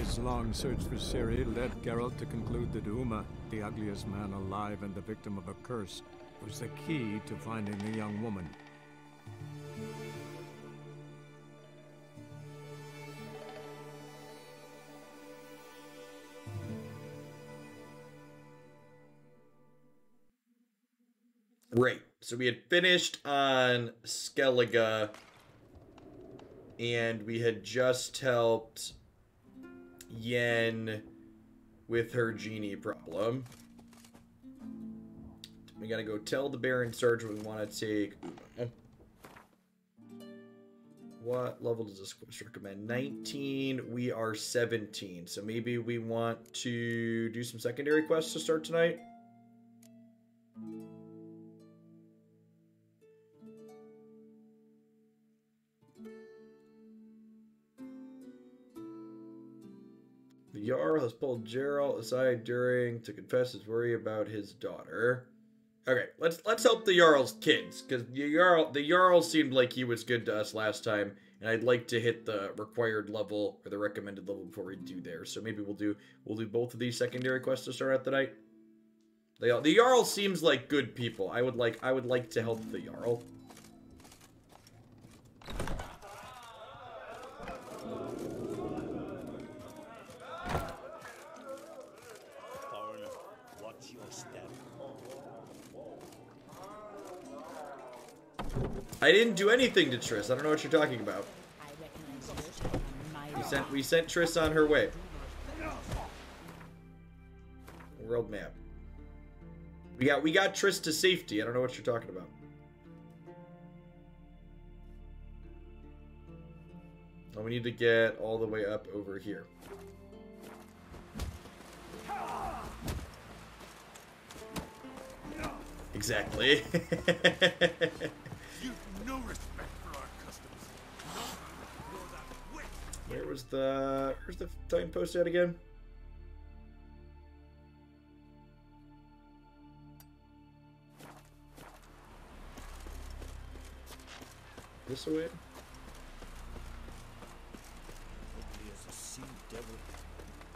His long search for Ciri led Geralt to conclude that Uma, the ugliest man alive and the victim of a curse, was the key to finding the young woman. Right. So we had finished on Skellige, and we had just helped Yen with her genie problem. We gotta go tell the Baron Sarge we want to take. What level does this quest recommend? 19. We are 17. So maybe we want to do some secondary quests to start tonight. The Jarl has pulled Geralt aside to confess his worry about his daughter. Okay, let's help the Jarl's kids, because the Jarl seemed like he was good to us last time, and I'd like to hit the required level or the recommended level before we do there. So maybe we'll do both of these secondary quests to start out the night. The Jarl seems like good people. I would like to help the Jarl. I didn't do anything to Triss. I don't know what you're talking about. We sent Triss on her way. World map. We got Triss to safety. I don't know what you're talking about. Oh, we need to get all the way up over here. Exactly. No respect for our customs. Where's the time post at again? This way?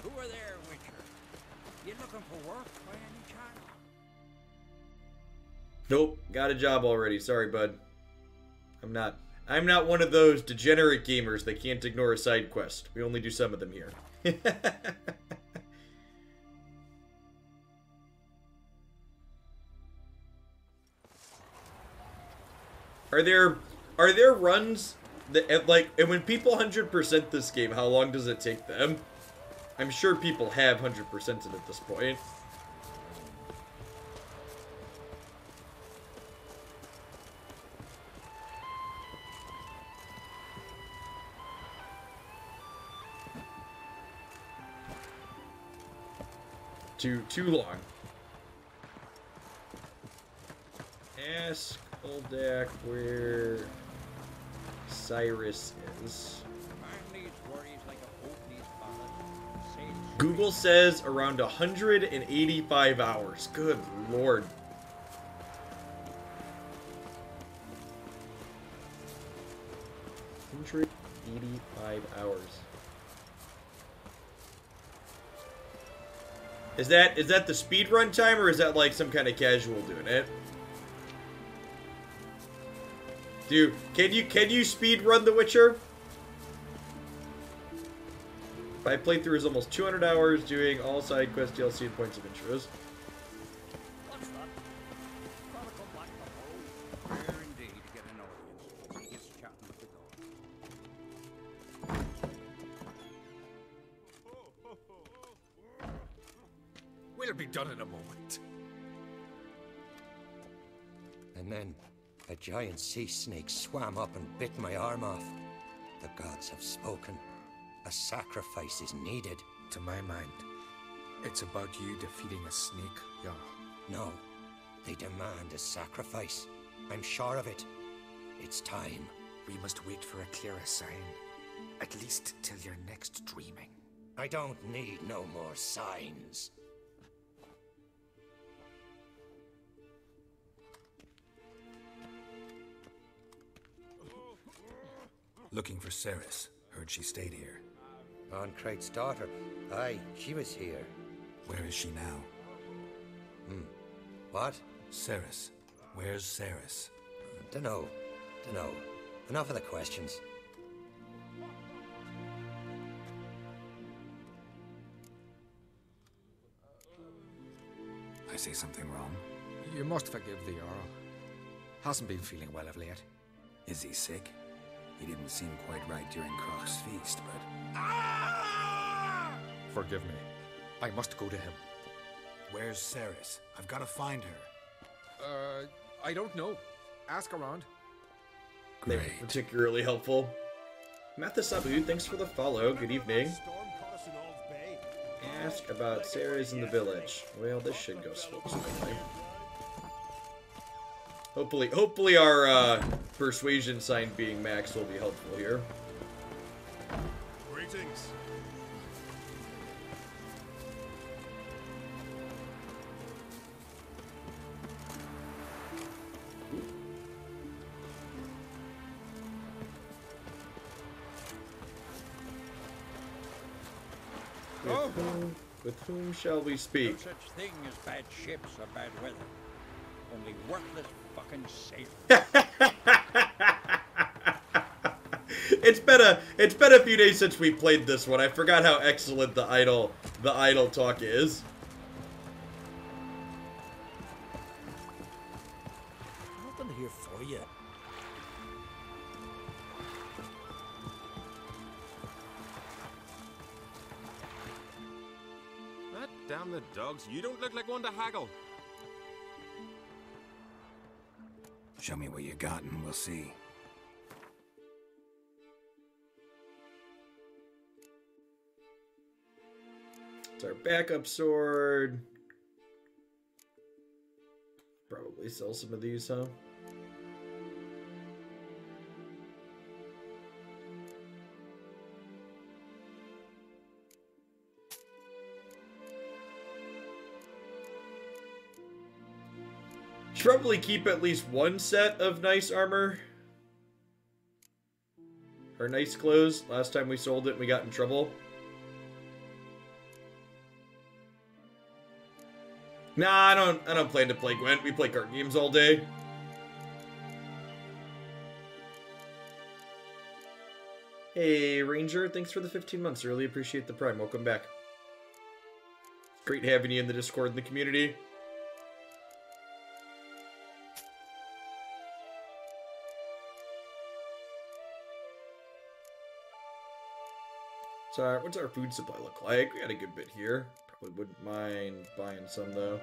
Who are there, Witcher? You looking for work by any chance? Nope, got a job already. Sorry, bud. I'm not one of those degenerate gamers that can't ignore a side quest. We only do some of them here. Are there runs that, like, and when people 100% this game, how long does it take them? I'm sure people have 100%ed at this point. Too long. Ask Uldak where Cyrus is. Google says around 185 hours. Good lord. $185 hours. Is that the speed run time, or is that like some kind of casual doing it? Dude, can you speed run The Witcher? My playthrough is almost 200 hours doing all side quest DLC and points of interest. What's that? Gotta come back to home. Rare indeed to get an audience. He gets chatting with the dog. We'll be done in a moment. And then a giant sea snake swam up and bit my arm off. The gods have spoken. A sacrifice is needed. To my mind, it's about you defeating a snake, Jarl. No, they demand a sacrifice. I'm sure of it. It's time. We must wait for a clearer sign. At least till your next dreaming. I don't need no more signs. Looking for Ceres. Heard she stayed here. On Crate's daughter. Aye, she was here. Where is she now? What? Cerys. Where's Cerys? Dunno. Enough of the questions. I say something wrong? You must forgive the Jarl. Hasn't been feeling well of late. Is he sick? He didn't seem quite right during Croc's feast, but... Forgive me. I must go to him. Where's Cerys? I've got to find her. I don't know. Ask around. They were particularly helpful. Mathasabu, thanks for the follow. Good evening. Ask about Cerys in the village. Well, this should go smoothly. Hopefully our persuasion sign being max will be helpful here. Greetings. With whom shall we No speak? such thing as bad ships or bad weather. Only worthless fucking sailors. It's been a few days since we played this one. I forgot how excellent the idle talk is. Nothing here for you. Damn the dogs, you don't look like one to haggle. Show me what you got and we'll see. It's our backup sword. Probably sell some of these, huh? Should probably keep at least one set of nice armor. Or nice clothes. Last time we sold it, we got in trouble. Nah, I don't plan to play Gwent. We play card games all day. Hey, Ranger, thanks for the 15 months. Really appreciate the Prime. Welcome back. Great having you in the Discord and the community. So, what's our food supply look like? We got a good bit here. Probably wouldn't mind buying some, though.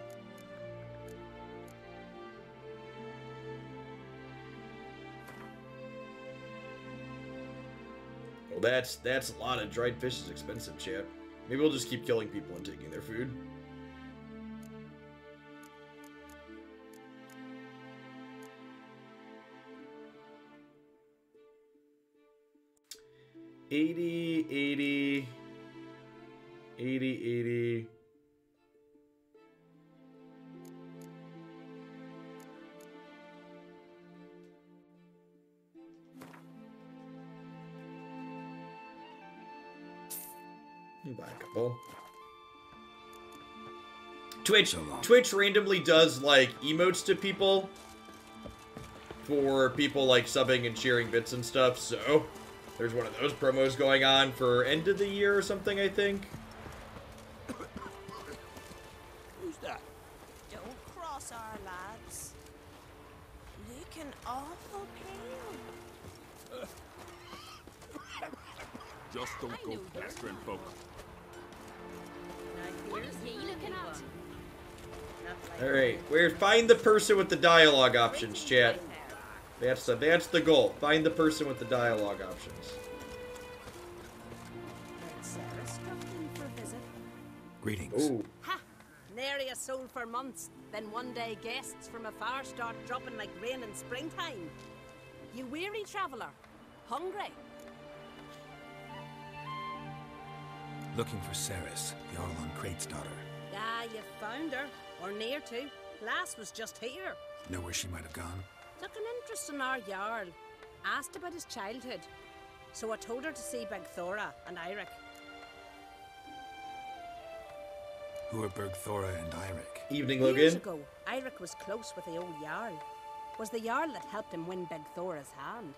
Well, that's a lot of dried fish is expensive, chat. Maybe we'll just keep killing people and taking their food. $80. Buy a couple. Twitch randomly does like emotes to people for people like subbing and sharing bits and stuff, so there's one of those promos going on for end of the year or something, I think. Who's that? Don't cross our lads. Looking awful pale. Just don't go pestering folk. Alright, find the person with the dialogue options, chat. That's the goal. Find the person with the dialogue options. Cerys dropped in for a visit. Greetings. Ooh. Ha! Nary a soul for months. Then one day guests from afar start dropping like rain in springtime. You weary traveller? Hungry? Looking for Cerys, Jarl on Crate's daughter. Ah, you found her. Or near to. Lass was just here. Know where she might have gone? Took an interest in our Jarl. Asked about his childhood. So I told her to see Big Thora and Eirik. Who are Bergthora and Eirik? Evening, Years Logan. ago, Eirik was close with the old Jarl. Was the Jarl that helped him win Bergthora's hand.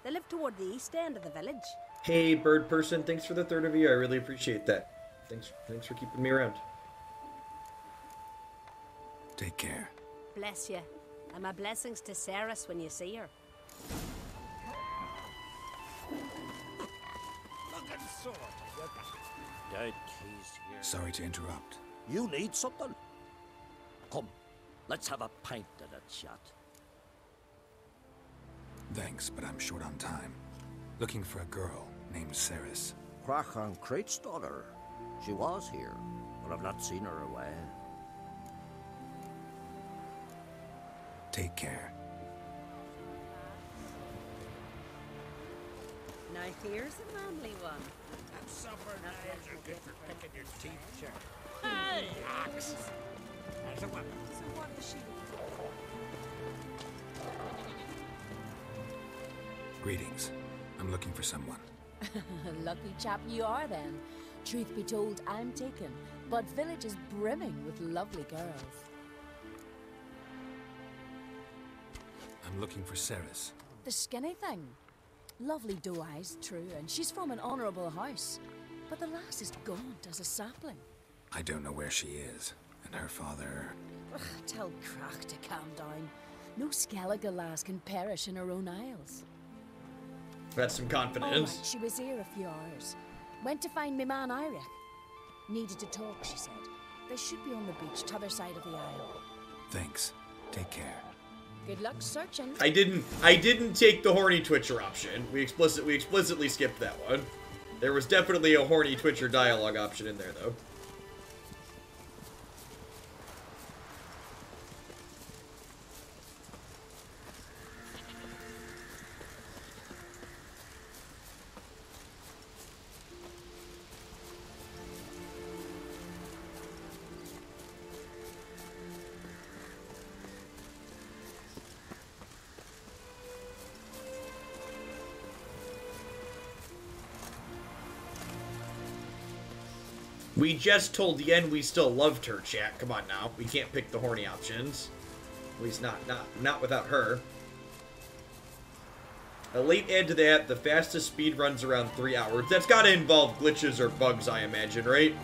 They lived toward the east end of the village. Hey, bird person, thanks for the third of you. I really appreciate that. Thanks for keeping me around. Take care. Bless you. And my blessings to Ceres when you see her. Looking sort of dead keys here. Sorry to interrupt. You need something? Come, let's have a pint and a chat. Thanks, but I'm short on time. Looking for a girl named Ceres. Crachan Crate's daughter. She was here, but I've not seen her away. Take care. Now here's a manly one. And supper knives are good for picking your teeth, sure. Hey! Axe! There's a weapon. So what does she Greetings. I'm looking for someone. Lucky chap you are then. Truth be told, I'm taken, but village is brimming with lovely girls. I'm looking for Ceres. The skinny thing. Lovely doe eyes, true, and she's from an honourable house. But the lass is gaunt as a sapling. I don't know where she is, and her father... Ugh, tell Crach to calm down. No Skellige lass can perish in her own isles. That's some confidence. All right, she was here a few hours. Went to find me man Eirik. Needed to talk, she said. They should be on the beach, t'other side of the isle. Thanks. Take care. Good luck searching. I didn't take the horny twitcher option. We explicitly skipped that one. There was definitely a horny twitcher dialogue option in there though. We just told Yen we still loved her, chat. Come on now. We can't pick the horny options. At least not without her. A late add to that, the fastest speed runs around 3 hours. That's gotta involve glitches or bugs, I imagine, right?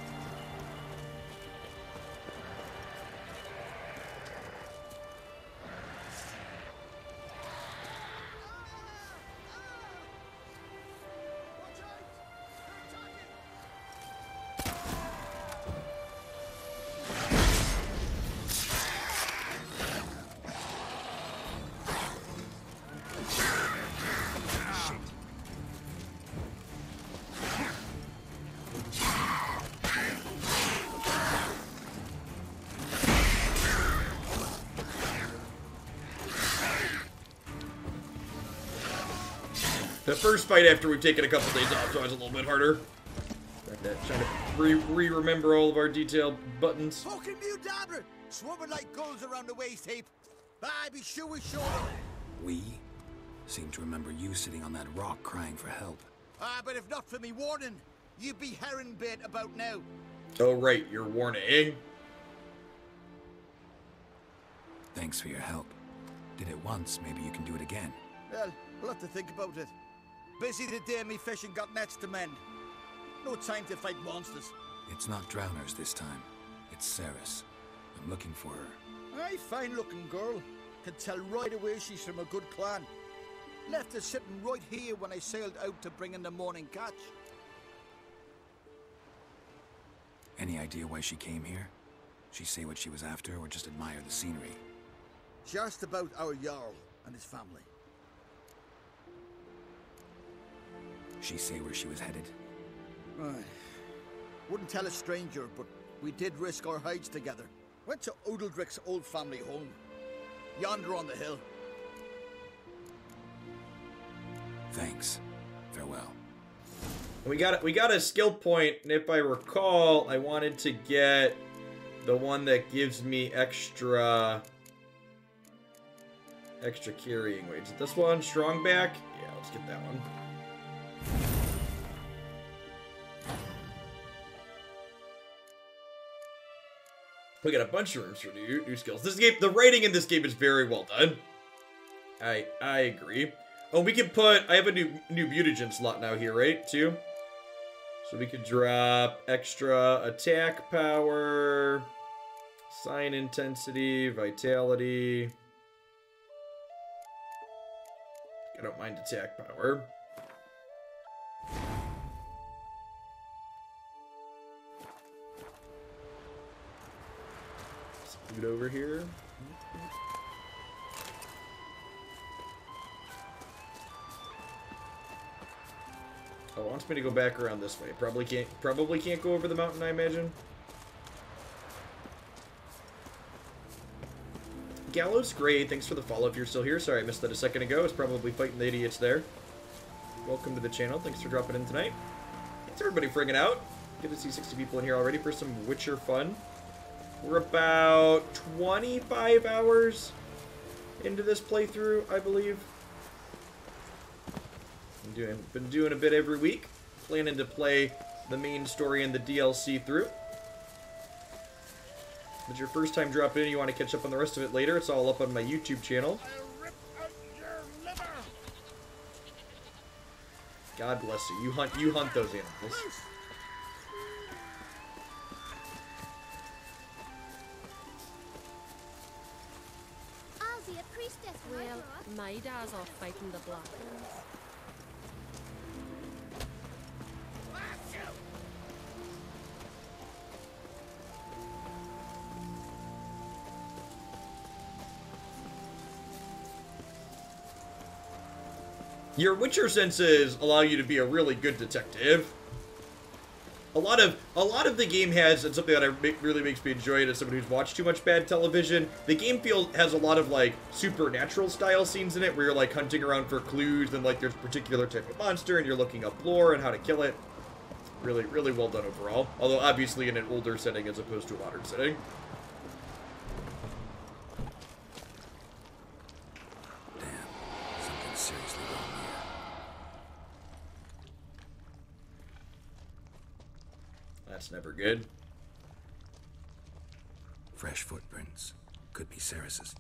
The first fight after we've taken a couple days off, so it's a little bit harder. Trying to re-remember all of our detailed buttons. Fucking new dabbler! Swarming like gulls around the waist heap. I be shoe with shoulder. We seem to remember you sitting on that rock crying for help. But if not for me warning, you'd be herring bait about now. Oh right, your warning. Thanks for your help. Did it once, maybe you can do it again. Well, we'll have to think about it. Busy today, me fishing got nets to mend. No time to fight monsters. It's not drowners this time. It's Ceres. I'm looking for her. Aye, fine-looking girl. Can tell right away she's from a good clan. Left her sitting right here when I sailed out to bring in the morning catch. Any idea why she came here? She say what she was after, or just admire the scenery? She asked about our Jarl and his family. She say where she was headed? Aye. Wouldn't tell a stranger, but we did risk our hides together. Went to Odeldrick's old family home. Yonder on the hill. Thanks. Farewell. We got a skill point, and if I recall, I wanted to get the one that gives me extra carrying weight. Is it this one? Strong back? Yeah, let's get that one. We got a bunch of rooms for new skills. This game, the writing in this game is very well done. I agree. Oh, we can put, I have a new mutagen slot now here, right, too? So we could drop extra attack power, sign intensity, vitality. I don't mind attack power. Scoot over here. Oh, it wants me to go back around this way. Probably can't go over the mountain, I imagine. Gallows Gray, thanks for the follow if you're still here. Sorry, I missed that a second ago. I was probably fighting the idiots there. Welcome to the channel. Thanks for dropping in tonight. Thanks everybody for hanging out. Good to see 60 people in here already for some Witcher fun. We're about 25 hours into this playthrough, I believe. Been doing a bit every week. Planning to play the main story and the DLC through. If it's your first time dropping in, you want to catch up on the rest of it later, it's all up on my YouTube channel. God bless you. You hunt those animals. I'll be a priestess. Well, my dad's off fighting the Black Ones. Your Witcher senses allow you to be a really good detective. A lot of the game has, and something that really makes me enjoy it as someone who's watched too much bad television, the game has a lot of, like, supernatural style scenes in it, where you're, like, hunting around for clues, and, like, there's a particular type of monster, and you're looking up lore and how to kill it. Really, really well done overall. Although, obviously, in an older setting as opposed to a modern setting. That's never good. Fresh footprints. Could be Ceres's.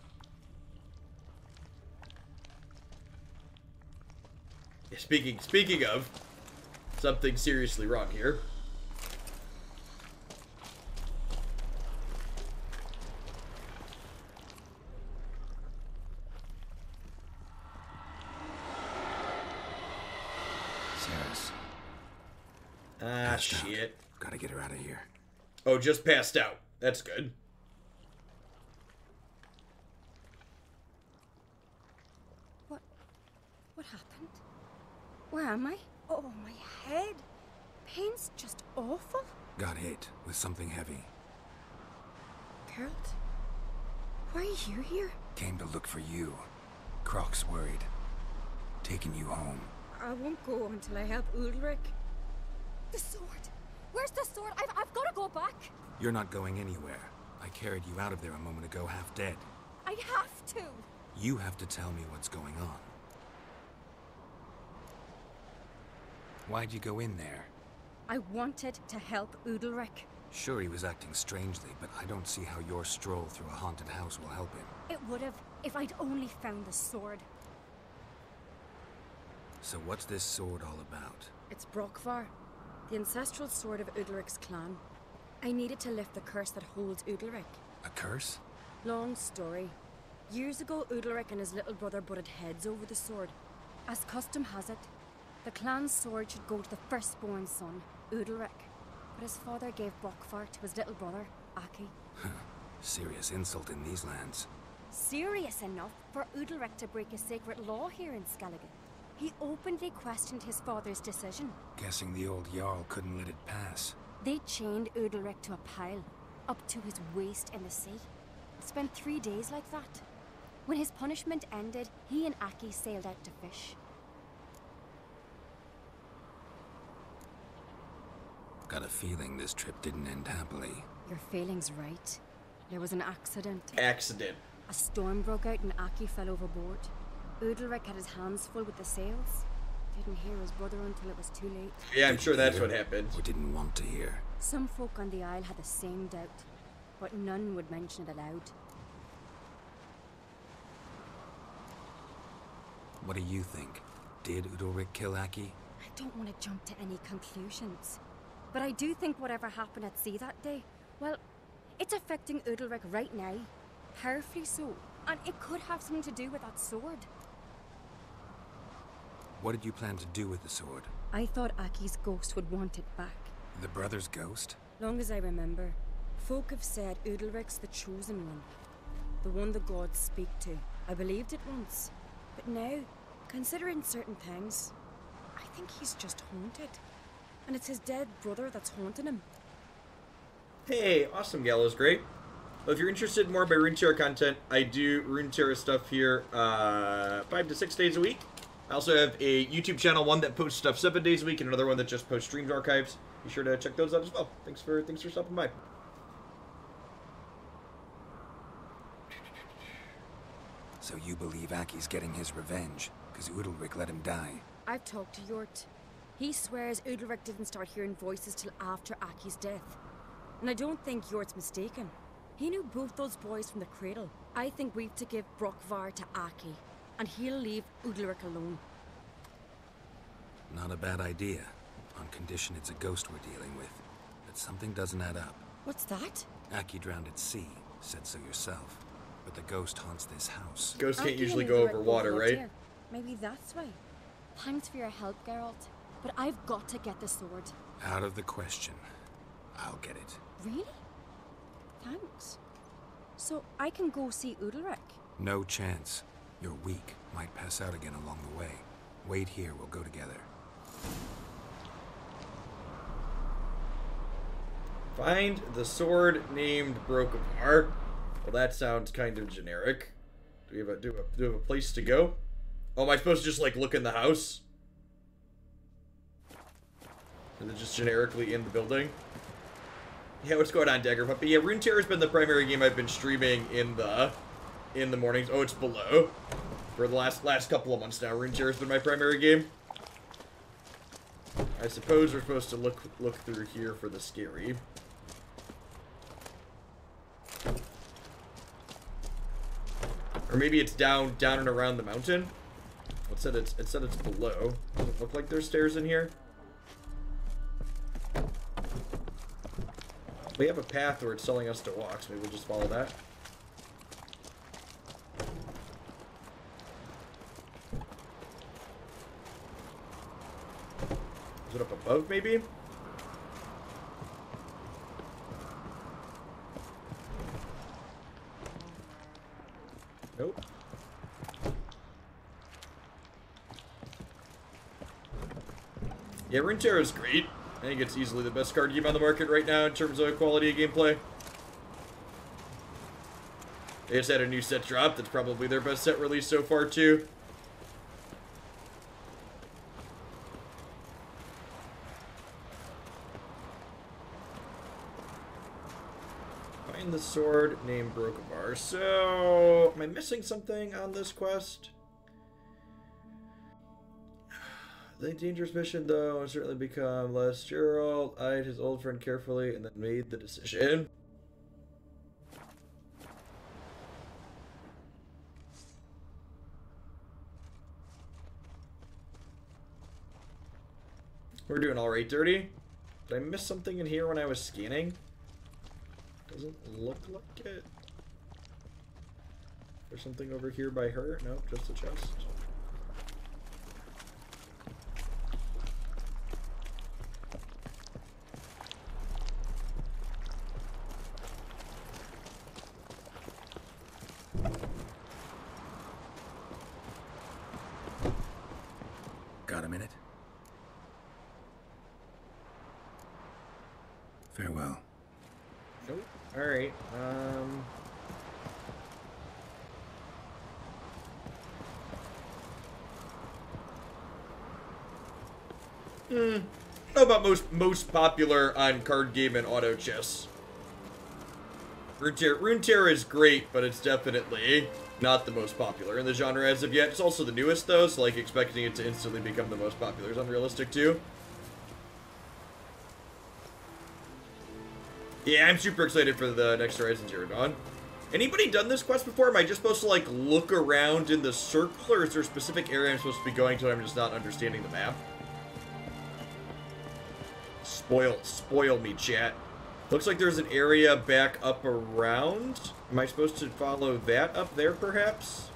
Yeah, speaking of, something seriously wrong here. Ceres. Ah, shit. Gotta get her out of here. Oh, just passed out. That's good. What happened? Where am I? Oh, my head. Pain's just awful. Got hit with something heavy. Geralt? Why are you here? Came to look for you. Croc's worried. Taking you home. I won't go until I help Ulrich. The sword. Where's the sword? I've got to go back. You're not going anywhere. I carried you out of there a moment ago, half dead. I have to. You have to tell me what's going on. Why'd you go in there? I wanted to help Udalric. Sure, he was acting strangely, but I don't see how your stroll through a haunted house will help him. It would have, if I'd only found the sword. So what's this sword all about? It's Brokvar, the ancestral sword of Udalric's clan. I needed to lift the curse that holds Udalric. A curse? Long story. Years ago, Udalric and his little brother butted heads over the sword. As custom has it, the clan's sword should go to the firstborn son, Udalric. But his father gave Brokvar to his little brother, Aki. Serious insult in these lands. Serious enough for Udalric to break a sacred law here in Skellige. He openly questioned his father's decision. Guessing the old Jarl couldn't let it pass. They chained Udalric to a pile, up to his waist in the sea. Spent 3 days like that. When his punishment ended, he and Aki sailed out to fish. Got a feeling this trip didn't end happily. Your feeling's right. There was an accident. Accident. A storm broke out and Aki fell overboard. Udalric had his hands full with the sails. Didn't hear his brother until it was too late. Yeah, I'm sure that's what happened. Or didn't want to hear. Some folk on the Isle had the same doubt. but none would mention it aloud. What do you think? Did Udalric kill Aki? I don't want to jump to any conclusions, but I do think whatever happened at sea that day, well, it's affecting Udalric right now, powerfully so, and it could have something to do with that sword. What did you plan to do with the sword? I thought Aki's ghost would want it back. The brother's ghost? Long as I remember, folk have said Udalric's the chosen one, the one the gods speak to. I believed it once, but now, considering certain things, I think he's just haunted. And it's his dead brother that's haunting him. Hey, awesome, Gallows, great. Well, if you're interested in more by Runeterra content, I do Runeterra stuff here 5 to 6 days a week. I also have a YouTube channel, one that posts stuff 7 days a week, and another one that just posts streams archives. Be sure to check those out as well. Thanks for stopping by. So you believe Aki's getting his revenge, because Udalric let him die? I've talked to Yort. He swears Udalric didn't start hearing voices till after Aki's death. And I don't think Yort's mistaken. He knew both those boys from the cradle. I think we've to give Brokvar to Aki, and he'll leave Udalric alone. Not a bad idea, on condition it's a ghost we're dealing with. But something doesn't add up. What's that? Aki drowned at sea, said so yourself. But the ghost haunts this house. Ghosts can't Aki usually and go Udalric over both water, lived right? here. Maybe that's why. Thanks for your help, Geralt. But I've got to get the sword. Out of the question. I'll get it. Really? Thanks. So I can go see Udalric? No chance. You're weak. Might pass out again along the way. Wait here, we'll go together. Find the sword named Brokvar. Well, that sounds kind of generic. Do we have a place to go? Oh, am I supposed to just like look in the house? And then just generically in the building? Yeah, what's going on, Dagger Puppy? Yeah, Runeterra has been the primary game I've been streaming in the mornings. Oh, it's below. For the last couple of months now, Runeterra has been my primary game. I suppose we're supposed to look through here for the scary. Or maybe it's down and around the mountain. It said it's below. Doesn't look like there's stairs in here. We have a path where it's telling us to walk, so maybe we'll just follow that. Is it up above, maybe? Nope. Yeah, Runeterra is great. I think it's easily the best card game on the market right now in terms of quality of gameplay. They just had a new set drop that's probably their best set release so far, too. Find the sword named Brokvar. So, am I missing something on this quest? The dangerous mission, though, has certainly become less. Geralt eyed his old friend carefully and then made the decision. We're doing all right, Dirty. Did I miss something in here when I was scanning? Doesn't look like it. There's something over here by her? Nope, just a chest. Got a minute? Farewell. Nope. Alright, How about most popular on card game and auto chess? Runeterra is great, but it's definitely not the most popular in the genre as of yet. It's also the newest, though, so like expecting it to instantly become the most popular is unrealistic, too. Yeah, I'm super excited for the next Horizon Zero Dawn. Anybody done this quest before? Am I just supposed to, like, look around in the circle, or is there a specific area I'm supposed to be going to and I'm just not understanding the map? Spoil me, chat. Looks like there's an area back up around. Am I supposed to follow that up there, perhaps?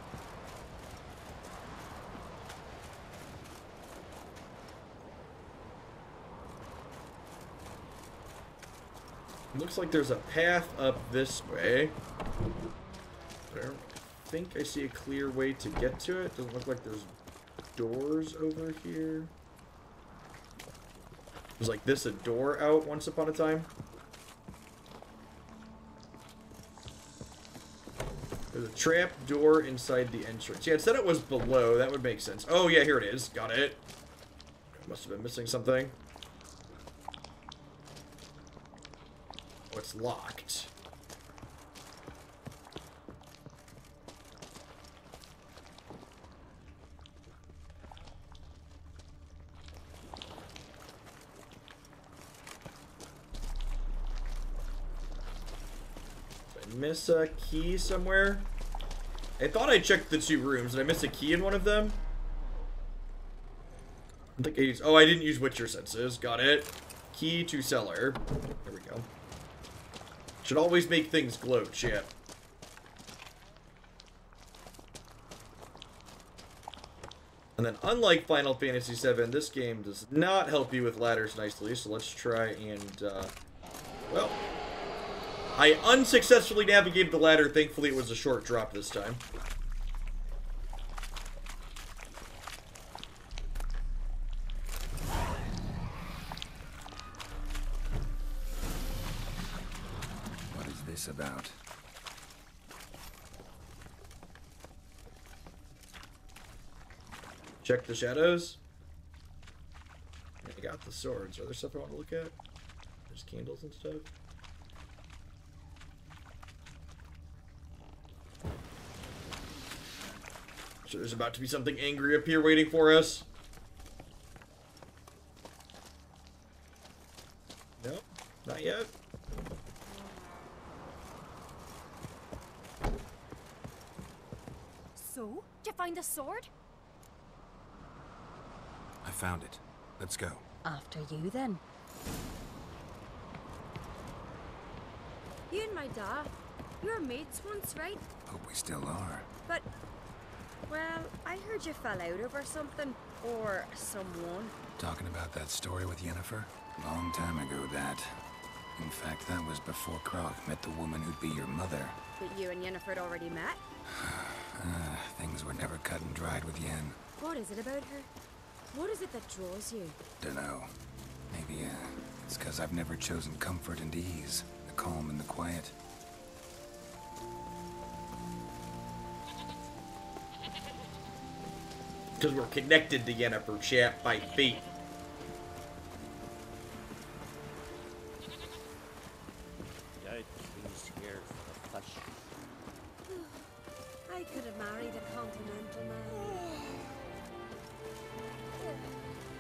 Looks like there's a path up this way. I don't think I see a clear way to get to it. Doesn't look like there's doors over here. Was like this a door out once upon a time? There's a trap door inside the entrance. Yeah, it said it was below. That would make sense. Oh, yeah, here it is. Got it. Must have been missing something. Oh, it's locked. Miss a key somewhere? I thought I checked the 2 rooms. Did I miss a key in one of them? I think I used... Oh, I didn't use Witcher senses. Got it. Key to cellar. There we go. Should always make things glow, chat. And then, unlike Final Fantasy VII, this game does not help you with ladders nicely. So let's try and, well... I unsuccessfully navigated the ladder. Thankfully, it was a short drop this time. What is this about? Check the shadows. I got the swords. Are there stuff I want to look at? There's candles and stuff. So there's about to be something angry up here waiting for us. Nope, not yet. So, did you find the sword? I found it. Let's go. After you, then. You and my dad, you were mates once, right? Hope we still are. But, well, I heard you fell out over something. Or someone. Talking about that story with Yennefer? Long time ago, that. In fact, that was before Krog met the woman who'd be your mother. But you and Yennefer had already met? Things were never cut and dried with Yen. What is it about her? What is it that draws you? Dunno. Maybe, it's because I've never chosen comfort and ease. The calm and the quiet. Because we're connected to Yennefer, chat, by fate. I could have married a continental man.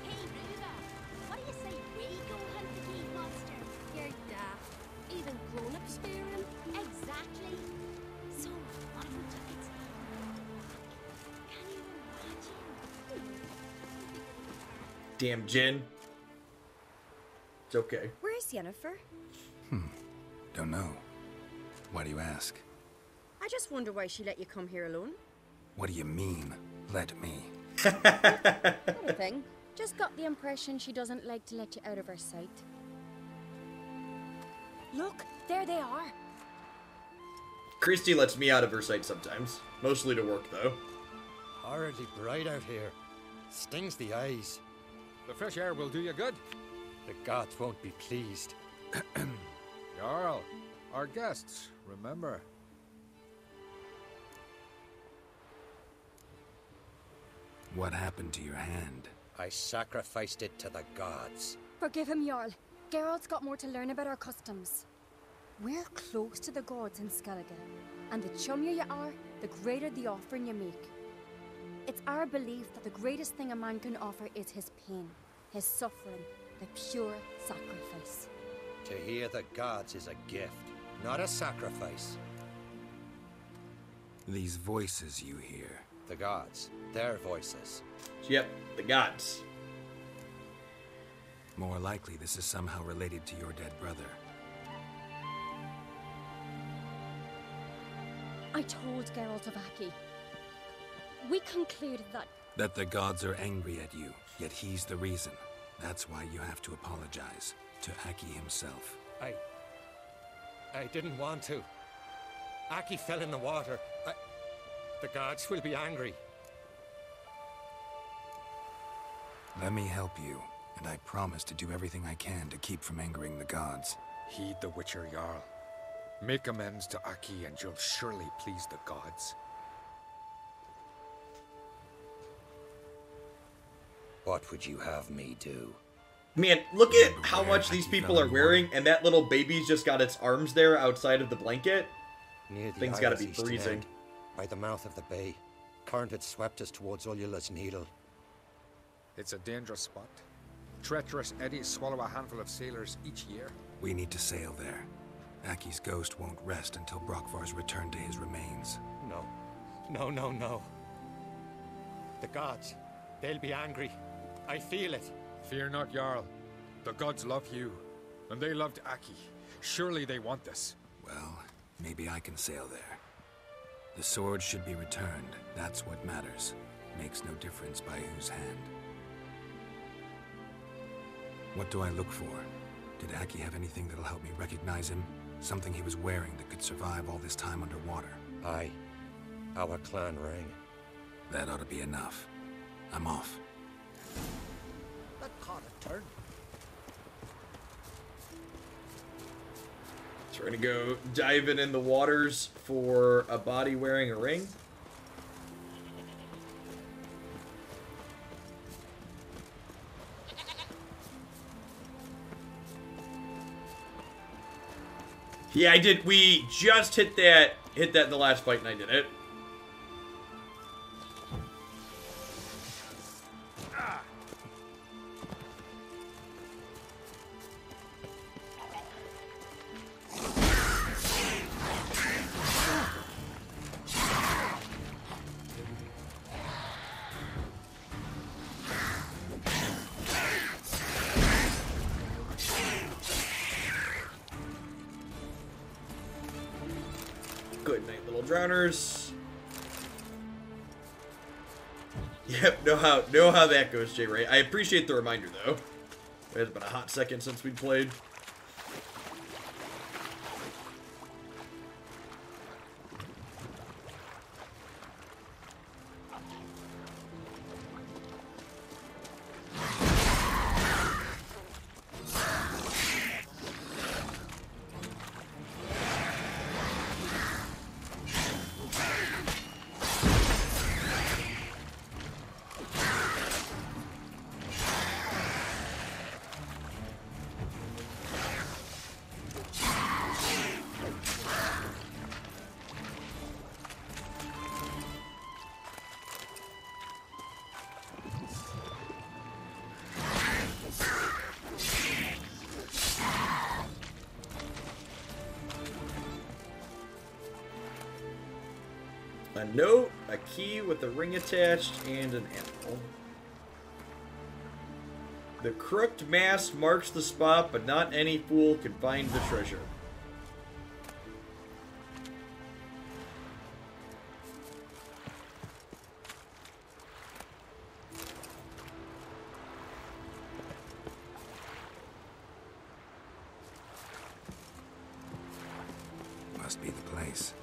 Hey, Ruda, what do you say we go hunt the cave monster? You're daft. Even grown-ups fear him. Exactly. So, what about tickets? Can you imagine? Damn, Jin. It's okay. Where's Yennefer? Don't know. Why do you ask? I just wonder why she let you come here alone. What do you mean, let me? Not a thing. Just got the impression she doesn't like to let you out of her sight. Look, there they are. Christy lets me out of her sight sometimes. Mostly to work, though. Horribly bright out here. Stings the eyes. The fresh air will do you good. The gods won't be pleased. Jarl, our guests, remember. What happened to your hand? I sacrificed it to the gods. Forgive him, Jarl. Geralt's got more to learn about our customs. We're close to the gods in Skellige, and the chummier you are, the greater the offering you make. It's our belief that the greatest thing a man can offer is his pain, his suffering, the pure sacrifice. To hear the gods is a gift, not a sacrifice. These voices you hear. The gods, their voices. Yep, the gods. More likely this is somehow related to your dead brother. I told Geralt of Aki. We concluded that the gods are angry at you, yet he's the reason. That's why you have to apologize to Aki himself. I didn't want to. Aki fell in the water. The gods will be angry. Let me help you, and I promise to do everything I can to keep from angering the gods. Heed the Witcher Jarl. Make amends to Aki and you'll surely please the gods. What would you have me do? Man, look at how much these people are wearing, and that little baby's just got its arms there outside of the blanket. Near the Thing's gotta be Isles Eastern freezing. End, by the mouth of the bay. Current had swept us towards Ullula's Needle. It's a dangerous spot. Treacherous eddies swallow a handful of sailors each year. We need to sail there. Aki's ghost won't rest until Brokvar's returned to his remains. No. No. The gods, they'll be angry. I feel it. Fear not, Jarl. The gods love you, and they loved Aki. Surely they want this. Well, maybe I can sail there. The sword should be returned. That's what matters. Makes no difference by whose hand. What do I look for? Did Aki have anything that'll help me recognize him? Something he was wearing that could survive all this time underwater? Aye. Our clan ring. That ought to be enough. I'm off. That caught a turn. So we're gonna go diving in the waters for a body wearing a ring. Yeah, I did. We just hit that in the last fight, and I did it. Good night, little drowners. Yep, know how that goes, Jay Ray. I appreciate the reminder, though. It's been a hot second since we played. A note, a key with a ring attached, and an animal. The crooked mass marks the spot, but not any fool can find the treasure. Must be the place.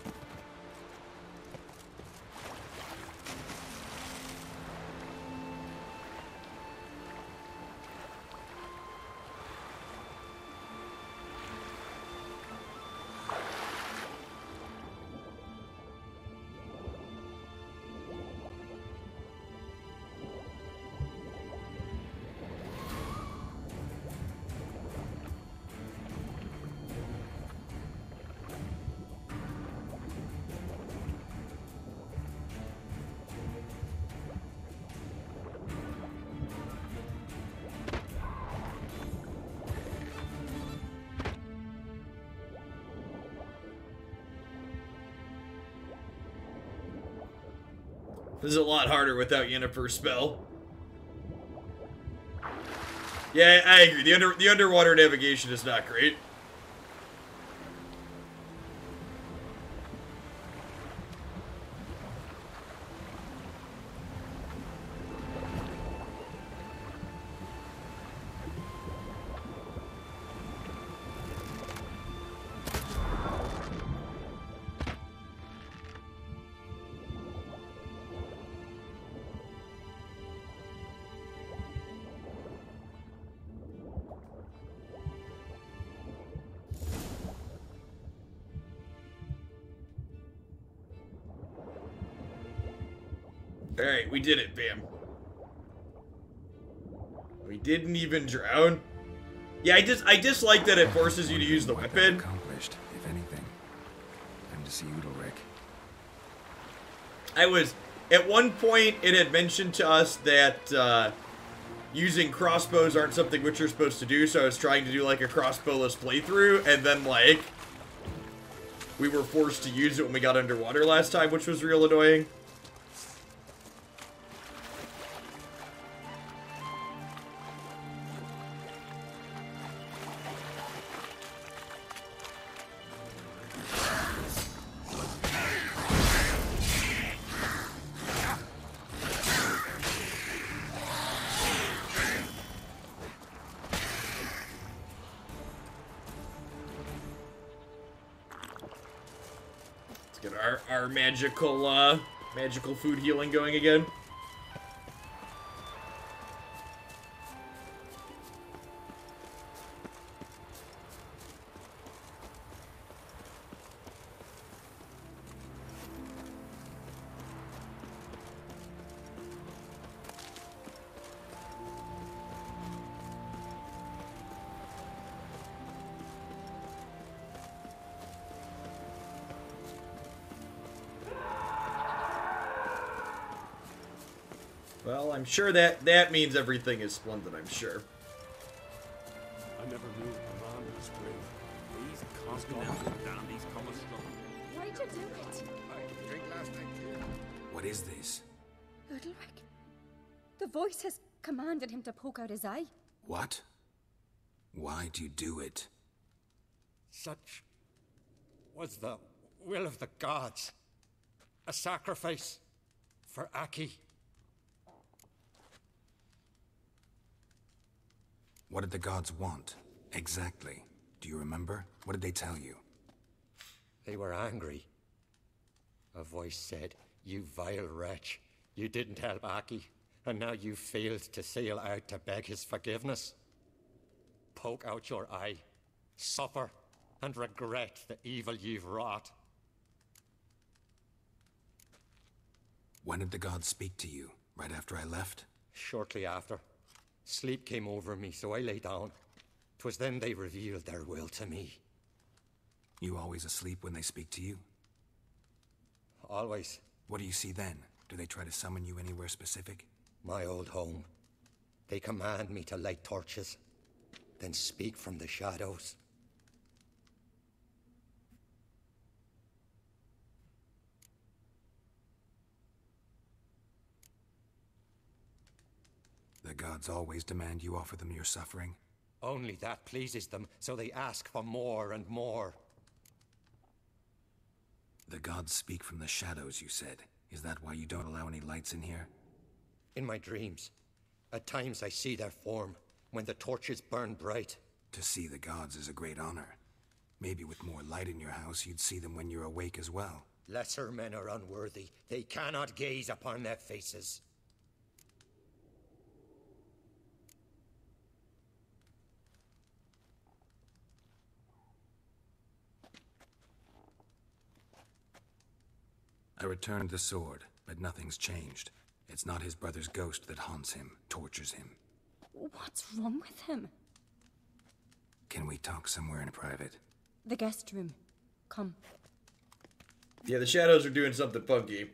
This is a lot harder without Yennefer's spell. Yeah, I agree. The underwater navigation is not great. Alright, we did it, Bam. We didn't even drown. Yeah, I dislike that it forces you to use the weapon. Accomplished, if anything. Time to see Udalryk. At one point, it had mentioned to us that using crossbows aren't something Witcher's supposed to do, so I was trying to do like a crossbowless playthrough, and then like we were forced to use it when we got underwater last time, which was real annoying. Our magical food healing going again. Well, I'm sure that means everything is splendid, I'm sure. I never knew command was brave. These constant down these common strong. Why'd you do it? I drink last night too. What is this? Udalryk. The voice has commanded him to poke out his eye. What? Why'd you do it? Such was the will of the gods. A sacrifice for Aki. What did the gods want? Exactly. Do you remember? What did they tell you? They were angry. A voice said, "You vile wretch. You didn't help Aki, and now you failed to sail out to beg his forgiveness. Poke out your eye, suffer, and regret the evil you've wrought." When did the gods speak to you? Right after I left? Shortly after. Sleep came over me, so I lay down. 'Twas then they revealed their will to me. You always asleep when they speak to you? Always. What do you see then? Do they try to summon you anywhere specific? My old home. They command me to light torches, then speak from the shadows. The gods always demand you offer them your suffering? Only that pleases them, so they ask for more and more. The gods speak from the shadows, you said. Is that why you don't allow any lights in here? In my dreams, at times I see their form, when the torches burn bright. To see the gods is a great honor. Maybe with more light in your house, you'd see them when you're awake as well. Lesser men are unworthy. They cannot gaze upon their faces. I returned the sword, but nothing's changed. It's not his brother's ghost that haunts him, tortures him. What's wrong with him? Can we talk somewhere in private? The guest room. Come. Yeah, the shadows are doing something funky.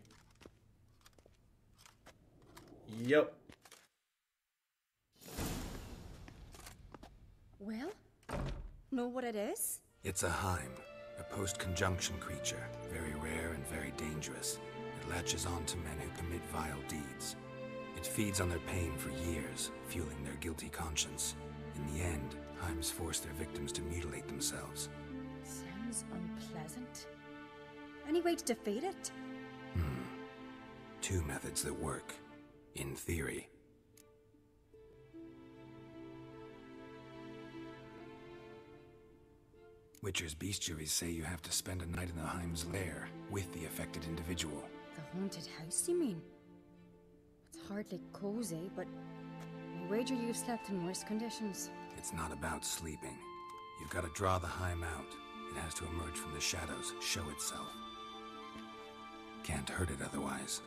Yep. Well, know what it is? It's a Heim, a post-conjunction creature. Very rare and very dangerous. It latches on to men who commit vile deeds. It feeds on their pain for years, fueling their guilty conscience. In the end, Heims force their victims to mutilate themselves. Sounds unpleasant. Any way to defeat it? Two methods that work. In theory. Witcher's bestiaries say you have to spend a night in the Heims lair with the affected individual. The haunted house, you mean? It's hardly cozy, but I wager you've slept in worse conditions. It's not about sleeping. You've got to draw the Heim out. It has to emerge from the shadows, show itself. Can't hurt it otherwise.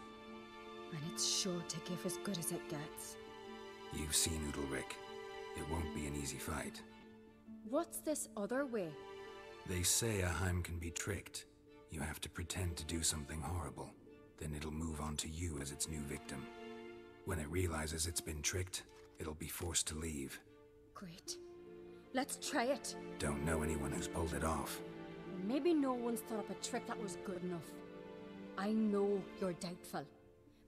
And it's sure to give as good as it gets. You've seen Udalryk. It won't be an easy fight. What's this other way? They say a Heim can be tricked. You have to pretend to do something horrible. Then it'll move on to you as its new victim. When it realizes it's been tricked, it'll be forced to leave. Great. Let's try it. Don't know anyone who's pulled it off. Maybe no one's thought up a trick that was good enough. I know you're doubtful,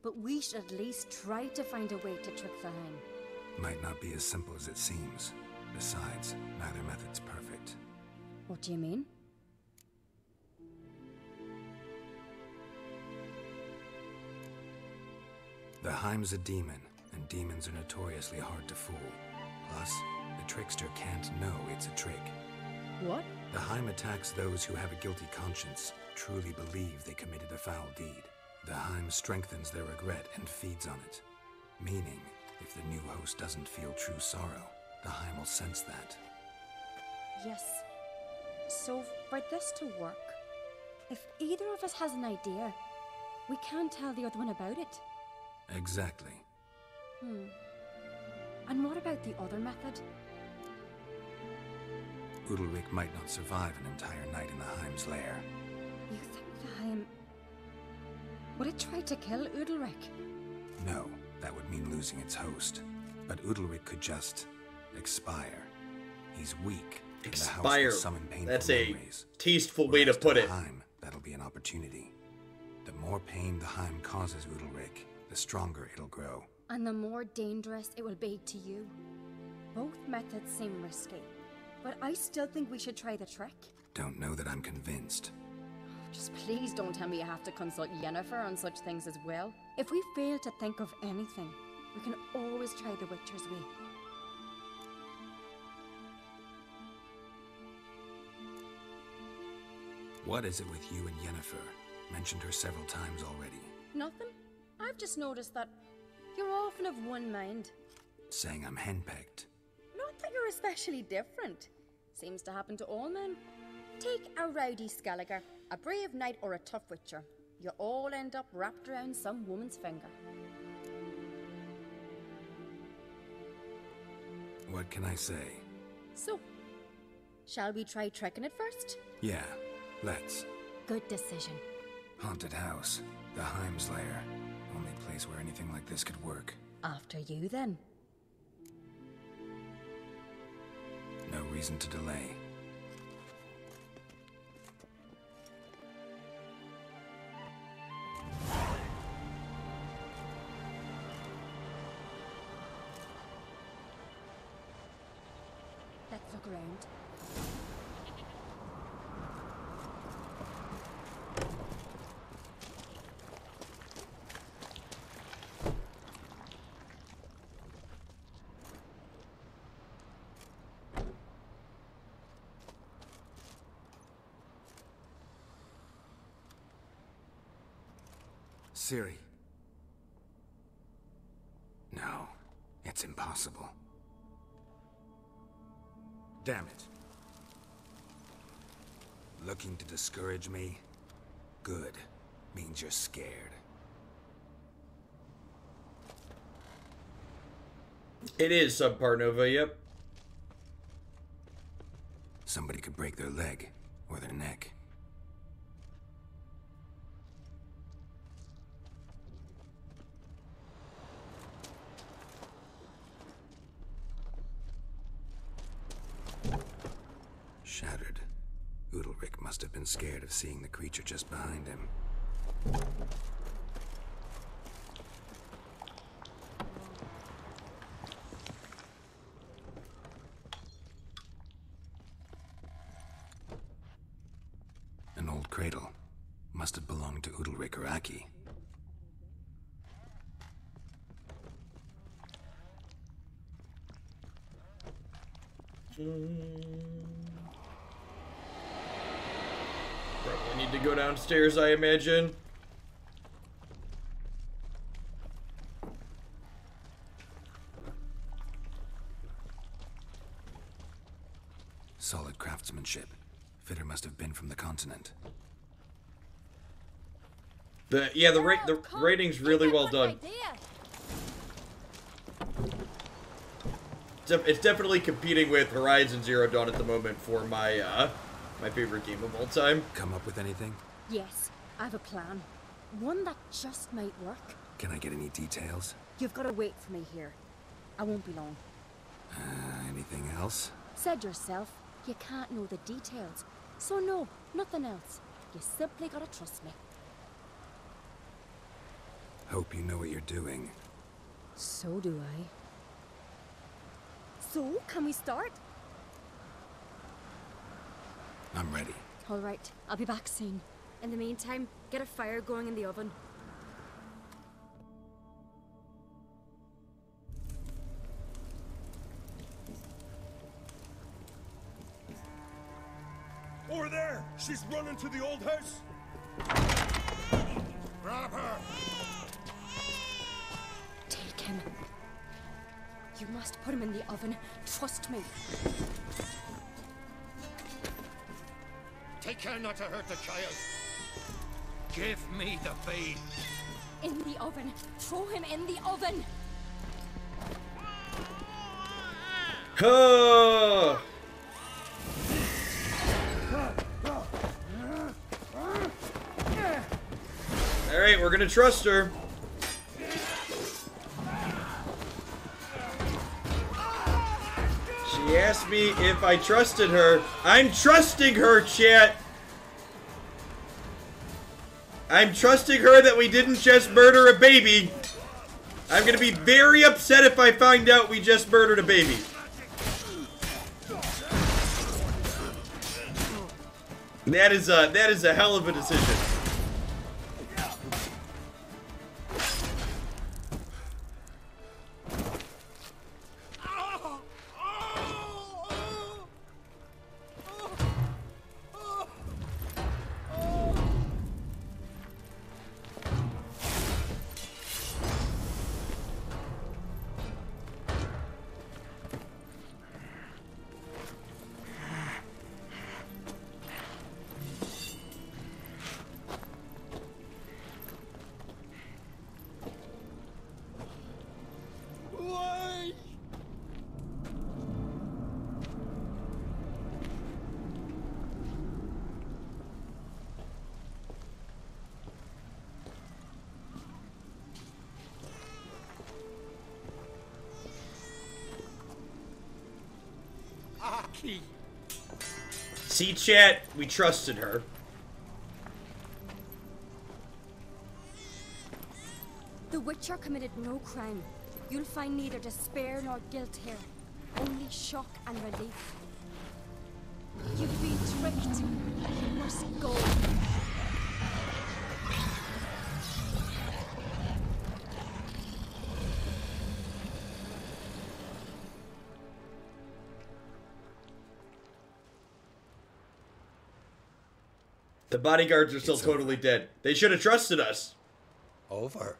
but we should at least try to find a way to trick the Heim. Might not be as simple as it seems. Besides, neither method's perfect. What do you mean? The Heim's a demon, and demons are notoriously hard to fool. Plus, the trickster can't know it's a trick. What? The Heim attacks those who have a guilty conscience, truly believe they committed a foul deed. The Heim strengthens their regret and feeds on it. Meaning, if the new host doesn't feel true sorrow, the Heim will sense that. Yes. So, for this to work, if either of us has an idea, we can't tell the other one about it. Exactly. And what about the other method? Udalryk might not survive an entire night in the Heim's lair. You think the Heim... Would it try to kill Udalryk? No, that would mean losing its host. But Udalryk could just... expire. He's weak. Expire. That's a memories. tasteful way to put it. Heim, that'll be an opportunity. The more pain the Heim causes Udalryk, the stronger it'll grow. And the more dangerous it will be to you. Both methods seem risky, but I still think we should try the trick. Don't know that I'm convinced. Just please don't tell me you have to consult Yennefer on such things as well. If we fail to think of anything, we can always try the Witcher's way. What is it with you and Yennefer? Mentioned her several times already. Nothing. I've just noticed that you're often of one mind. Saying I'm henpecked. Not that you're especially different. Seems to happen to all men. Take a rowdy Skelliger, a brave knight, or a tough witcher. You all end up wrapped around some woman's finger. What can I say? So, shall we try tricking it first? Yeah, let's. Good decision. Haunted house. The Heim's lair. Only place where anything like this could work. After you, then. No reason to delay. Let's look around. Ciri. No, it's impossible. Damn it. Looking to discourage me? Good. Means you're scared. It is subpar Nova, yep. Somebody could break their leg, or their neck. Shattered. Udalryk must have been scared of seeing the creature just behind him. cradle. Must have belonged to Udalryk or Aki. Probably need to go downstairs, I imagine. Solid craftsmanship. Fitter must have been from the continent. The rating's really well done. It's definitely competing with Horizon Zero Dawn at the moment for my my favorite game of all time. Come up with anything? Yes, I have a plan. One that just might work. Can I get any details? You've got to wait for me here. I won't be long. Anything else? Said yourself, you can't know the details. So no, nothing else. You simply gotta trust me. Hope you know what you're doing. So do I. So, can we start? I'm ready. All right, I'll be back soon. In the meantime, get a fire going in the oven. Over there! She's running to the old house! Grab her! Take him. You must put him in the oven. Trust me. Take care not to hurt the child. Give me the babe. In the oven. Throw him in the oven. Oh! Alright, we're gonna trust her. She asked me if I trusted her. I'm trusting her, chat! I'm trusting her that we didn't just murder a baby. I'm gonna be very upset if I find out we just murdered a baby. That is a hell of a decision. See, chat, we trusted her. The Witcher committed no crime. You'll find neither despair nor guilt here. Only shock and relief. You've been tricked. You must go. The bodyguards are still totally dead. They should have trusted us. Over?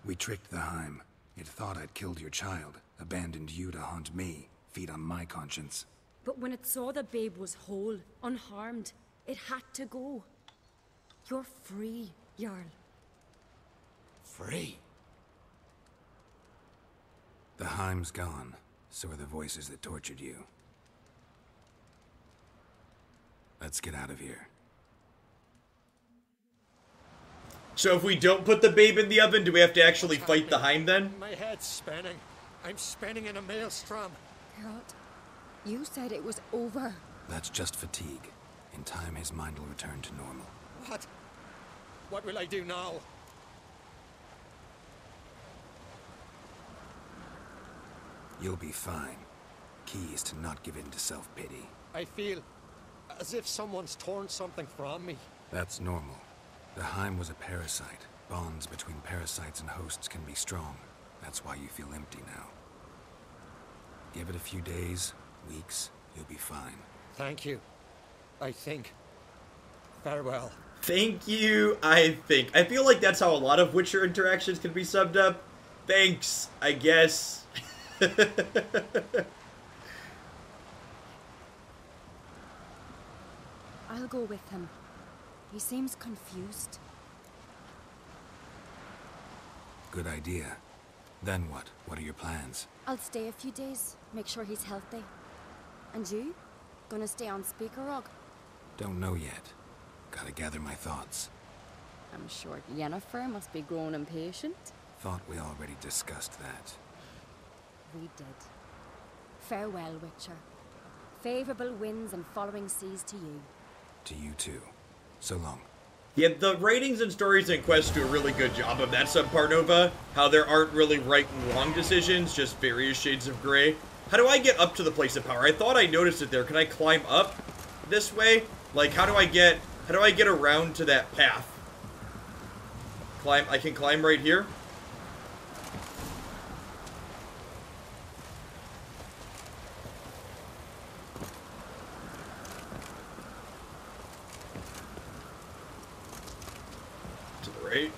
We tricked the Heim. It thought I'd killed your child, abandoned you to haunt me, feed on my conscience. But when it saw the babe was whole, unharmed, it had to go. You're free, Jarl. Free? The Heim's gone. So are the voices that tortured you. Let's get out of here. So if we don't put the babe in the oven, do we have to actually fight the Heim then? My head's spinning. I'm spinning in a maelstrom. Geralt, you said it was over. That's just fatigue. In time, his mind will return to normal. What? What will I do now? You'll be fine. Key is to not give in to self-pity. I feel As if someone's torn something from me. That's normal. The Heim was a parasite. Bonds between parasites and hosts can be strong. That's why you feel empty now. Give it a few days, weeks, you'll be fine. Thank you. I think. Farewell. Thank you, I think. I feel like that's how a lot of Witcher interactions can be summed up. Thanks, I guess. I'll go with him. He seems confused. Good idea. Then what? What are your plans? I'll stay a few days, make sure he's healthy. And you? Gonna stay on Speaker Rock? Don't know yet. Gotta gather my thoughts. I'm sure Yennefer must be growing impatient. Thought we already discussed that. We did. Farewell, Witcher. Favorable winds and following seas to you. To you too. So long. Yeah, the ratings and stories and quests do a really good job of that subpart, Nova. How there aren't really right and wrong decisions, just various shades of gray. How do I get up to the place of power? I thought I noticed it there. Can I climb up this way? Like, how do I get around to that path? I can climb right here. To the right.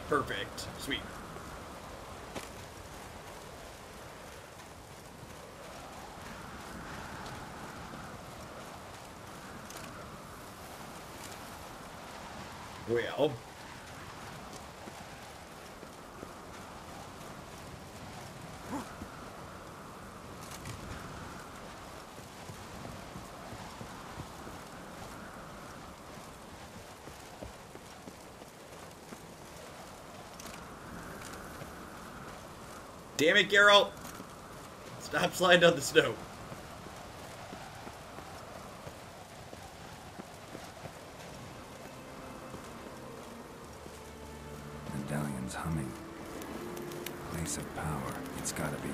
Perfect. Sweet. Well. Damn it, Geralt! Stop sliding down the snow. Medallion's humming. Place of power. It's gotta be.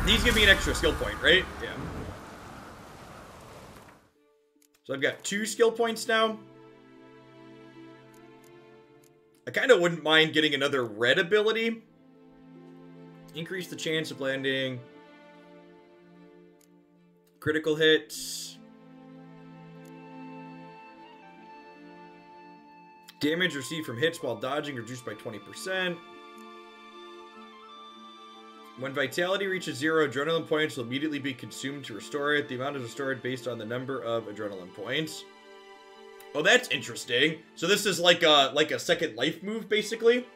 These give me an extra skill point, right? Yeah. So I've got 2 skill points now. I kind of wouldn't mind getting another red ability. Increase the chance of landing. Critical hits. Damage received from hits while dodging reduced by 20%. When vitality reaches 0, adrenaline points will immediately be consumed to restore it. The amount is restored based on the number of adrenaline points. Oh, that's interesting. So this is like a second life move, basically.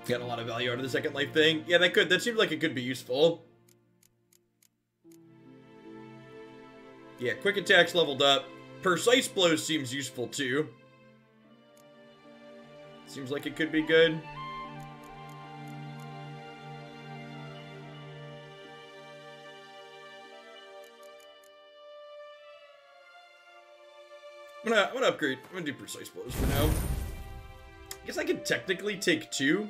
Got a lot of value out of the second life thing. Yeah, that seemed like it could be useful. Yeah, quick attacks leveled up. Precise blows seems useful too. Seems like it could be good. I'm gonna upgrade. I'm gonna do precise blows for now. I guess I could technically take 2.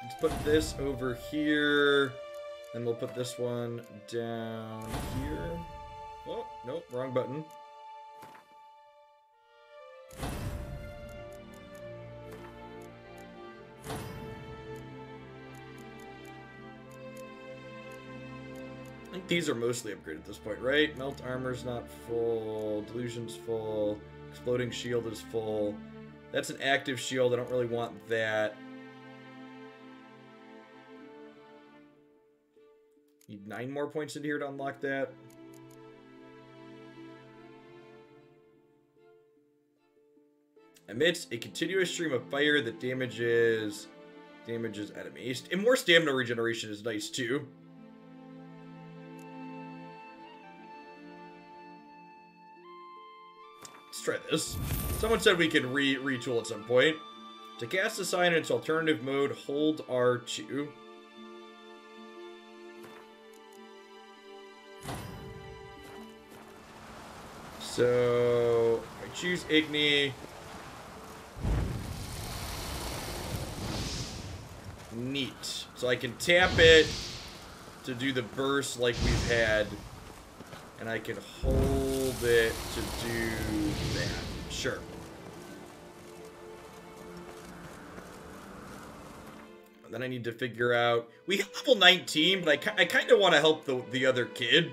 Let's put this over here, and we'll put this one down here. Oh, nope, wrong button. I think these are mostly upgraded at this point, right? Melt armor's not full, delusion's full, exploding shield is full. That's an active shield, I don't really want that. Need 9 more points in here to unlock that. Emits a continuous stream of fire that damages enemies. And more stamina regeneration is nice too. Let's try this. Someone said we could retool at some point. To cast a sign in its alternative mode, hold R2. So, I choose Igni. Neat. So I can tap it to do the burst like we've had. And I can hold it to do that. Sure. And then I need to figure out... We have level 19, but I kind of want to help the other kid.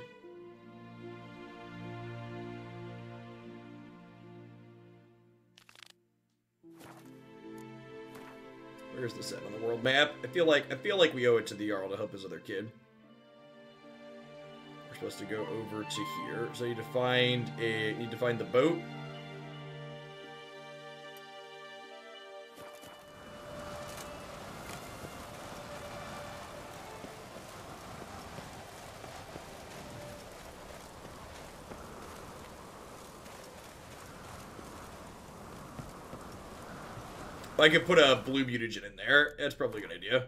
Where's the set on the world map? I feel like we owe it to the Jarl to help his other kid. We're supposed to go over to here. So you need to find the boat. If I could put a blue mutagen in there, that's probably a good idea.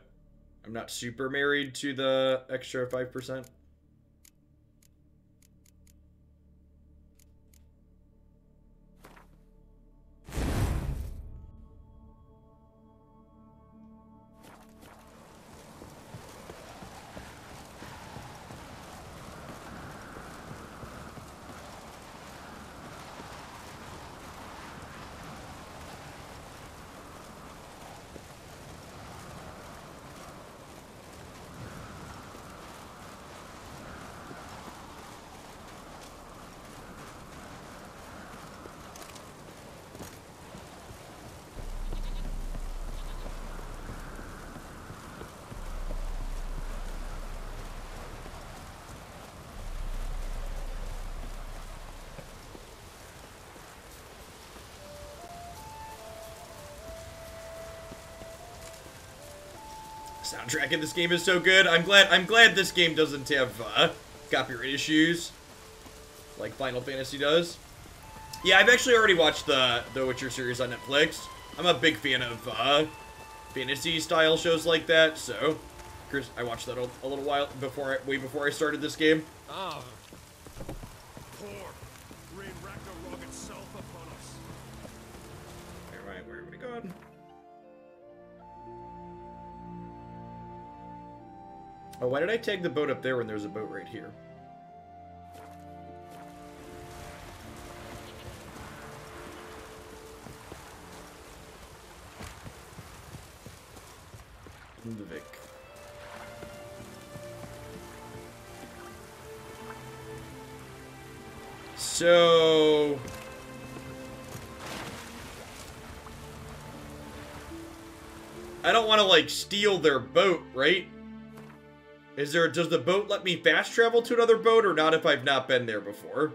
I'm not super married to the extra 5%. Soundtrack in this game is so good. I'm glad this game doesn't have copyright issues like Final Fantasy does. Yeah, I've actually already watched the Witcher series on Netflix. I'm a big fan of fantasy style shows like that, so Chris, I watched that a little while way before I started this game. Ah, poor rain Ragnarok itself upon us. Alright, where are we going? Oh, why did I tag the boat up there when there's a boat right here? Lundvik. So... I don't want to, like, steal their boat, right? Does the boat let me fast travel to another boat or not if I've not been there before?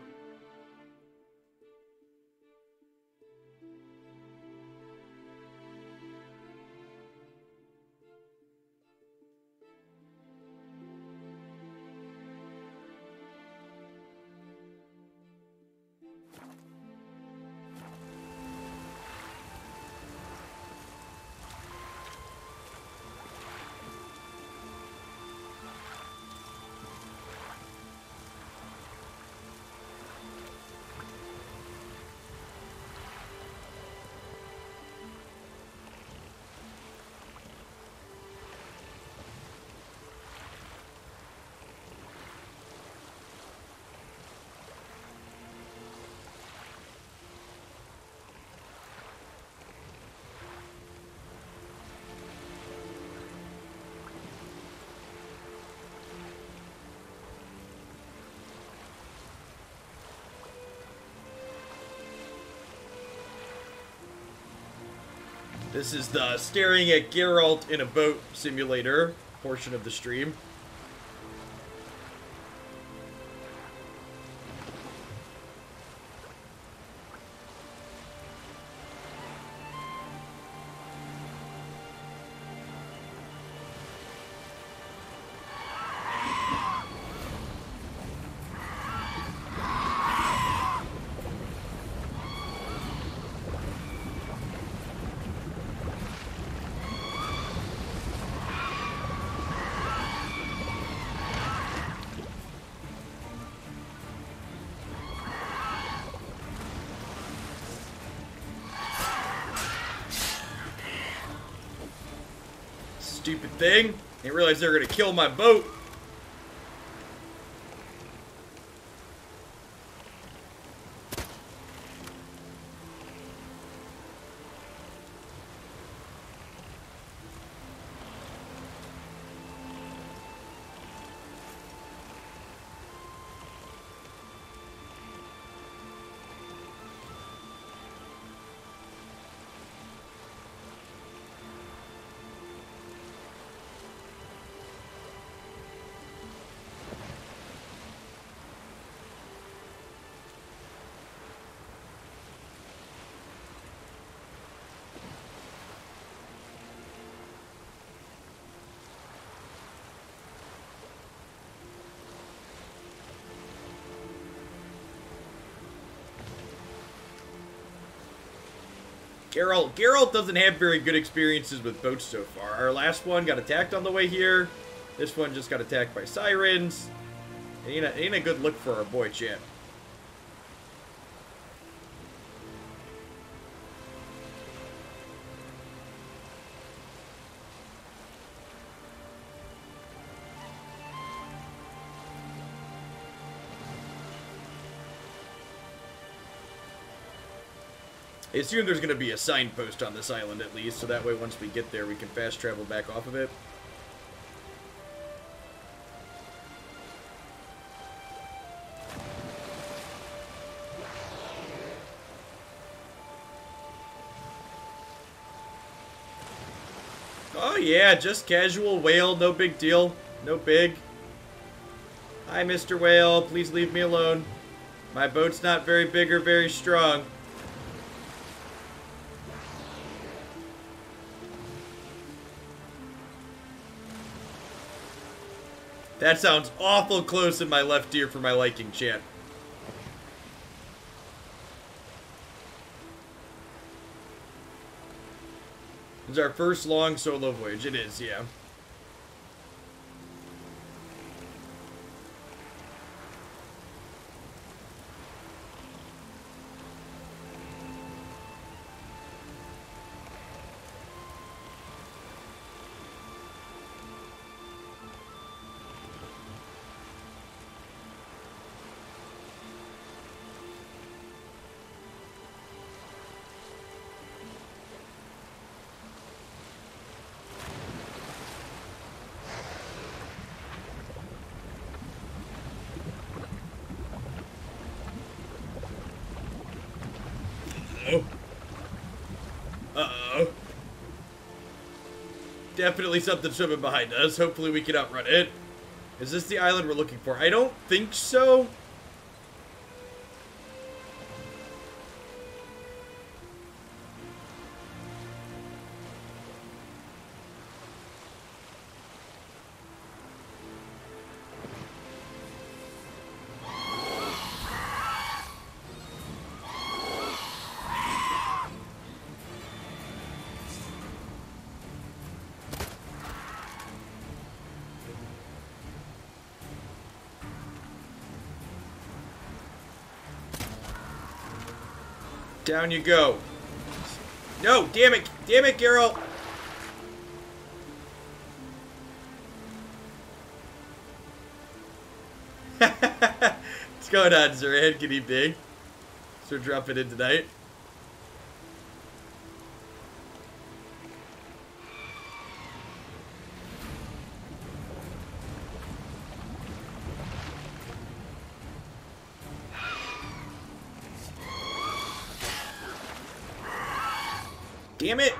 This is the staring at Geralt in a boat simulator portion of the stream. stupid thing. Didn't realize they were gonna kill my boat. Geralt doesn't have very good experiences with boats so far. Our last one got attacked on the way here. This one just got attacked by sirens. Ain't a good look for our boy champ. I assume there's going to be a signpost on this island at least, so that way once we get there we can fast travel back off of it. Oh yeah, just casual whale, no big deal. No big. Hi, Mr. Whale, please leave me alone. My boat's not very big or very strong. That sounds awful close in my left ear for my liking, chat. This is our first long solo voyage. It is, yeah. Uh-oh. Definitely something swimming behind us. Hopefully we can outrun it. Is this the island we're looking for? I don't think so. Down you go. No, damn it. Damn it, Geralt. What's going on, Zoran? Good evening. So we're dropping in tonight. Damn it!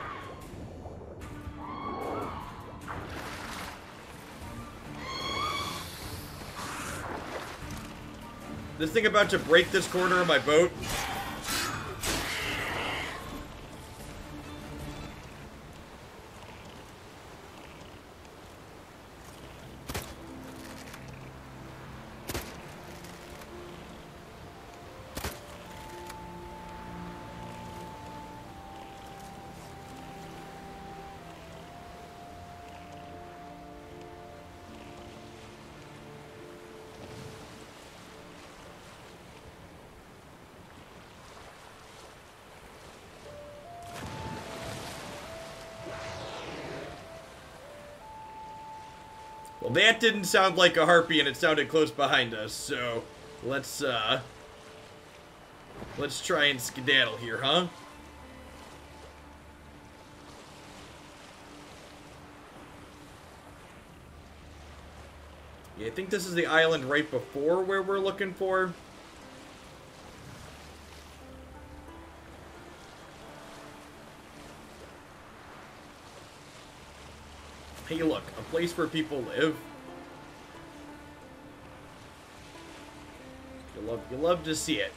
This thing about to break this corner of my boat. Well, that didn't sound like a harpy, and it sounded close behind us, so let's try and skedaddle here, huh? Yeah, I think this is the island right before where we're looking for. Hey, look, a place where people live. You love to see it.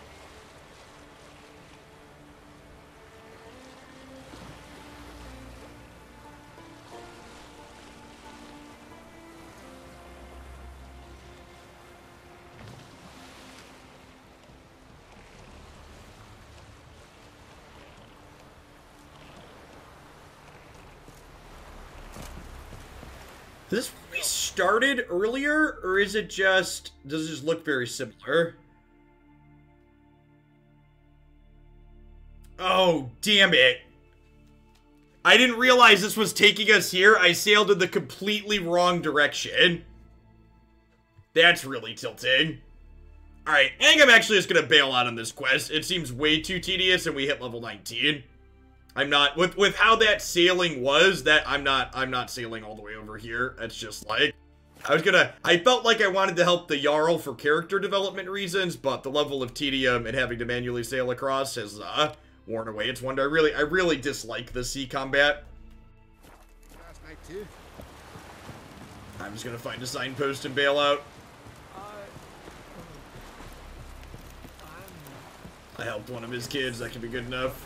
This we started earlier, or is it just, does it just look very similar? Oh, damn it. I didn't realize this was taking us here. I sailed in the completely wrong direction. That's really tilting. Alright, I think I'm actually just gonna bail out on this quest. It seems way too tedious and we hit level 19. I'm not, with how that sailing was, I'm not sailing all the way over here. That's just like, I felt like I wanted to help the Jarl for character development reasons, but the level of tedium and having to manually sail across has, worn away its wonder. I really dislike the sea combat. Last night too. I'm just gonna find a signpost and bail out. I helped one of his kids, that can be good enough.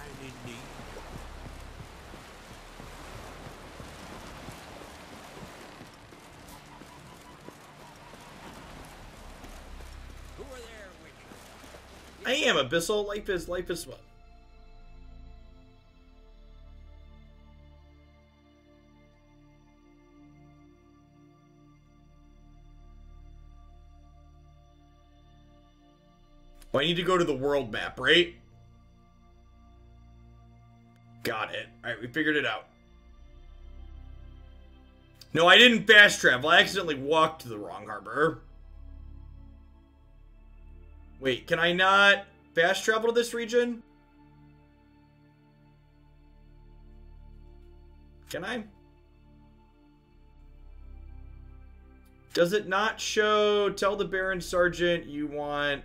I am Abyssal. Life is fun. Well, I need to go to the world map, right? Got it. Alright, we figured it out. No, I didn't fast travel. I accidentally walked to the wrong harbor. Wait, can I not fast travel to this region? Can I? Does it not show, tell the Baron Sergeant you want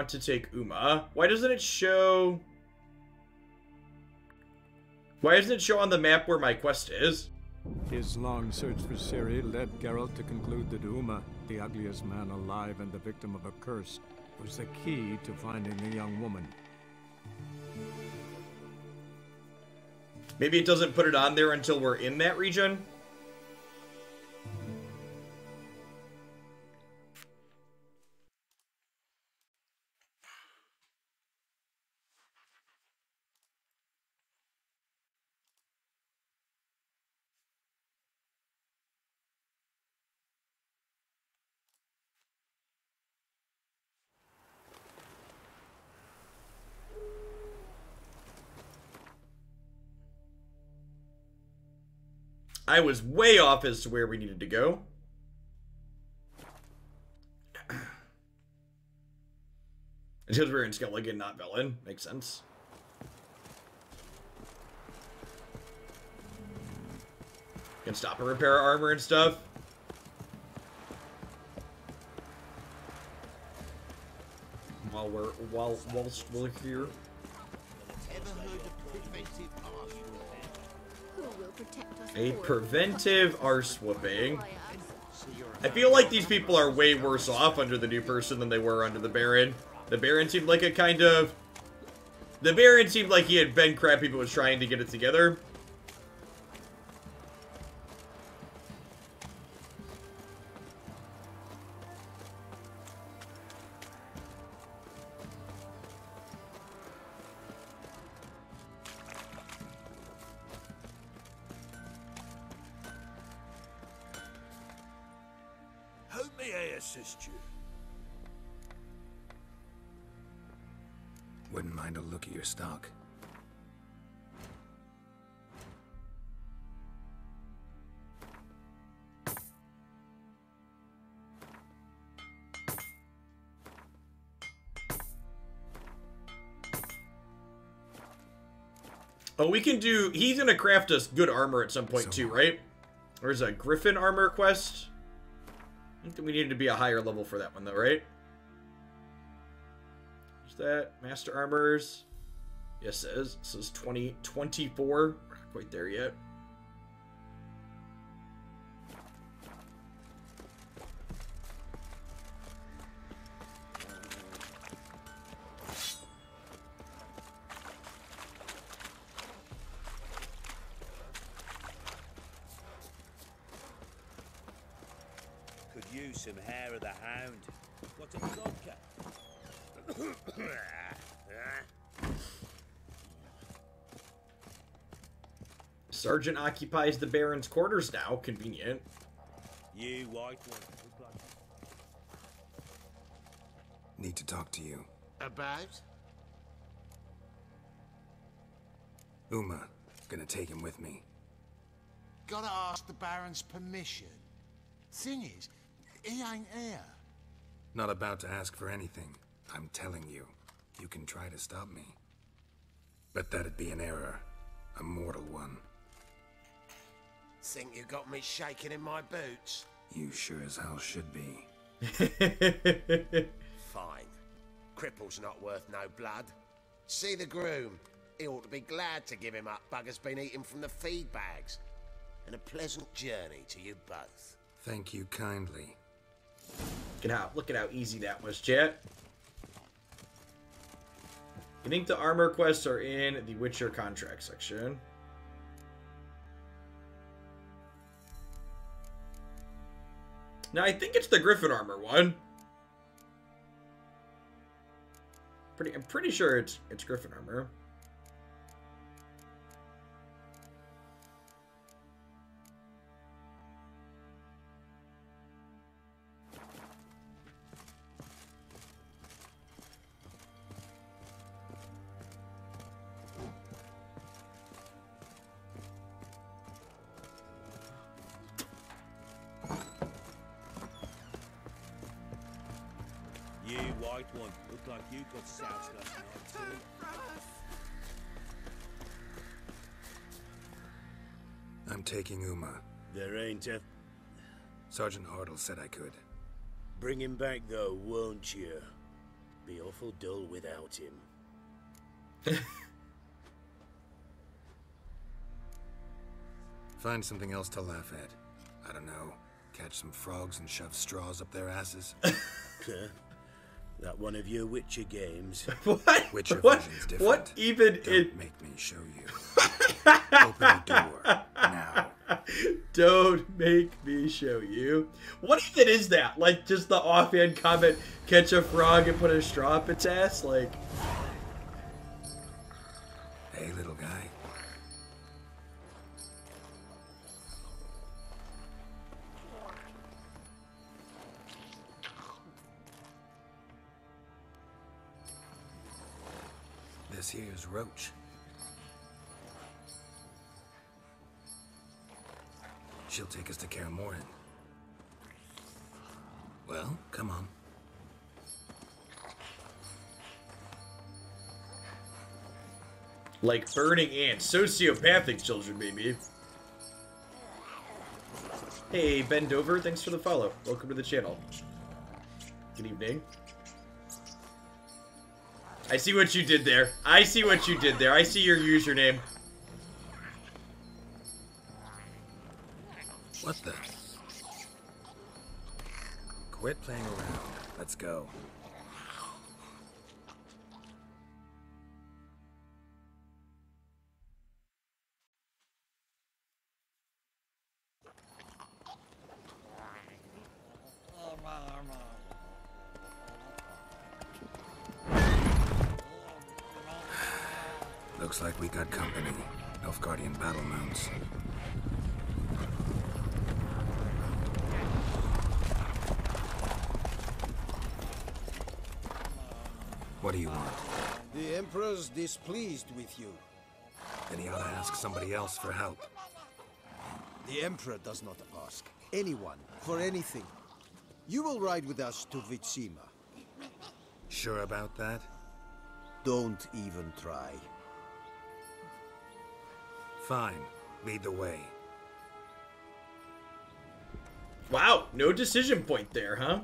to take Uma? Why doesn't it show... Why doesn't it show on the map where my quest is? His long search for Ciri led Geralt to conclude that Uma, the ugliest man alive and the victim of a curse, was the key to finding the young woman. Maybe it doesn't put it on there until we're in that region? I was way off as to where we needed to go. It's because we're in Skellige, not Velen. Makes sense. Can stop and repair our armor and stuff. Whilst we're here. A preventive arse whooping. I feel like these people are way worse off under the new person than they were under the Baron. The Baron seemed like a kind of... The Baron seemed like he had been crappy but was trying to get it together. How may I assist you? Wouldn't mind a look at your stock. Oh, we can do... He's gonna craft us good armor at some point too, right? There's a Griffin armor quest. I think that we needed to be a higher level for that one though, right? Is that Master Armors? Yes, it is. It says 2024. We're not quite there yet. Could use some hair of the hound. What's a vodka? Sergeant occupies the Baron's quarters now. Convenient. You white one. Need to talk to you. About? Uma. Gonna take him with me. Gotta ask the Baron's permission. Thing is, he ain't here. Not about to ask for anything. I'm telling you. You can try to stop me. But that'd be an error. A mortal one. Think you got me shaking in my boots? You sure as hell should be. Fine. Cripple's not worth no blood. See the groom. He ought to be glad to give him up. Bugger's been eating from the feed bags. And a pleasant journey to you both. Thank you kindly. Look at how easy that was, chat. You think the armor quests are in the Witcher contract section? Now, I think it's the Griffin armor one. I'm pretty sure it's Griffin armor. You white one. Look like you got soused last night too. I'm taking Uma. There ain't a... Sergeant Hartle said I could. Bring him back though, won't you? Be awful dull without him. Find something else to laugh at. I don't know. Catch some frogs and shove straws up their asses. That one of your Witcher games. What? Witcher What? version's different. What even? Don't make me show you. Open the door now. Don't make me show you. What even is that? Like just the offhand comment, catch a frog and put a straw up its ass? Like, hey, little guy. This here's Roach. She'll take us to Kaer Morhen. Well, come on. like burning ants. Sociopathic children, maybe. Hey, Ben Dover, thanks for the follow. Welcome to the channel. Good evening. I see what you did there. I see what you did there. I see your username. What the? Quit playing around. Let's go. Looks like we got company. Nilfgaardian battle mounts. What do you want? The Emperor's displeased with you. Then he ought to ask somebody else for help. The Emperor does not ask anyone for anything. You will ride with us to Vitsima. Sure about that? Don't even try. Fine. Lead the way. Wow, no decision point there, huh?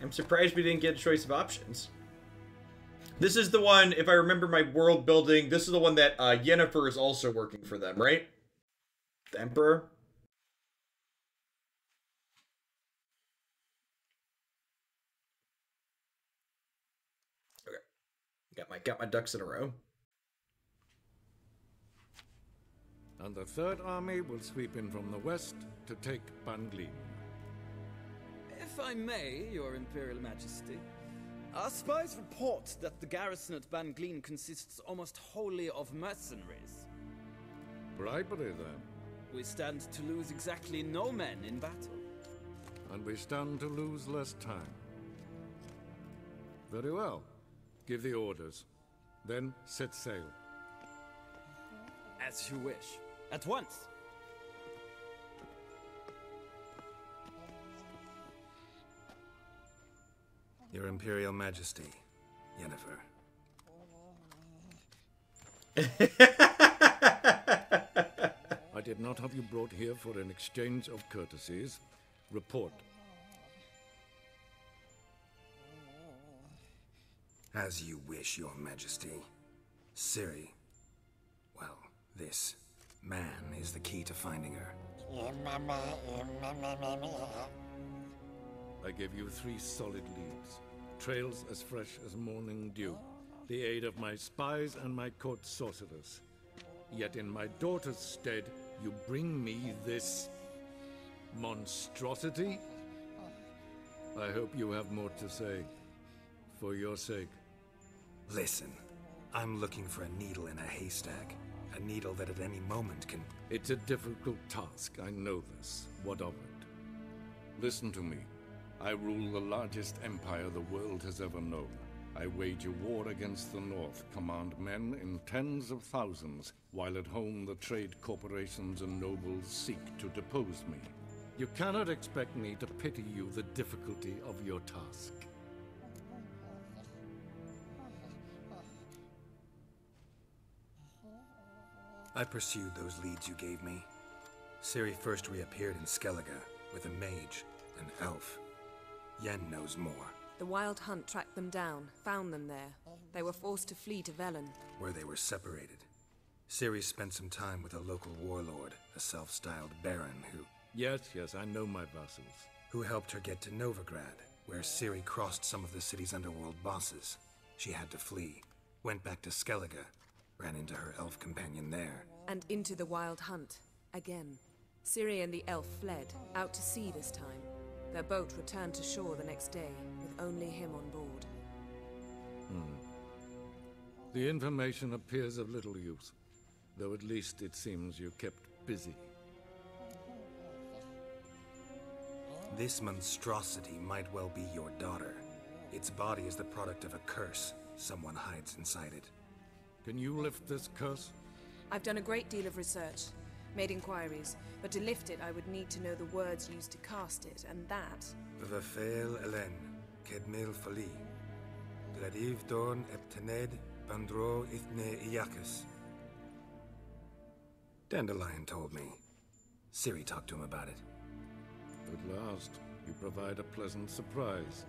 I'm surprised we didn't get a choice of options. This is the one, if I remember my world building, this is the one that Yennefer is also working for them, right? The Emperor? Okay. Got my ducks in a row. And the Third Army will sweep in from the west to take Ban Glean. If I may, Your Imperial Majesty, our spies report that the garrison at Ban Glean consists almost wholly of mercenaries. Bribery, then. We stand to lose exactly no men in battle. And we stand to lose less time. Very well. Give the orders. Then set sail. As you wish. At once. Your Imperial Majesty, Yennefer. I did not have you brought here for an exchange of courtesies. Report. As you wish, Your Majesty. Ciri. Well, this man is the key to finding her. I gave you 3 solid leads. Trails as fresh as morning dew. The aid of my spies and my court sorcerers. Yet in my daughter's stead, you bring me this monstrosity? I hope you have more to say. For your sake. Listen, I'm looking for a needle in a haystack. A needle that at any moment can... It's a difficult task, I know this. What of it? Listen to me. I rule the largest empire the world has ever known. I wage a war against the North, command men in tens of thousands, while at home the trade corporations and nobles seek to depose me. You cannot expect me to pity you the difficulty of your task. I pursued those leads you gave me. Ciri first reappeared in Skellige with a mage, an elf. Yen knows more. The Wild Hunt tracked them down, found them there. They were forced to flee to Velen, where they were separated. Ciri spent some time with a local warlord, a self-styled baron who... Yes, I know my vassals. Who helped her get to Novigrad, where Ciri crossed some of the city's underworld bosses. She had to flee, went back to Skellige, ran into her elf companion there. And into the Wild Hunt, again. Ciri and the elf fled, out to sea this time. Their boat returned to shore the next day, with only him on board. The information appears of little use, though at least it seems you kept busy. This monstrosity might well be your daughter. Its body is the product of a curse someone hides inside it. Can you lift this curse? I've done a great deal of research, made inquiries, but to lift it I would need to know the words used to cast it, and that... Vafel Elen, Kedmil Fali, Gladiv Dorn Eptened, Bandro Ithne Iakis. Dandelion told me. Ciri talked to him about it. At last, you provide a pleasant surprise.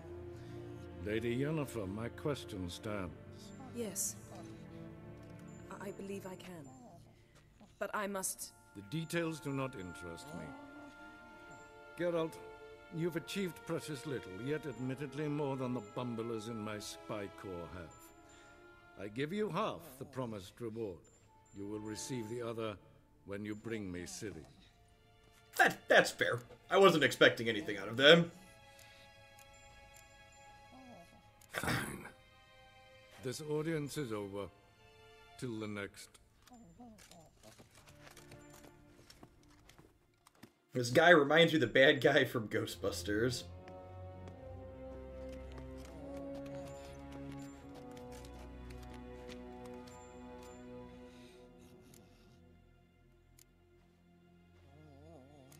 Lady Yennefer, my question stands. Yes. I believe I can. But I must... The details do not interest me. Geralt, you've achieved precious little, yet admittedly more than the bumblers in my spy corps have. I give you half the promised reward. You will receive the other when you bring me Ciri. That's fair. I wasn't expecting anything out of them. Fine. This audience is over. Till the next. This guy reminds me of the bad guy from Ghostbusters.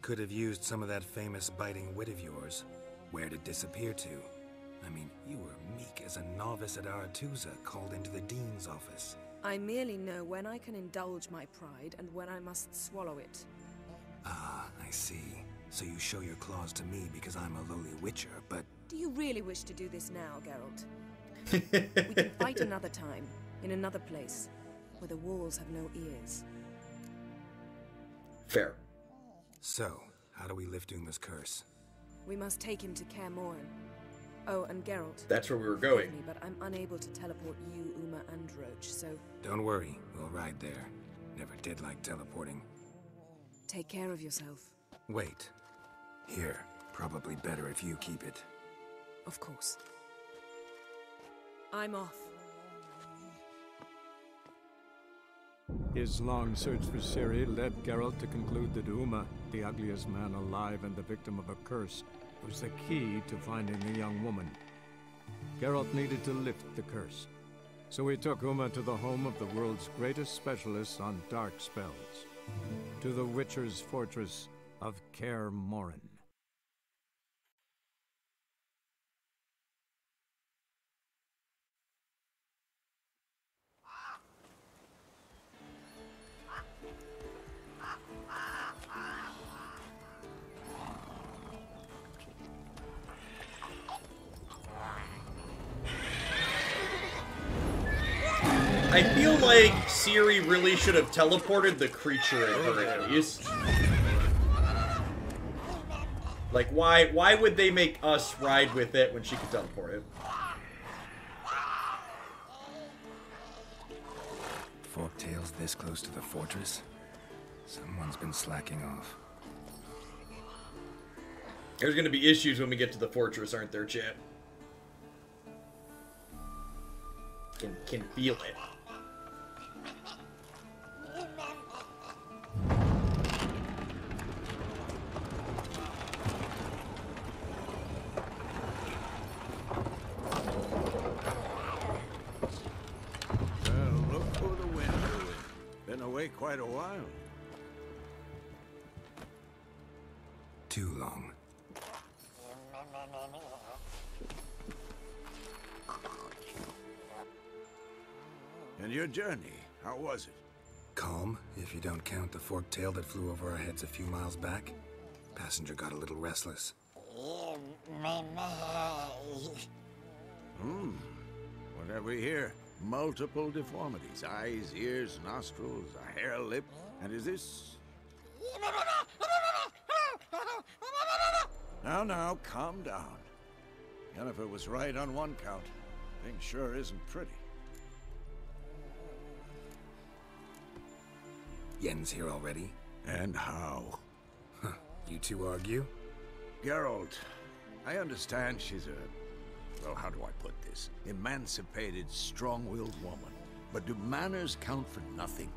Could have used some of that famous biting wit of yours. Where'd it disappear to? I mean, you were meek as a novice at Aretusa called into the Dean's office. I merely know when I can indulge my pride and when I must swallow it. Ah, I see. So you show your claws to me because I'm a lowly witcher, but... Do you really wish to do this now, Geralt? We can fight another time, in another place, where the walls have no ears. Fair. So, how do we lift Uma's curse? We must take him to Kaer Morhen. Oh, and Geralt. That's where we were going. Forgive me, but I'm unable to teleport you, Uma, and Roach, so... Don't worry, we'll ride there. Never did like teleporting. Take care of yourself. Wait. Here. Probably better if you keep it. Of course. I'm off. His long search for Ciri led Geralt to conclude that Uma, the ugliest man alive and the victim of a curse, was the key to finding the young woman. Geralt needed to lift the curse, so he took Uma to the home of the world's greatest specialist on dark spells, to the Witcher's fortress of Kaer Morhen. I feel like Ciri really should have teleported the creature in her at least. Like, why would they make us ride with it when she could teleport it? Forktail's this close to the fortress? Someone's been slacking off. There's gonna be issues when we get to the fortress, aren't there, chat? Can feel it. Look for the window. Been away quite a while. Too long. And your journey, how was it? Calm, if you don't count the forktail that flew over our heads a few miles back. Passenger got a little restless. What have we here? Multiple deformities. Eyes, ears, nostrils, a hair lip. And is this... Now, calm down. Yennefer was right on one count. Thing sure isn't pretty. Yen's here already? And how? Huh. You two argue? Geralt, I understand she's a... well, how do I put this? Emancipated, strong-willed woman. But do manners count for nothing?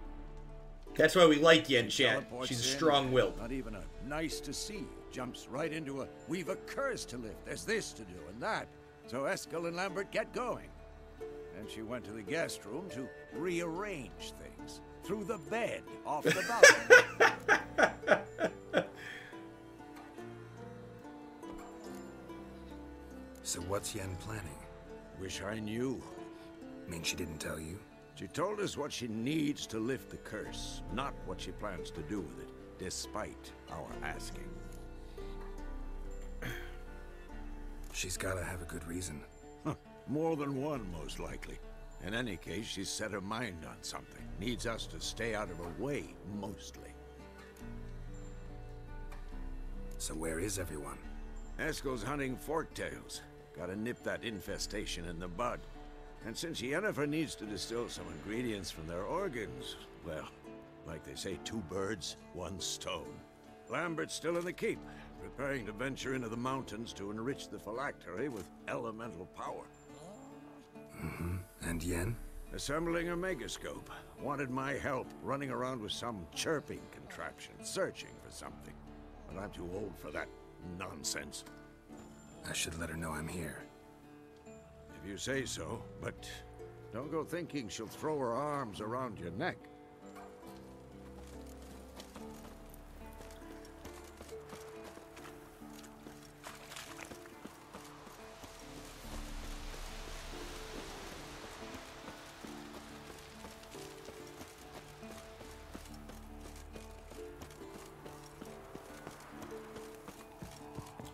That's why we like Yen, chat. Teleports She's in, strong-willed. Not even a nice to see you. Jumps right into a, we've a curse to lift. There's this to do and that. So Eskel and Lambert get going. And she went to the guest room to rearrange things. Through the bed, off the balcony. So what's Yen planning? Wish I knew. Mean she didn't tell you? She told us what she needs to lift the curse, not what she plans to do with it, despite our asking. She's gotta have a good reason. More than one, most likely. In any case, she's set her mind on something. Needs us to stay out of her way, mostly. So where is everyone? Eskel's hunting forktails. Gotta nip that infestation in the bud. And since Yennefer needs to distill some ingredients from their organs, well, like they say, 2 birds, 1 stone. Lambert's still in the keep, preparing to venture into the mountains to enrich the phylactery with elemental power. And Yen? Assembling a megascope. Wanted my help running around with some chirping contraption, searching for something. But I'm too old for that nonsense. I should let her know I'm here. If you say so, but don't go thinking she'll throw her arms around your neck.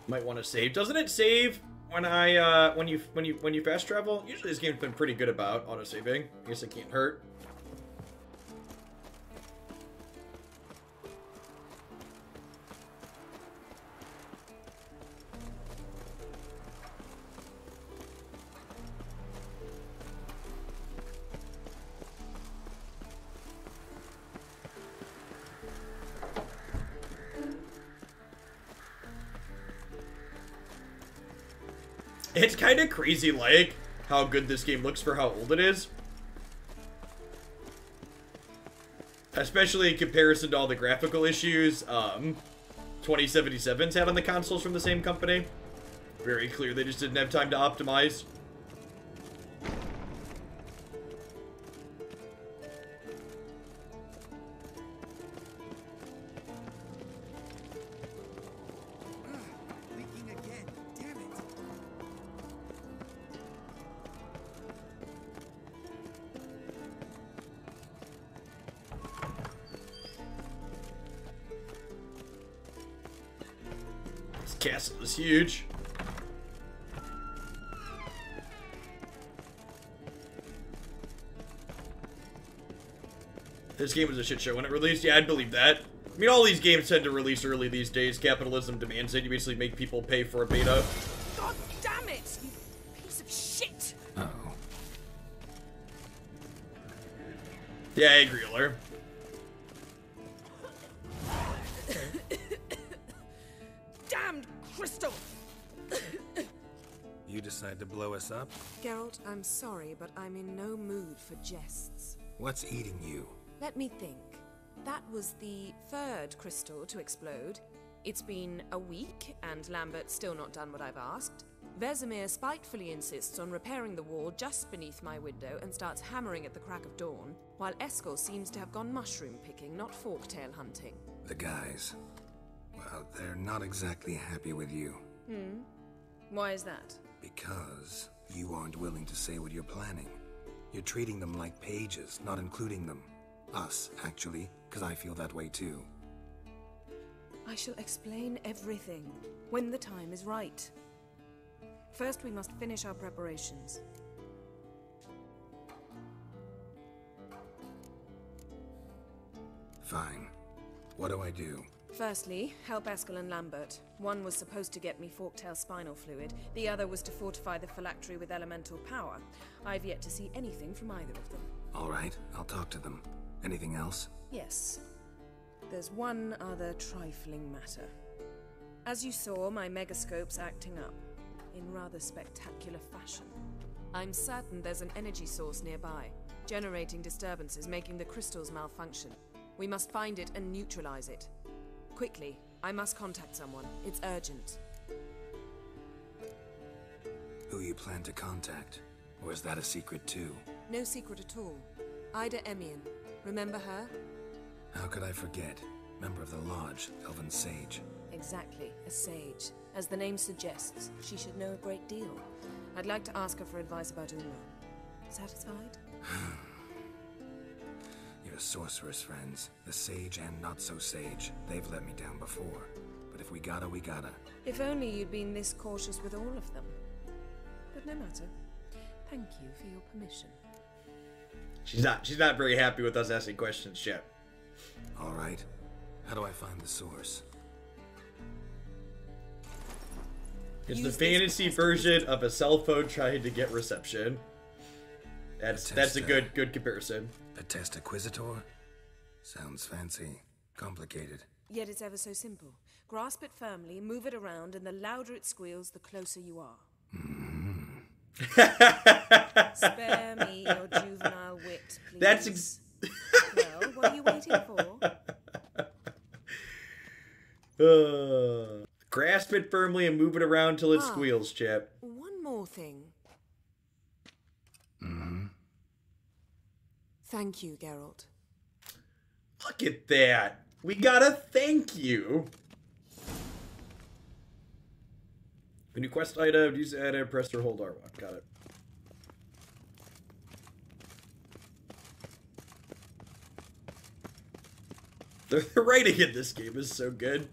Might want to save. Doesn't it save when I when you fast travel? Usually this game's been pretty good about auto saving. I guess it can't hurt. It's kind of crazy, like, how good this game looks for how old it is. Especially in comparison to all the graphical issues 2077's had on the consoles from the same company. Very clear they just didn't have time to optimize. Castle is huge. This game was a shit show when it released. Yeah, I'd believe that. I mean, all these games tend to release early these days. Capitalism demands it. You basically make people pay for a beta. God damn it, you piece of shit! Uh-oh. Yeah, I agree, Uller. Damned crystal! You decide to blow us up? Geralt, I'm sorry, but I'm in no mood for jests. What's eating you? Let me think. That was the third crystal to explode. It's been a week, and Lambert's still not done what I've asked. Vesemir spitefully insists on repairing the wall just beneath my window and starts hammering at the crack of dawn, while Eskel seems to have gone mushroom picking, not forktail hunting. The guys. Well, they're not exactly happy with you. Why is that? Because you aren't willing to say what you're planning. You're treating them like pages, not including them. Us, actually, because I feel that way too. I shall explain everything when the time is right. First, we must finish our preparations. Fine. What do I do? Firstly, help Eskel and Lambert. One was supposed to get me forktail spinal fluid, the other was to fortify the phylactery with elemental power. I've yet to see anything from either of them. All right, I'll talk to them. Anything else? Yes. There's one other trifling matter. As you saw, my megascope's acting up, in rather spectacular fashion. I'm certain there's an energy source nearby, generating disturbances, making the crystals malfunction. We must find it and neutralize it. Quickly, I must contact someone. It's urgent. Who you plan to contact? Or is that a secret too? No secret at all. Ida Emian. Remember her? How could I forget? Member of the Lodge, Elven Sage. Exactly, a sage. As the name suggests, she should know a great deal. I'd like to ask her for advice about Uma. Satisfied? Your sorceress friends, the sage and not-so-sage, they've let me down before. But if we gotta, we gotta. If only you'd been this cautious with all of them. But no matter. Thank you for your permission. She's not very happy with us asking questions yet. All right. How do I find the source? It's the fantasy version of a cell phone trying to get reception. That's a good comparison. A test acquisitor? Sounds fancy. Complicated. Yet it's ever so simple. Grasp it firmly, move it around, and the louder it squeals, the closer you are. Spare me your juvenile wit, please. That's well, what are you waiting for? Grasp it firmly and move it around till it squeals, chap. One more thing. Thank you, Geralt. Look at that. We got a thank you. The new quest item, use add press or hold R1. Got it. The writing in this game is so good.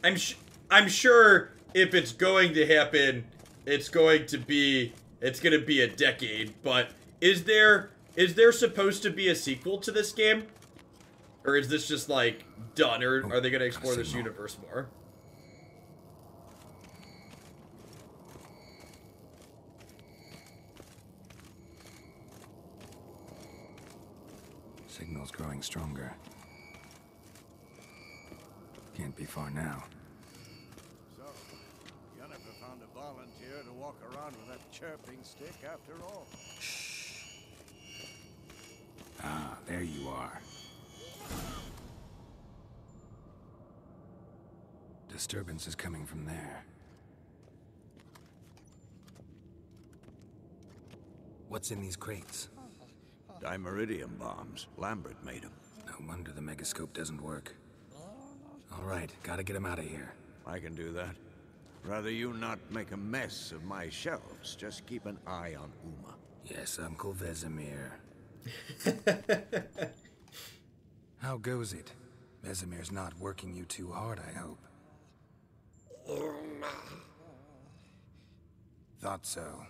I'm sure if it's going to happen, it's going to be a decade. But is there supposed to be a sequel to this game, or is this just like done, or are they going to explore this universe more? Signal's growing stronger. Can't be far now. So, Yennefer found a volunteer to walk around with that chirping stick after all. Ah, there you are. Disturbance is coming from there. What's in these crates? Dimeridium bombs. Lambert made them. No wonder the megascope doesn't work. All right, gotta get him out of here. I can do that. Rather you not make a mess of my shelves. Just keep an eye on Uma. Yes, Uncle Vesemir. How goes it? Vesemir's not working you too hard, I hope. Thought so.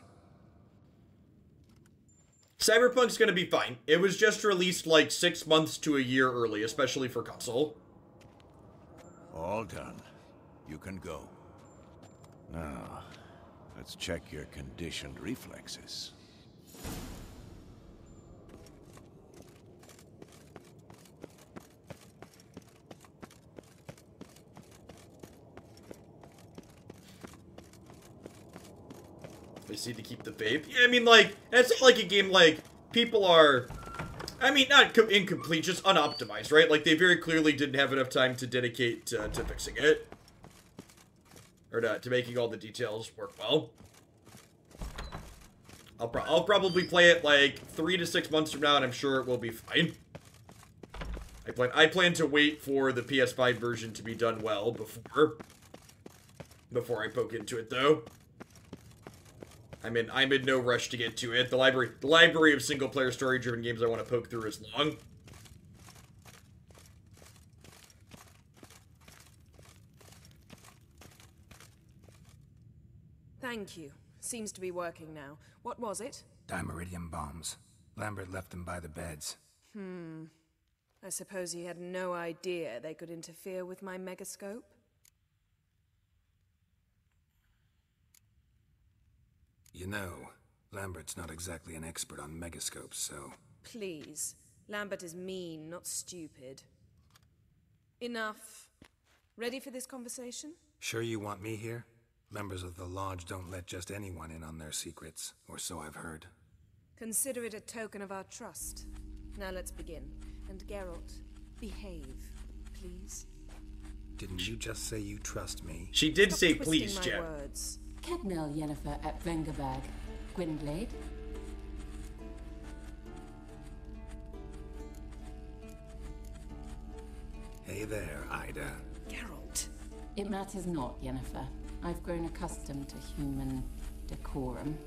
Cyberpunk's gonna be fine. It was just released like 6 months to a year early, especially for console. All done. You can go. Now, let's check your conditioned reflexes. They seem to keep the faith. Yeah, I mean, like, it's not like a game like people are. I mean, not incomplete, just unoptimized, right? Like, they very clearly didn't have enough time to dedicate to fixing it. Or to making all the details work well. I'll probably play it, like, 3 to 6 months from now, and I'm sure it will be fine. I plan to wait for the PS5 version to be done well before I poke into it, though. I'm in no rush to get to it. The library of single-player story-driven games I want to poke through is long. Thank you. Seems to be working now. What was it? Dimeridium bombs. Lambert left them by the beds. I suppose he had no idea they could interfere with my megascope? You know, Lambert's not exactly an expert on megascopes, so... Please. Lambert is mean, not stupid. Enough. Ready for this conversation? Sure you want me here? Members of the Lodge don't let just anyone in on their secrets, or so I've heard. Consider it a token of our trust. Now let's begin. And Geralt, behave, please. Didn't you just say you trust me? She did Stop say twisting please, my Jeb. words. Kednel Yennefer at Vengerberg. Gwynblade. Hey there, Ida. Geralt. It matters not, Yennefer. I've grown accustomed to human decorum.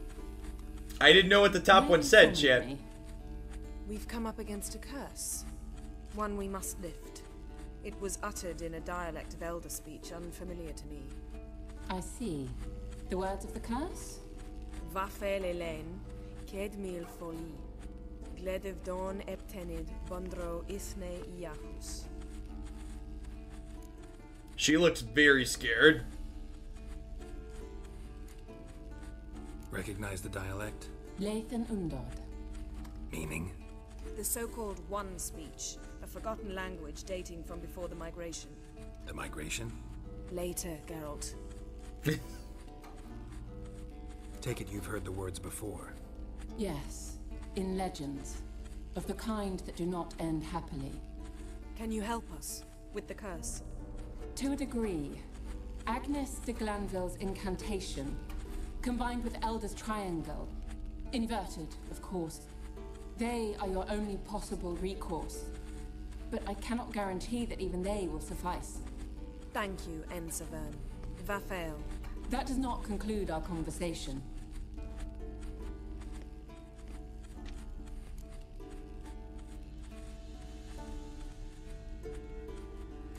I didn't know what the top one said, Jeb. We've come up against a curse. One we must lift. It was uttered in a dialect of Elder speech unfamiliar to me. I see. The words of the curse? Vafel Elaine, Ked mil foli, Gledev don eptenid, Bondro isne iahus. She looks very scared. Recognize the dialect? Lathan Undod. Meaning? The so-called One speech, a forgotten language dating from before the migration. The migration? Later, Geralt. Take it you've heard the words before. Yes, in legends. Of the kind that do not end happily. Can you help us with the curse? To a degree. Agnes de Glanville's incantation, combined with Elder's triangle, inverted, of course. They are your only possible recourse. But I cannot guarantee that even they will suffice. Thank you, Ensavern. Vafel. That does not conclude our conversation.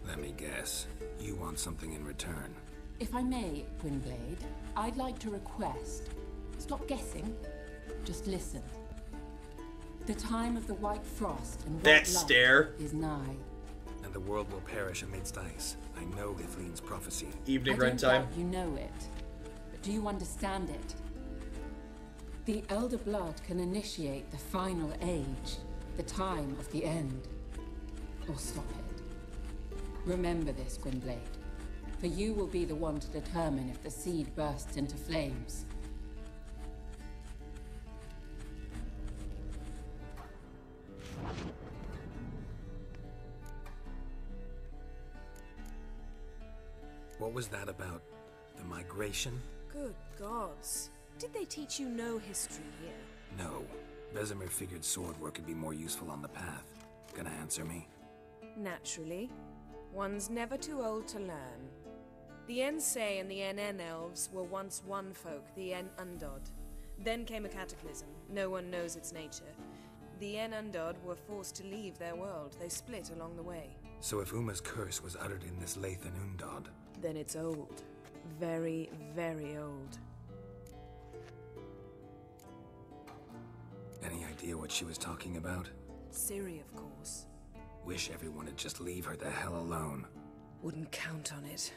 Let me guess. You want want something in return. If I may, Gwynblade, I'd like to request. Stop guessing. Just listen. The time of the white frost and that white stare light is nigh. And the world will perish amidst ice. I know Ithleen's prophecy. Evening I run don't time. doubt you know it, but do you understand it? The Elder Blood can initiate the final age, the time of the end, or stop it. Remember this, Gwynblade, for you will be the one to determine if the seed bursts into flames. What was that about? The migration? Good gods. Did they teach you no history here? No. Vesemir figured sword work would be more useful on the path. Gonna answer me? Naturally. One's never too old to learn. The Ensei and the NN elves were once one folk, the En Undod. Then came a cataclysm. No one knows its nature. The En Undod were forced to leave their world. They split along the way. So if Uma's curse was uttered in this Lathan Undod, then it's old. Very, very old. any idea what she was talking about? Ciri, of course. Wish everyone would just leave her the hell alone. Wouldn't count on it.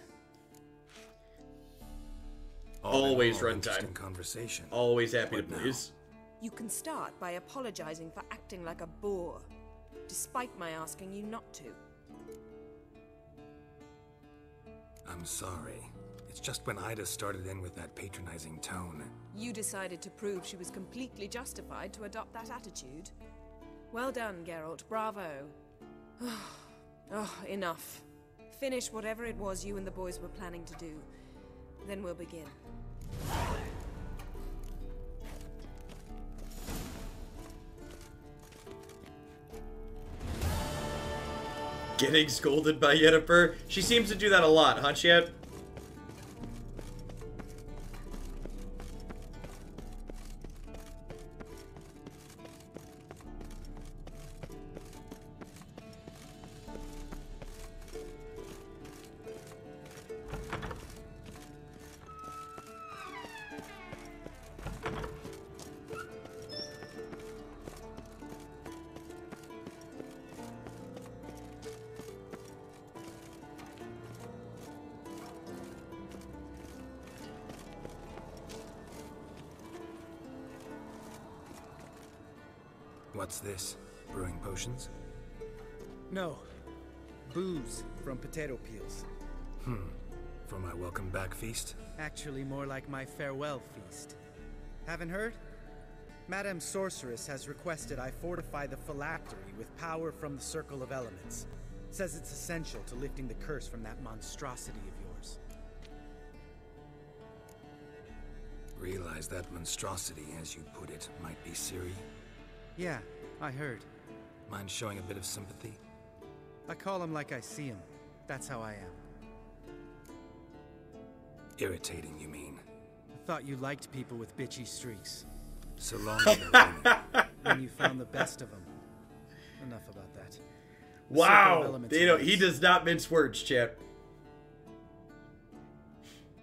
Always runtime. Conversation. Always happy What to now? please. You can start by apologizing for acting like a boor, despite my asking you not to. I'm sorry. It's just when Ida started in with that patronizing tone. You decided to prove she was completely justified to adopt that attitude. Well done, Geralt. Bravo. Oh, enough. Finish whatever it was you and the boys were planning to do. Then we'll begin. Getting scolded by Yennefer? She seems to do that a lot, huh, Chad? What's this? Brewing potions? No. Booze from potato peels. For my welcome back feast? Actually more like my farewell feast. Haven't heard? Madame Sorceress has requested I fortify the phylactery with power from the Circle of Elements. Says it's essential to lifting the curse from that monstrosity of yours. Realize that monstrosity, as you put it, might be Ciri? Yeah, I heard. Mind showing a bit of sympathy? I call him like I see him. That's how I am. Irritating, you mean? I thought you liked people with bitchy streaks. So long ago. When you found the best of them. Enough about that. The Circle of Wow! Elements They don't, awaits. he does not mince words, Chad.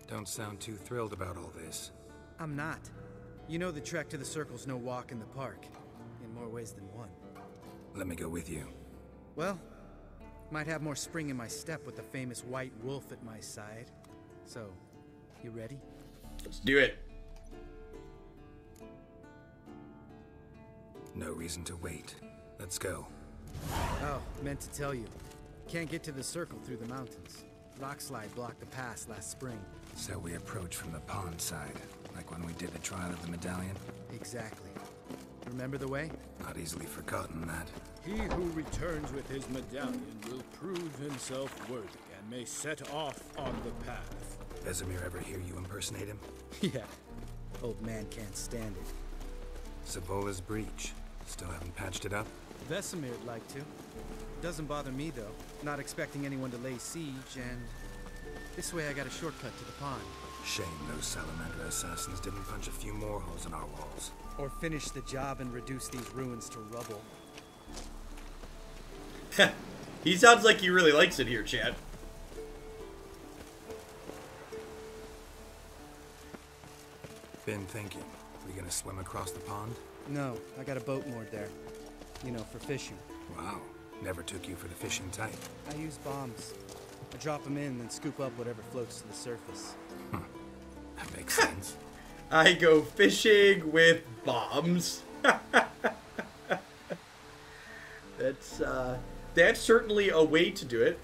Don't sound too thrilled about all this. I'm not. You know the trek to the Circle's no walk in the park. In more ways than one. Let me go with you. Well, might have more spring in my step with the famous White Wolf at my side. So, you ready? Let's do it. No reason to wait. Let's go. Oh, meant to tell you. Can't get to the Circle through the mountains. Rockslide blocked the pass last spring. So we approach from the pond side, like when we did the trial of the medallion? Exactly. Remember the way? Not easily forgotten, that. He who returns with his medallion will prove himself worthy and may set off on the path. Vesemir ever hear you impersonate him? Yeah. Old man can't stand it. Savola's breach. Still haven't patched it up? Vesemir'd like to. Doesn't bother me, though. Not expecting anyone to lay siege, and this way I got a shortcut to the pond. Shame those Salamander assassins didn't punch a few more holes in our walls. Or finish the job and reduce these ruins to rubble. He sounds like he really likes it here, Chad. Been thinking. We gonna swim across the pond? No, I got a boat moored there. You know, for fishing. Wow. Never took you for the fishing type. I use bombs. I drop them in and then scoop up whatever floats to the surface. That makes sense. I go fishing with bombs. That's certainly a way to do it.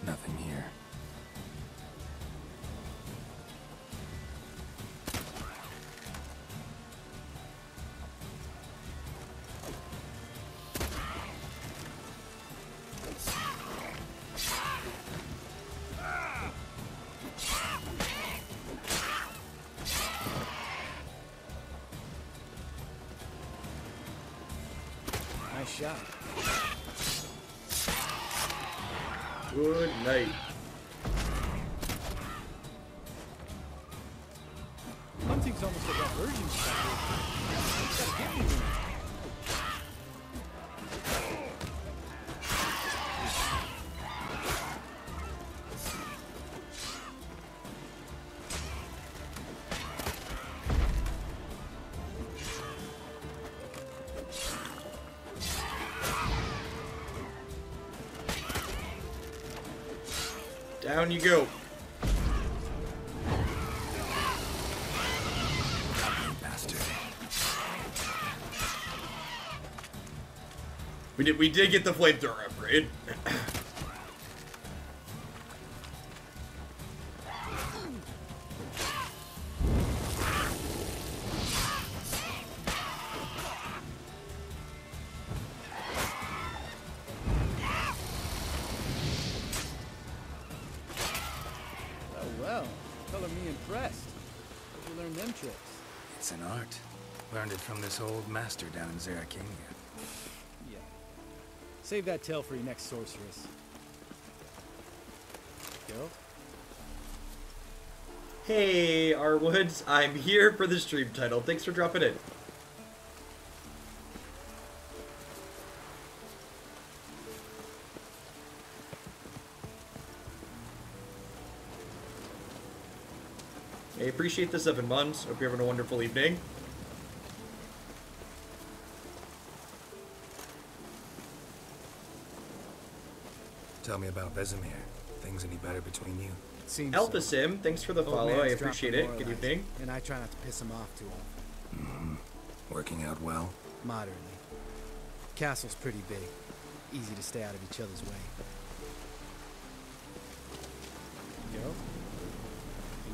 Nothing here. Nice shot. Good night. Hunting's almost a diversion spectacle. Gotta get me one. Down you go. Bastard. We did get the flamethrower upgrade. It's an art. Learned it from this old master down in Zerrikania. Yeah. Save that tale for your next sorceress. Go. Hey, Arwoods. I'm here for the stream title. Thanks for dropping in. I appreciate the 7 months. Hope you're having a wonderful evening. Tell me about Vesemir. Things any better between you? Seems Alpha so. Sim, thanks for the Old follow. I man's appreciate dropping it. Good moralized, evening. And I try not to piss him off too often. Working out well? Moderately. Castle's pretty big. Easy to stay out of each other's way. Go.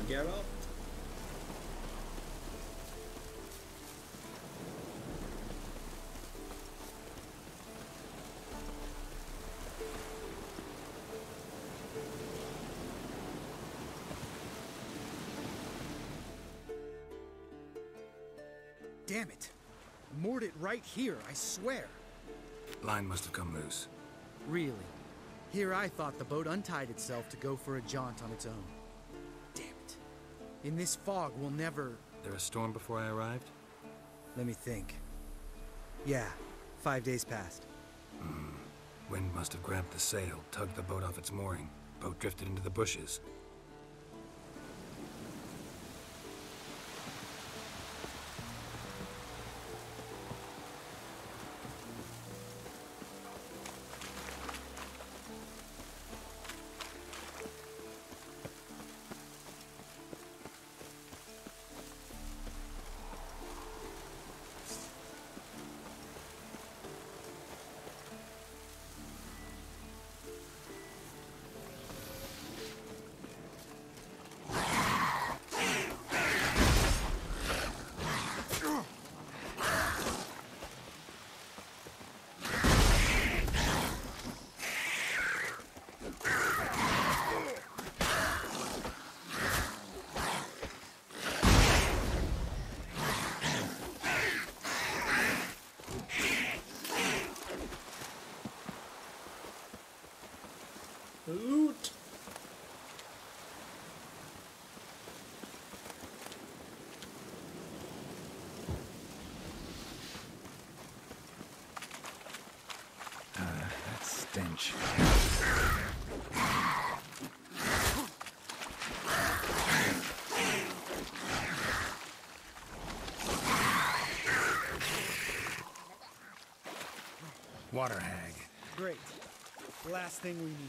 Get up. Damn it. Moored it right here, I swear. Line must have come loose. Really? Here I thought the boat untied itself to go for a jaunt on its own. Damn it. In this fog, we'll never... There a storm before I arrived? Let me think. Yeah, 5 days passed. Wind must have grabbed the sail, tugged the boat off its mooring. Boat drifted into the bushes. range. Water hag. Great. Last thing we needed.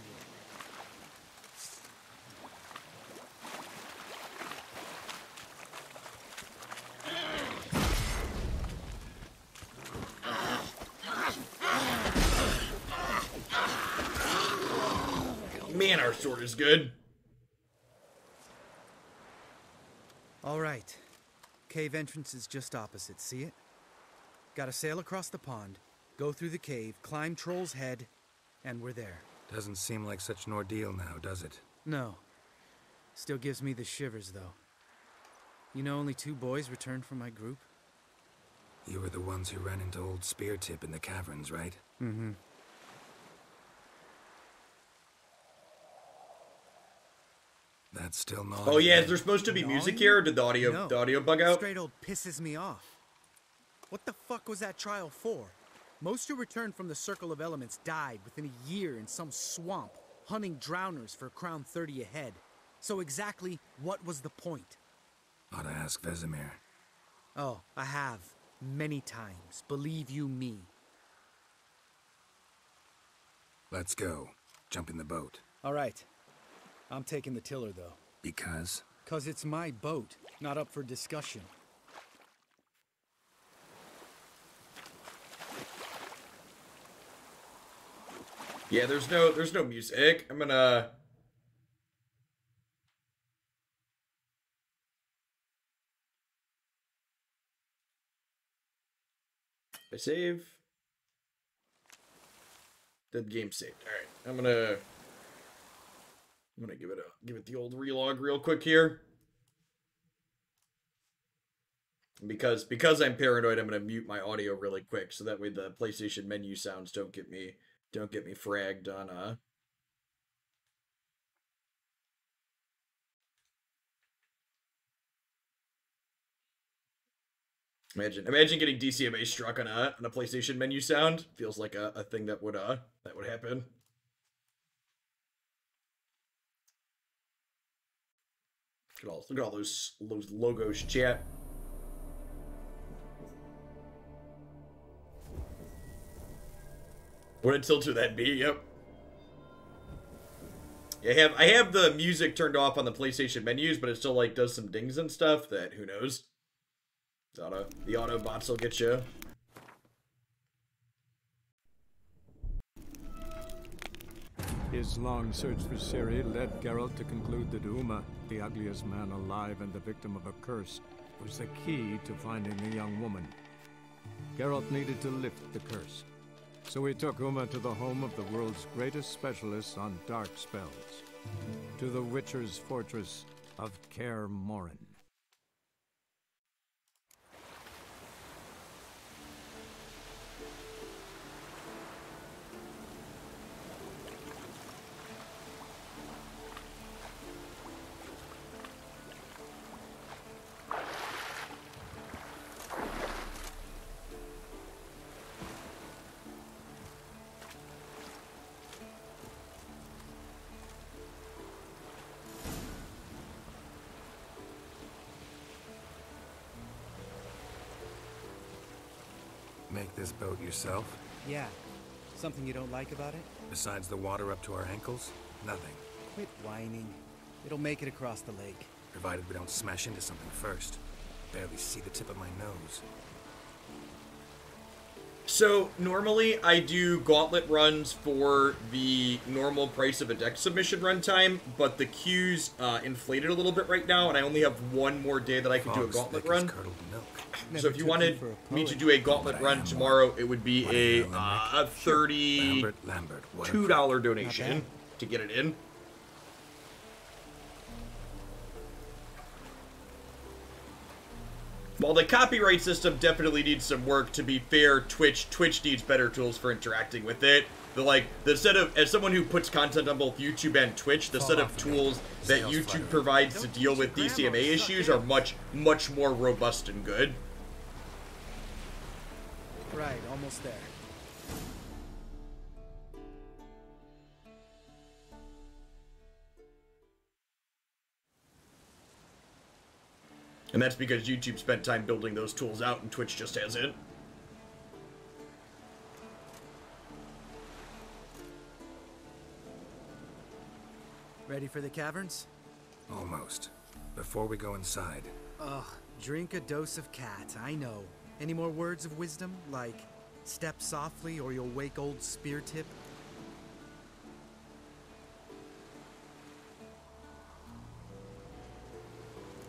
Man, our sword is good. All right. Cave entrance is just opposite. See it? Gotta sail across the pond, go through the cave, climb Troll's Head, and we're there. Doesn't seem like such an ordeal now, does it? No. Still gives me the shivers, though. You know only 2 boys returned from my group? You were the ones who ran into old Speartip in the caverns, right? Mm-hmm. That's still not. Oh yeah, is there supposed to be music here? Or did the audio bug out? Straight old pisses me off. What the fuck was that trial for? Most who returned from the Circle of Elements died within a year in some swamp, hunting drowners for Crown 30 a head. So exactly what was the point? Ought to ask Vesemir. Oh, I have. Many times. Believe you me. Let's go. Jump in the boat. All right. I'm taking the tiller, though. Because? 'Cause it's my boat, not up for discussion. Yeah, there's no music. I'm gonna... I save. The game saved. All right, I'm gonna give it the old relog real quick here. Because I'm paranoid, I'm gonna mute my audio really quick so that way the PlayStation menu sounds don't get me fragged on Imagine getting DCMA struck on a PlayStation menu sound. Feels like a thing that would happen. Look at all those logos, chat. What a tilter that be? Yep. Yeah, I have the music turned off on the PlayStation menus, but it still like does some dings and stuff that who knows. The auto bots will get you. His long search for Ciri led Geralt to conclude that Uma, the ugliest man alive and the victim of a curse, was the key to finding the young woman. Geralt needed to lift the curse, so he took Uma to the home of the world's greatest specialist on dark spells, to the Witcher's fortress of Kaer Morhen. Make this boat yourself? Yeah. Something you don't like about it? Besides the water up to our ankles? Nothing. Quit whining. It'll make it across the lake. Provided we don't smash into something first. Barely see the tip of my nose. So, normally I do gauntlet runs for the normal price of a deck submission runtime, but the queue's inflated a little bit right now, and I only have one more day that I can do a gauntlet run. So if you wanted me to do a gauntlet run tomorrow, it would be a $32 donation to get it in. While the copyright system definitely needs some work, to be fair, Twitch needs better tools for interacting with it. The set of, as someone who puts content on both YouTube and Twitch, the set of tools that YouTube provides to deal with DCMA issues are much more robust and good. Right, almost there. And that's because YouTube spent time building those tools out and Twitch just hasn't. Ready for the caverns? Almost. Before we go inside. Ugh, drink a dose of cat, I know. Any more words of wisdom, like step softly or you'll wake old Spear Tip?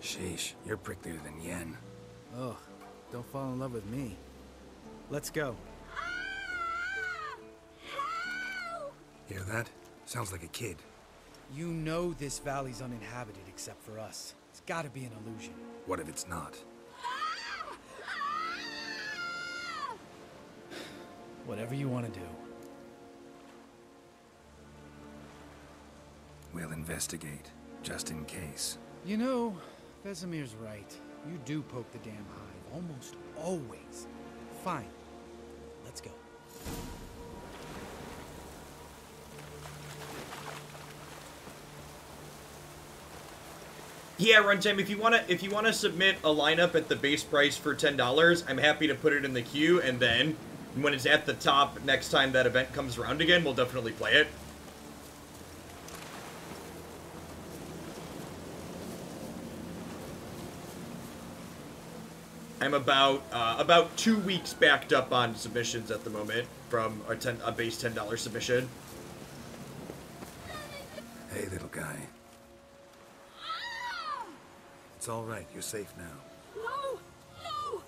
Sheesh, you're pricklier than Yen. Ugh, don't fall in love with me. Let's go. Hear that? Sounds like a kid. You know this valley's uninhabited except for us. It's gotta be an illusion. What if it's not? Whatever you want to do. We'll investigate, just in case. You know, Vesemir's right. You do poke the damn hive, almost always. Fine. Let's go. Yeah, Runtime, if you wanna submit a lineup at the base price for $10, I'm happy to put it in the queue, and then when it's at the top next time that event comes around again, we'll definitely play it. I'm about 2 weeks backed up on submissions at the moment from a base $10 submission. Hey, little guy. It's all right. You're safe now. No! No!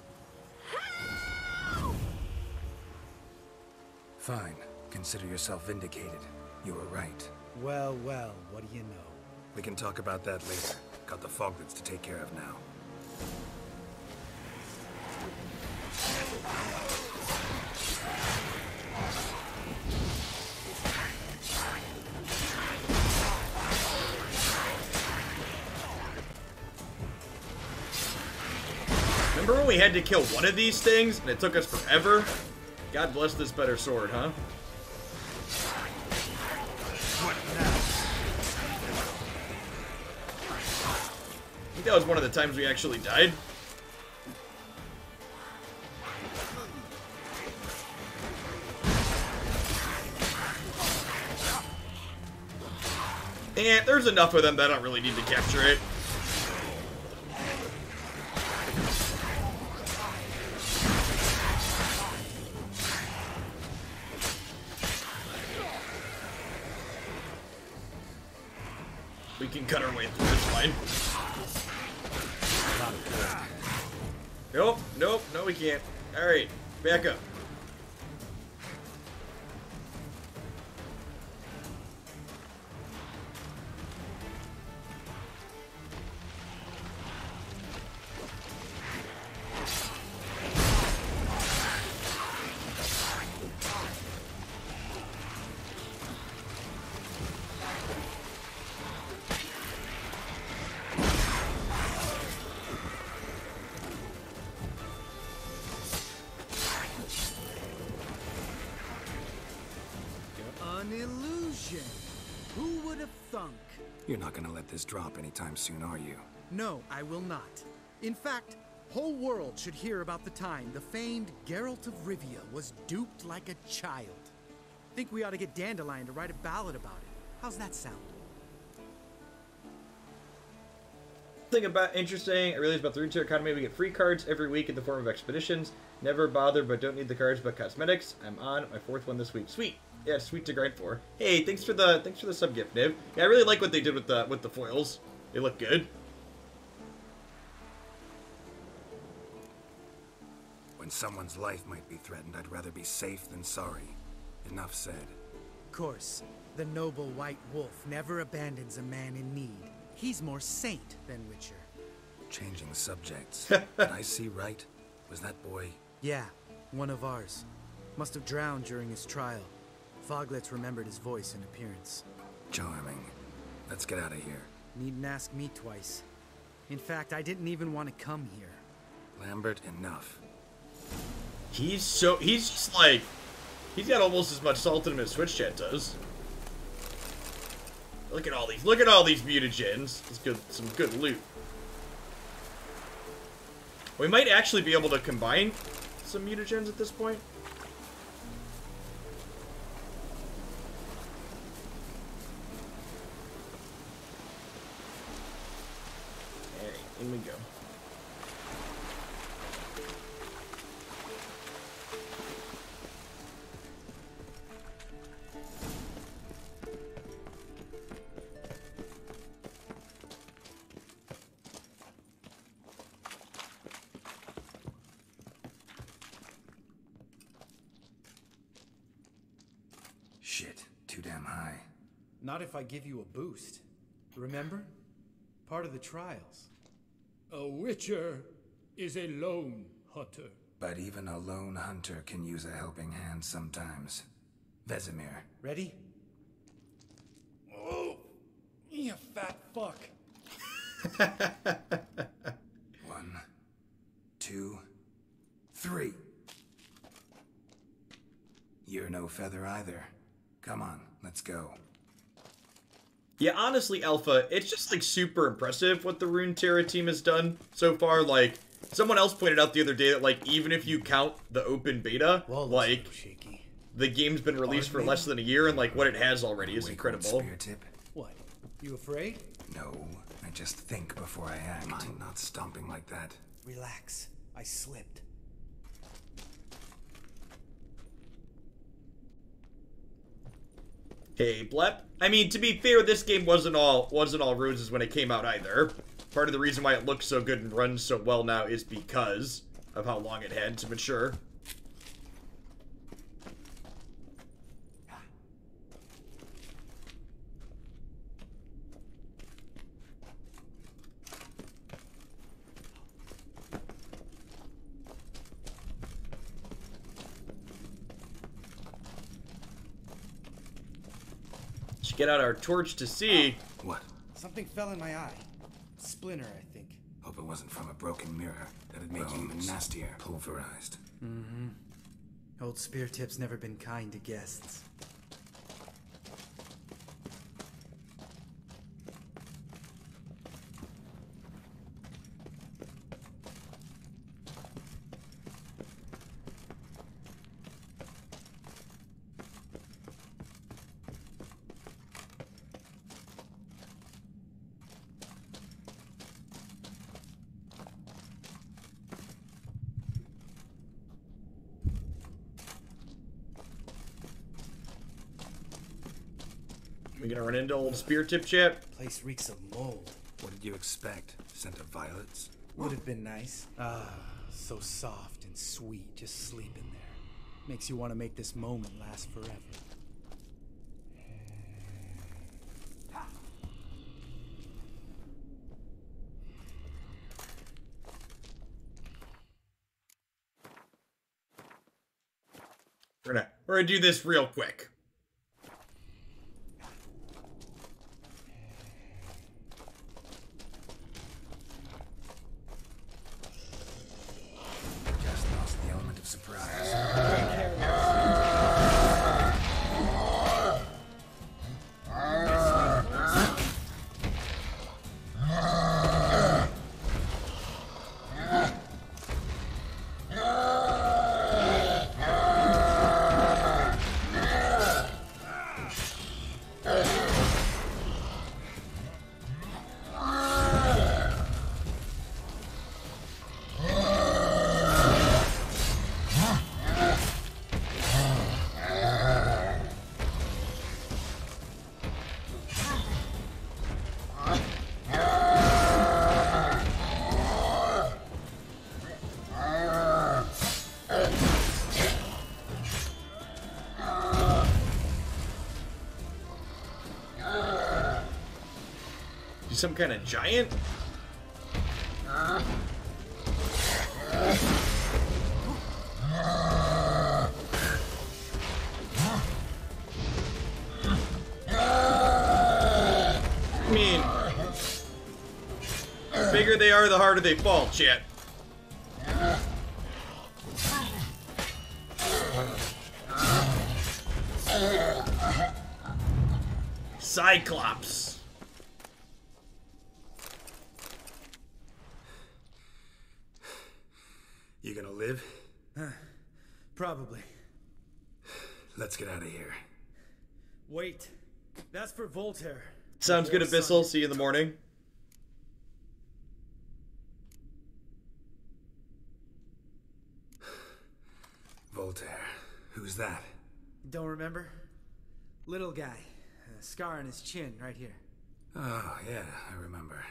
Help! Fine. Consider yourself vindicated. You were right. Well, well, what do you know? We can talk about that later. Got the foglets to take care of now. Remember when we had to kill one of these things and it took us forever? God bless this better sword, huh? What now? I think that was one of the times we actually died. And there's enough of them that I don't really need to capture it. We can cut our way through this line. Nope, nope, no we can't. Alright, back up. An illusion. Who would have thunk? You're not gonna let this drop anytime soon, are you? No, I will not. In fact, whole world should hear about the time the famed Geralt of Rivia was duped like a child. Think we ought to get Dandelion to write a ballad about it. How's that sound? Thing about interesting, I realized about the Rune Economy, we get free cards every week in the form of expeditions. Never bother, but don't need the cards, but cosmetics. I'm on my 4th one this week. Sweet. Yeah, sweet to grind for. Hey, thanks for the sub gift, Niv. Yeah, I really like what they did with the foils. They look good. When someone's life might be threatened, I'd rather be safe than sorry. Enough said. Of course, the noble white wolf never abandons a man in need. He's more saint than Witcher. Changing subjects. Did I see right? Was that boy? Yeah, one of ours. Must have drowned during his trial. Foglets remembered his voice and appearance. Charming. Let's get out of here. Needn't ask me twice. In fact, I didn't even want to come here. Lambert, enough. He's just like, he's got almost as much salt in him as Switch Chat does. Look at all these mutagens. It's good, some good loot. We might actually be able to combine some mutagens at this point. Alright, in we go. Shit, too damn high. Not if I give you a boost. Remember? Part of the trials. A witcher is a lone hunter. But even a lone hunter can use a helping hand sometimes. Vesemir. Ready? Oh, you fat fuck. 1, 2, 3. You're no feather either. Come on, let's go. Yeah, honestly, Alpha, it's just, like, super impressive what the Runeterra team has done so far. Like, someone else pointed out the other day that, like, even if you count the open beta, like, the game's been released for less than a year, and, like, what it has already is incredible. Spear tip? What? You afraid? No, I just think before I act. Mind not stomping like that. Relax. I slipped. Hey, Blep. I mean, to be fair, this game wasn't all roses when it came out either. Part of the reason why it looks so good and runs so well now is because of how long it had to mature. Should get out our torch to see. What? Something fell in my eye. Splinter, I think. Hope it wasn't from a broken mirror. That'd make you even nastier. Pulverized. Mm-hmm. Old Spear Tip's never been kind to guests. We gonna run into old Spear Tip chip? Place reeks of mold. What did you expect? Scent of violets? Would have been nice. Ah, so soft and sweet, just sleeping there. Makes you want to make this moment last forever. We're gonna do this real quick. Just lost the element of surprise. Some kind of giant? I mean, the bigger they are, the harder they fall, chat. Cyclops. You gonna live? Probably. Let's get out of here. Wait. That's for Voltaire. Sounds good, Abyssal. See you in the morning. Voltaire. Who's that? Don't remember? Little guy. A scar on his chin, right here. Oh, yeah, I remember.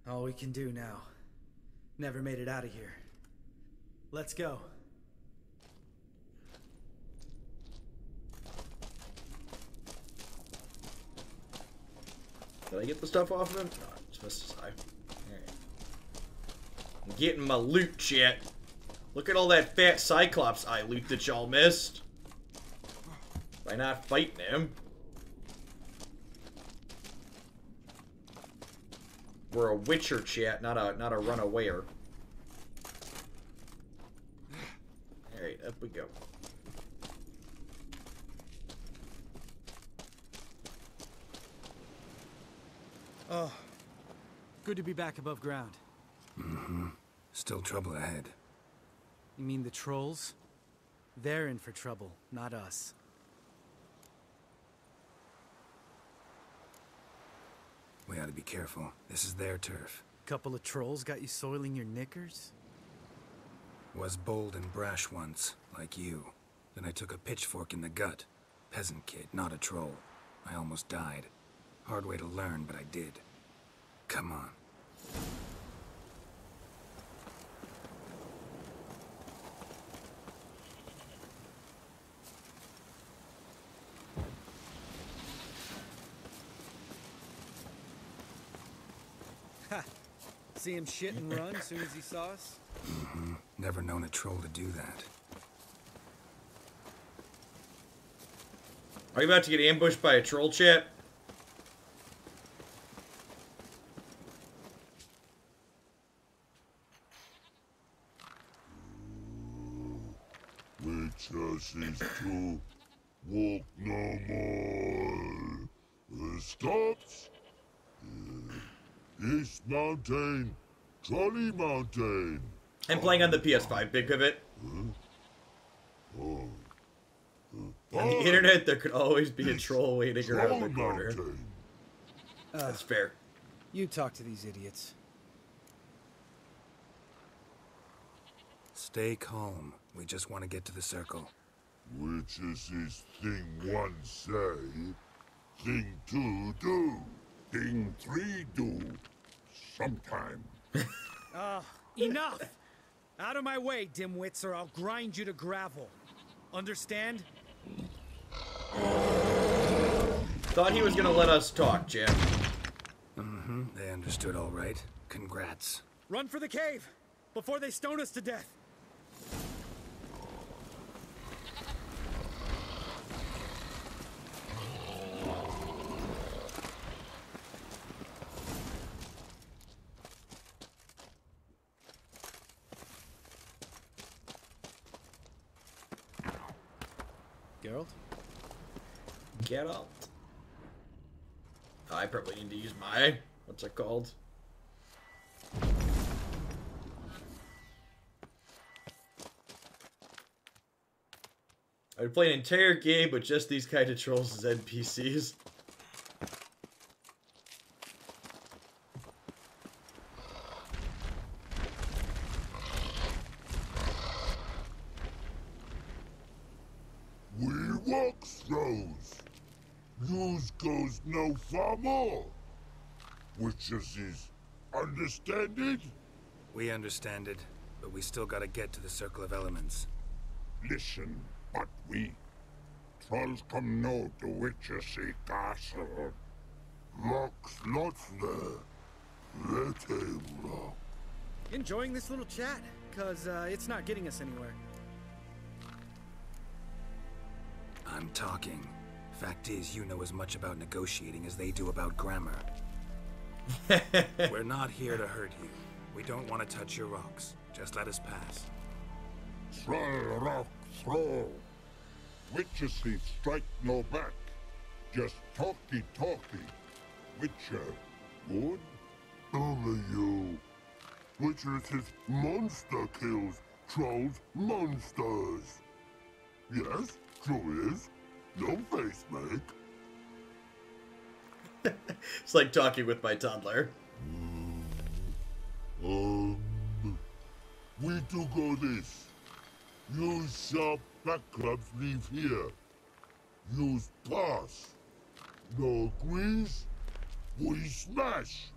All we can do now. Never made it out of here. Let's go. Did I get the stuff off of him? No, I'm supposed to say. Alright. I'm getting my loot, chat. Look at all that fat Cyclops eye loot that y'all missed. By not fighting him. We're a Witcher, chat, not a runawayer. Alright, up we go. Oh, good to be back above ground. Mm-hmm. Still trouble ahead. You mean the trolls? They're in for trouble, not us. We ought to be careful. This is their turf. Couple of trolls got you soiling your knickers? Was bold and brash once, like you. Then I took a pitchfork in the gut. Peasant kid, not a troll. I almost died. Hard way to learn, but I did. Come on. Ha! See him shit and run as soon as he saw us? Mm-hmm. Never known a troll to do that. Are you about to get ambushed by a troll, chat? Which us is to walk no more. Stops. East Mountain, Trolley Mountain. I'm playing on the PS5, Big Pivot. Oh. On the internet, there could always be a troll waiting around the corner. That's fair. You talk to these idiots. Stay calm. We just want to get to the circle. Which is this thing one say, thing two do, thing three do, sometime. Enough! Out of my way, dimwits, or I'll grind you to gravel. Understand? Thought he was gonna let us talk, Jim. Mm-hmm. They understood all right. Congrats. Run for the cave! Before they stone us to death! Geralt? Geralt. I probably need to use my... what's it called? I would play an entire game with just these kind of trolls as NPCs. We walk throws. News goes no far more. Which is understand it? We understand it, but we still gotta get to the Circle of Elements. Listen, but we trolls come no to Witchersea Castle. Mock's not there. Let him rock. Enjoying this little chat, cause it's not getting us anywhere. I'm talking. Fact is, you know as much about negotiating as they do about grammar. We're not here to hurt you. We don't want to touch your rocks. Just let us pass. Troll rock throw. Witchersea strike no back. Just talky. Witcher, good? Only you. Witcher's monster kills Trolls monsters. Yes, true is. No face make. It's like talking with my toddler. We do go this. Use sharp backups leave here. Use pass. No agrees? We smash.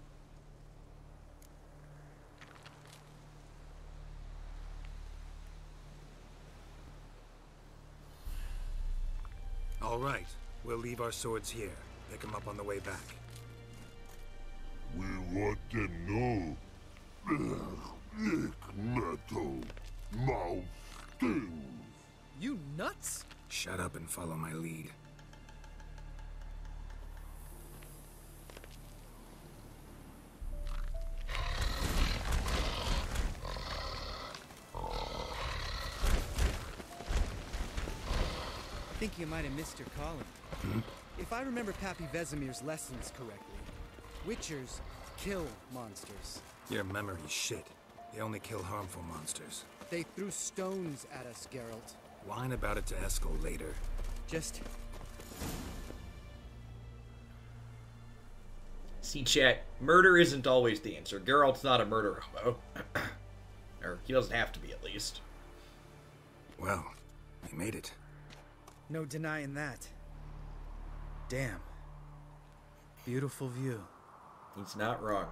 All right, we'll leave our swords here. Pick them up on the way back. We want them know. Lick metal. Mouth stings. You nuts? Shut up and follow my lead. I think you might have missed your calling. If I remember Pappy Vesemir's lessons correctly, Witchers kill monsters. Your memory's shit. They only kill harmful monsters. They threw stones at us, Geralt. Whine about it to Eskel later. Just... See, chat, murder isn't always the answer. Geralt's not a murder hobo. Or he doesn't have to be, at least. Well, he made it. No denying that. Damn. Beautiful view. He's not wrong.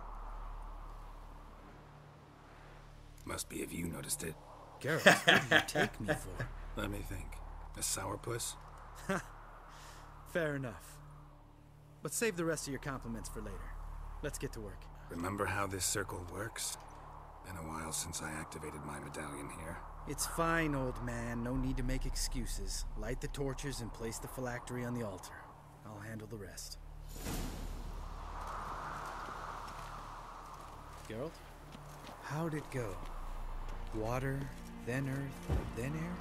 Must be if you noticed it. Geralt, what do you take me for? Let me think. A sourpuss? Fair enough. But save the rest of your compliments for later. Let's get to work. Remember how this circle works? Been a while since I activated my medallion here. It's fine, old man. No need to make excuses. Light the torches and place the phylactery on the altar. I'll handle the rest. Geralt? How'd it go? Water, then earth, then air?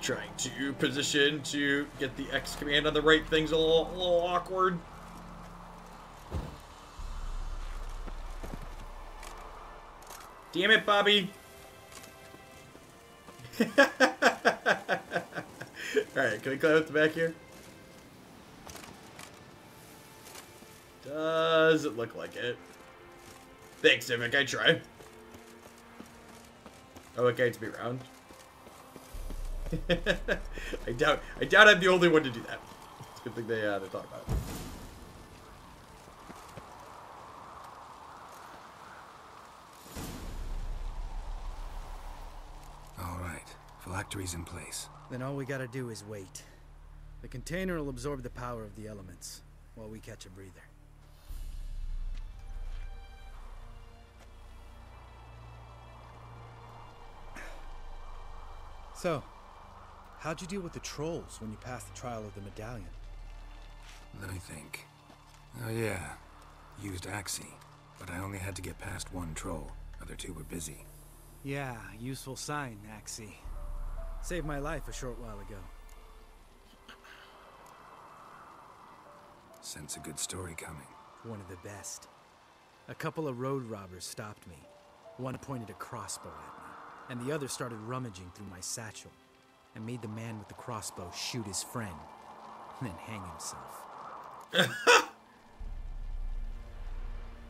Trying to position to get the X command on the right thing's a little awkward. Damn it, Bobby. Alright, can we climb up the back here? Does it look like it? Thanks, Civic, I try. Oh, okay, to be round. I doubt I'm the only one to do that. It's a good thing they thought about it. All right, phylactery's in place. Then all we gotta do is wait. The container will absorb the power of the elements while we catch a breather. So, how'd you deal with the trolls when you passed the trial of the medallion? Let me think. Oh yeah, used Axii, but I only had to get past one troll. Other two were busy. Yeah, useful sign, Axii. Saved my life a short while ago. Sense a good story coming. One of the best. A couple of road robbers stopped me. One pointed a crossbow at me, and the other started rummaging through my satchel, and made the man with the crossbow shoot his friend, and then hang himself.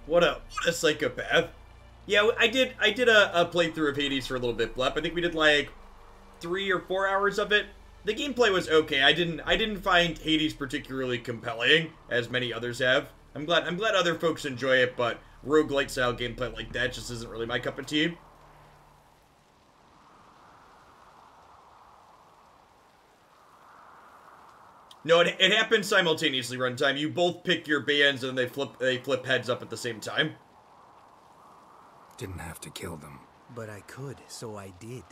What a psychopath. Yeah, I did a playthrough of Hades for a little bit, Blep. I think we did like 3 or 4 hours of it. The gameplay was okay. I didn't find Hades particularly compelling, as many others have. I'm glad other folks enjoy it, but roguelite style gameplay like that just isn't really my cup of tea. No, it happens simultaneously runtime. You both pick your bands and they flip heads up at the same time. Didn't have to kill them. But I could, so I did.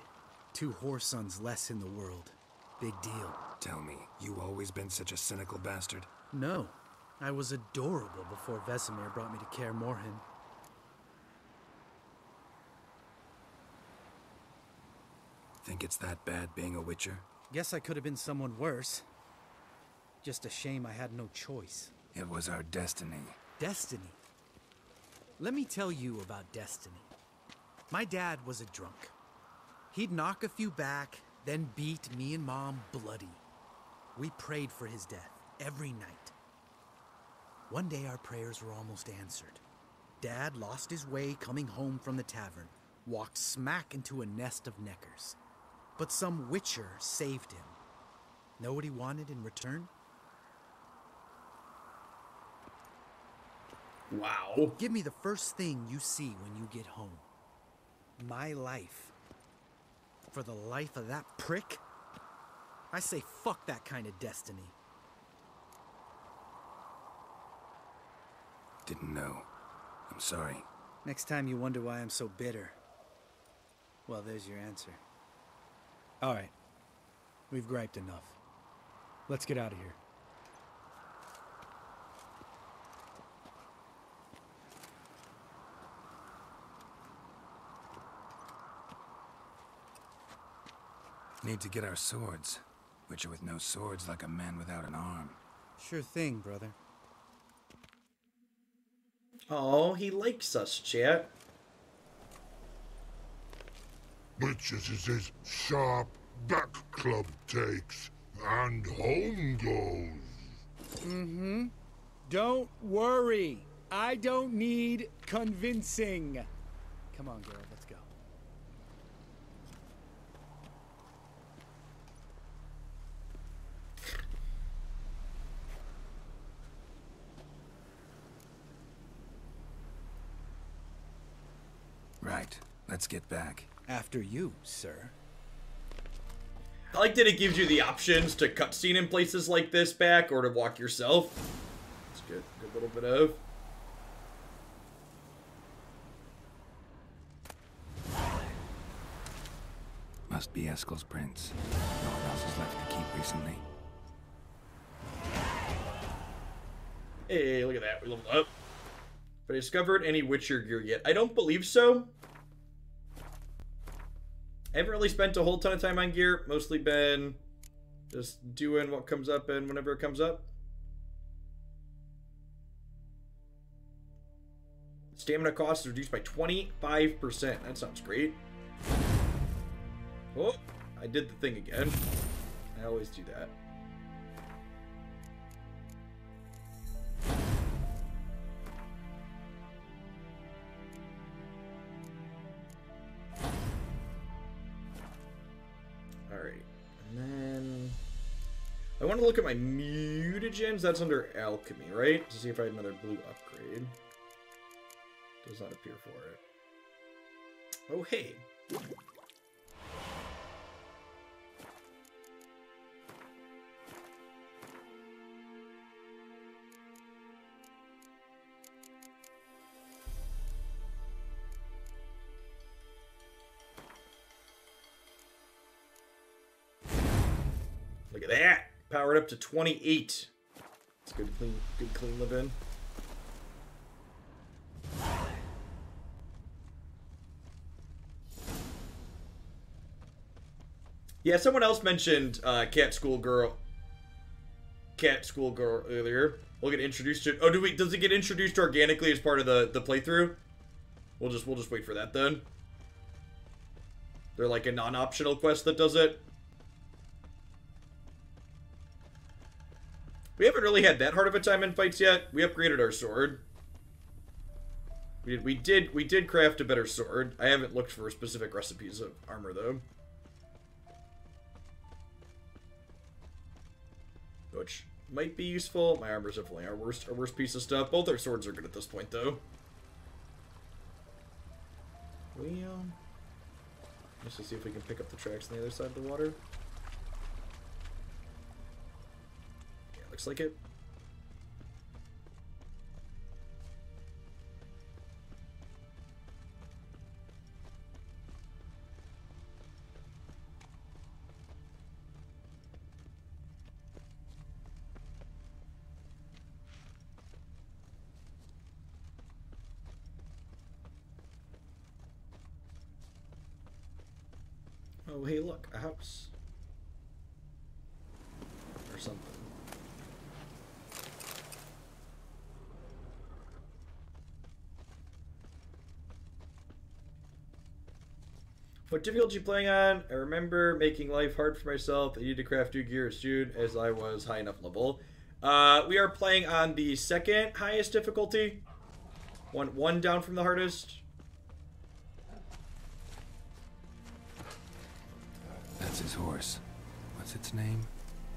2 whoresons less in the world. Big deal. Tell me, you always been such a cynical bastard? No. I was adorable before Vesemir brought me to Kaer Morhen. Think it's that bad being a Witcher? Guess I could have been someone worse. Just a shame I had no choice. It was our destiny. Destiny? Let me tell you about destiny. My dad was a drunk. He'd knock a few back, then beat me and Mom bloody. We prayed for his death every night. One day our prayers were almost answered. Dad lost his way coming home from the tavern, walked smack into a nest of neckers. But some witcher saved him. Know what he wanted in return? Wow. Give me the first thing you see when you get home. My life. For the life of that prick? I say fuck that kind of destiny. Didn't know. I'm sorry. Next time you wonder why I'm so bitter, well, there's your answer. All right. We've griped enough. Let's get out of here. Need to get our swords. Witcher with no swords like a man without an arm. Sure thing, brother. Oh, he likes us, chat. Witches is his sharp back club takes, and home goes. Mm-hmm. Don't worry. I don't need convincing. Come on, girl, let's go. Right. Let's get back. After you, sir. I like that it gives you the options to cutscene in places like this back or to walk yourself. It's good. Good little bit of. Must be Eskel's prints. No one else has left to keep recently. Hey, look at that. We leveled up. But I discovered any Witcher gear yet? I don't believe so. I haven't really spent a whole ton of time on gear. Mostly been just doing what comes up and whenever it comes up. Stamina cost is reduced by 25%. That sounds great. Oh, I did the thing again. I always do that. I want to look at my mutagens. That's under alchemy, right? To see if I had another blue upgrade. Does not appear for it. Oh, hey. Look at that. Powered up to 28. It's good clean living. Yeah, someone else mentioned Cat Schoolgirl earlier. We'll get introduced to. Oh, does it get introduced organically as part of the playthrough? We'll just wait for that then. They're like a non-optional quest that does it. We haven't really had that hard of a time in fights yet. We upgraded our sword. We did craft a better sword. I haven't looked for specific recipes of armor though. Which might be useful. My armor's definitely our worst piece of stuff. Both our swords are good at this point though. Let's just see if we can pick up the tracks on the other side of the water. Looks like it. Oh, hey, look, a house. Or something. What difficulty you playing on? I remember making life hard for myself. I needed to craft new gear as soon as I was high enough level. We are playing on the second highest difficulty. One down from the hardest. That's his horse. What's its name?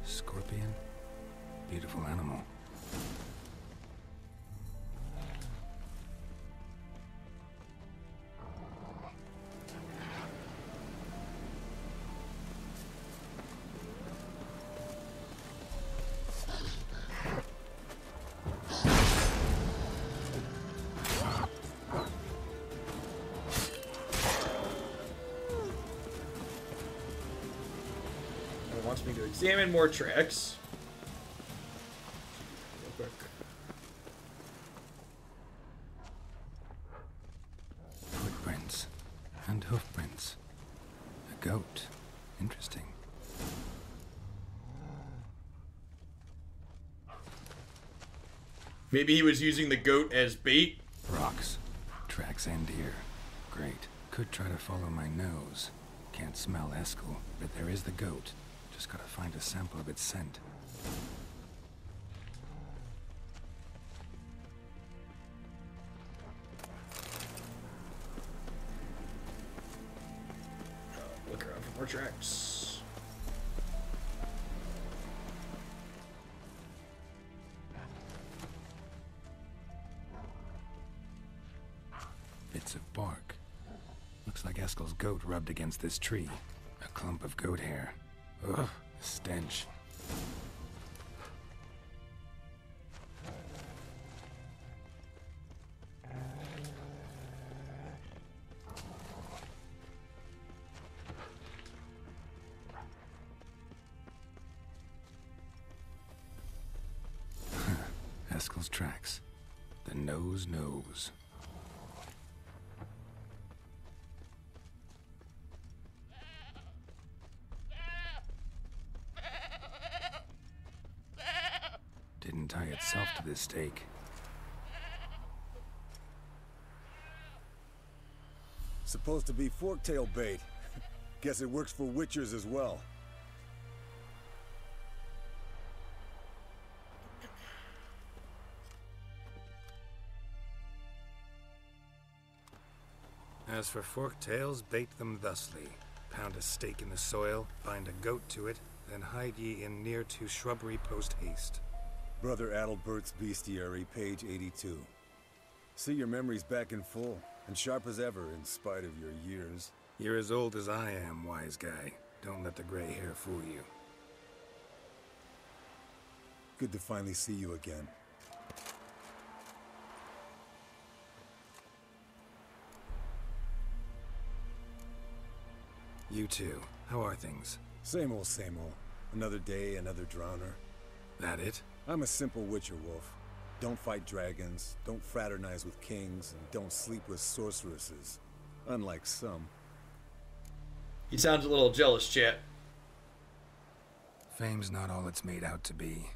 Scorpion? Beautiful animal. Wants me to examine more tracks. Real quick. Footprints and hoofprints. A goat. Interesting. Maybe he was using the goat as bait. Rocks. Tracks end here. Great. Could try to follow my nose. Can't smell Eskel, but there is the goat. Just gotta find a sample of its scent. Look around for more tracks. Bits of bark. Looks like Eskel's goat rubbed against this tree. A clump of goat hair. Ugh, stench. Eskel's tracks. The nose knows. Didn't tie itself to this stake. Supposed to be forktail bait. Guess it works for witchers as well. As for forktails, bait them thusly. Pound a stake in the soil, bind a goat to it, then hide ye in near to shrubbery post haste. Brother Adalbert's Bestiary, page 82. See your memories back in full, and sharp as ever in spite of your years. You're as old as I am, wise guy. Don't let the gray hair fool you. Good to finally see you again. You too. How are things? Same old, same old. Another day, another drowner. That it? I'm a simple witcher wolf. Don't fight dragons, don't fraternize with kings, and don't sleep with sorceresses. Unlike some. He sounds a little jealous, chat. Fame's not all it's made out to be.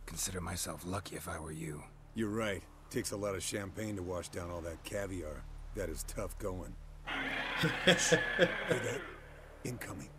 Consider myself lucky if I were you. You're right. Takes a lot of champagne to wash down all that caviar. That is tough going. Hear that? Incoming.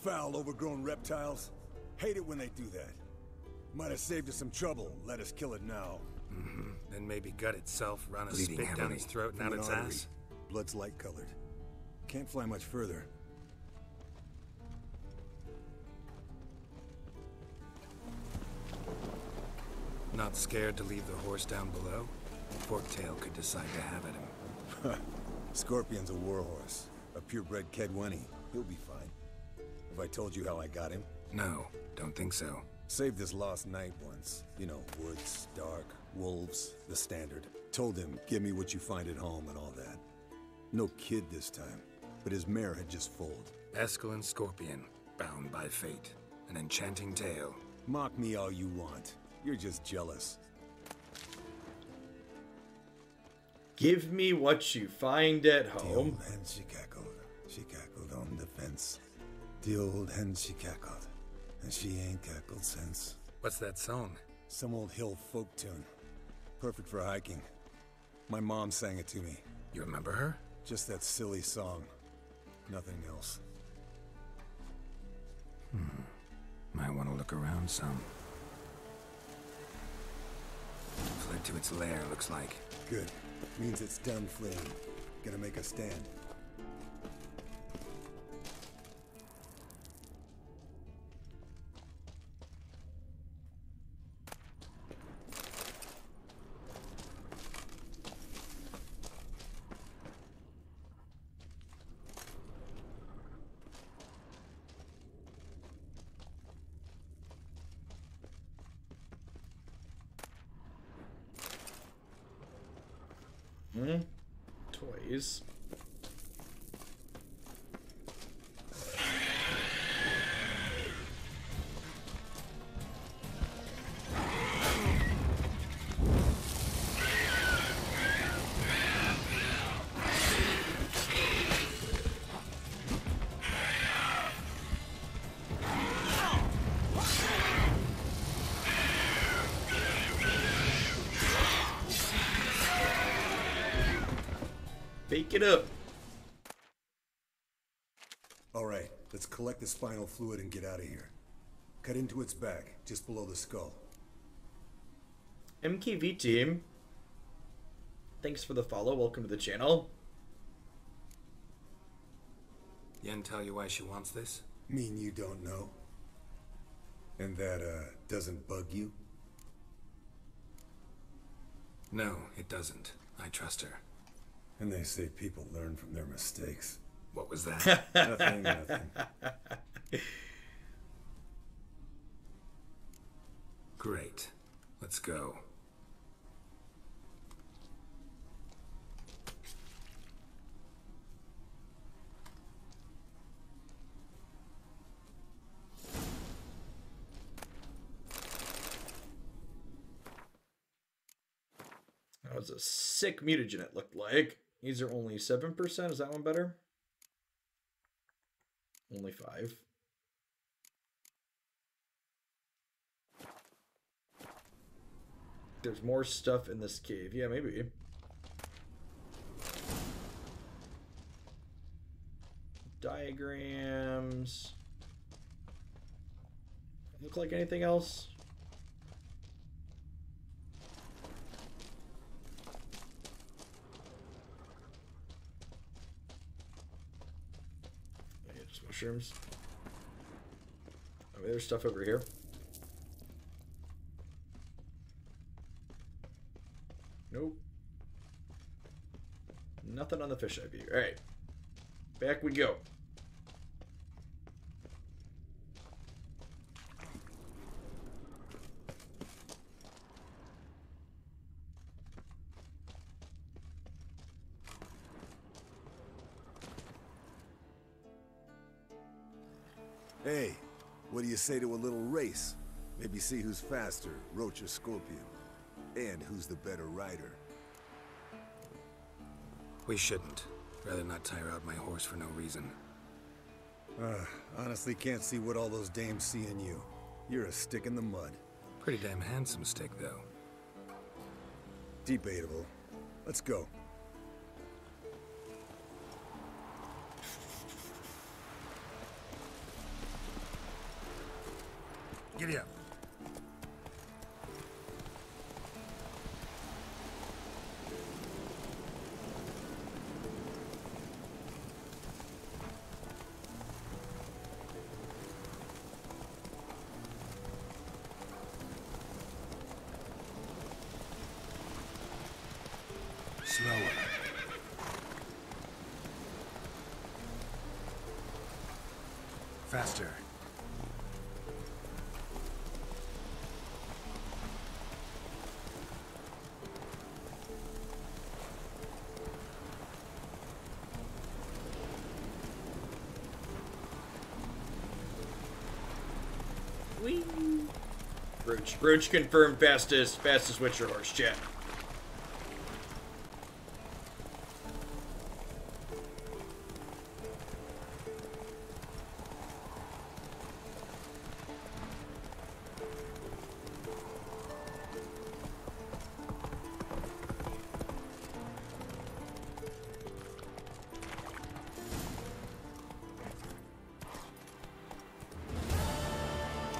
Foul, overgrown reptiles. Hate it when they do that. Might have saved us some trouble. Let us kill it now. Mm-hmm. Then maybe gut itself, run a Bleeding spit down heavily its throat and from out an its artery. ass. Blood's light-colored. Can't fly much further. Not scared to leave the horse down below? Forktail could decide to have at him. Scorpion's a warhorse. A purebred Kedwenny. He'll be fine. Have I told you how I got him? No, don't think so. Saved his lost knight once. You know, woods, dark, wolves, the standard. Told him, give me what you find at home and all that. No kid this time, but his mare had just foaled. Eskel Scorpion, bound by fate. An enchanting tale. Mock me all you want. You're just jealous. Give me what you find at home. The old hen she cackled. She cackled on the fence. The old hen she cackled. And she ain't cackled since. What's that song? Some old hill folk tune. Perfect for hiking. My mom sang it to me. You remember her? Just that silly song. Nothing else. Might want to look around some. Fled to its lair, looks like. Good. Means it's done fleeing. Gonna make a stand. Toys. Bake it up. All right, let's collect the spinal fluid and get out of here. Cut into its back, just below the skull. MKV team, thanks for the follow. Welcome to the channel. Yen tell you why she wants this? Mean you don't know? And that, doesn't bug you? No, it doesn't. I trust her. And they say people learn from their mistakes. What was that? Nothing. Great. Let's go. That was a sick mutagen, it looked like. These are only 7%. Is that one better? Only 5. There's more stuff in this cave. Yeah, maybe. Diagrams. Look like anything else? Mushrooms. I mean, there's stuff over here. Nope. Nothing on the fisheye view. Alright. Back we go. Hey, what do you say to a little race? Maybe see who's faster, Roach or Scorpion. And who's the better rider. We shouldn't. Rather not tire out my horse for no reason. Honestly can't see what all those dames see in you. You're a stick in the mud. Pretty damn handsome stick, though. Debatable. Let's go. Giddy up. Slower. Faster. Whee! Roach confirmed fastest Witcher horse, chat.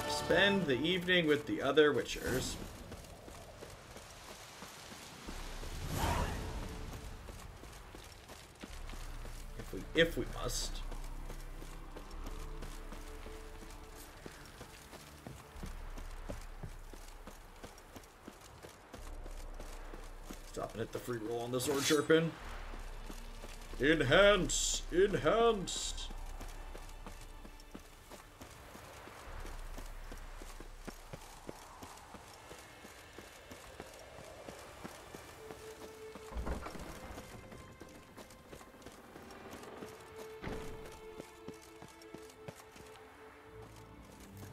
Spend the evening with the other Witchers. If we must. Stop and hit the free roll on the sword sharpen. Enhance! Enhance!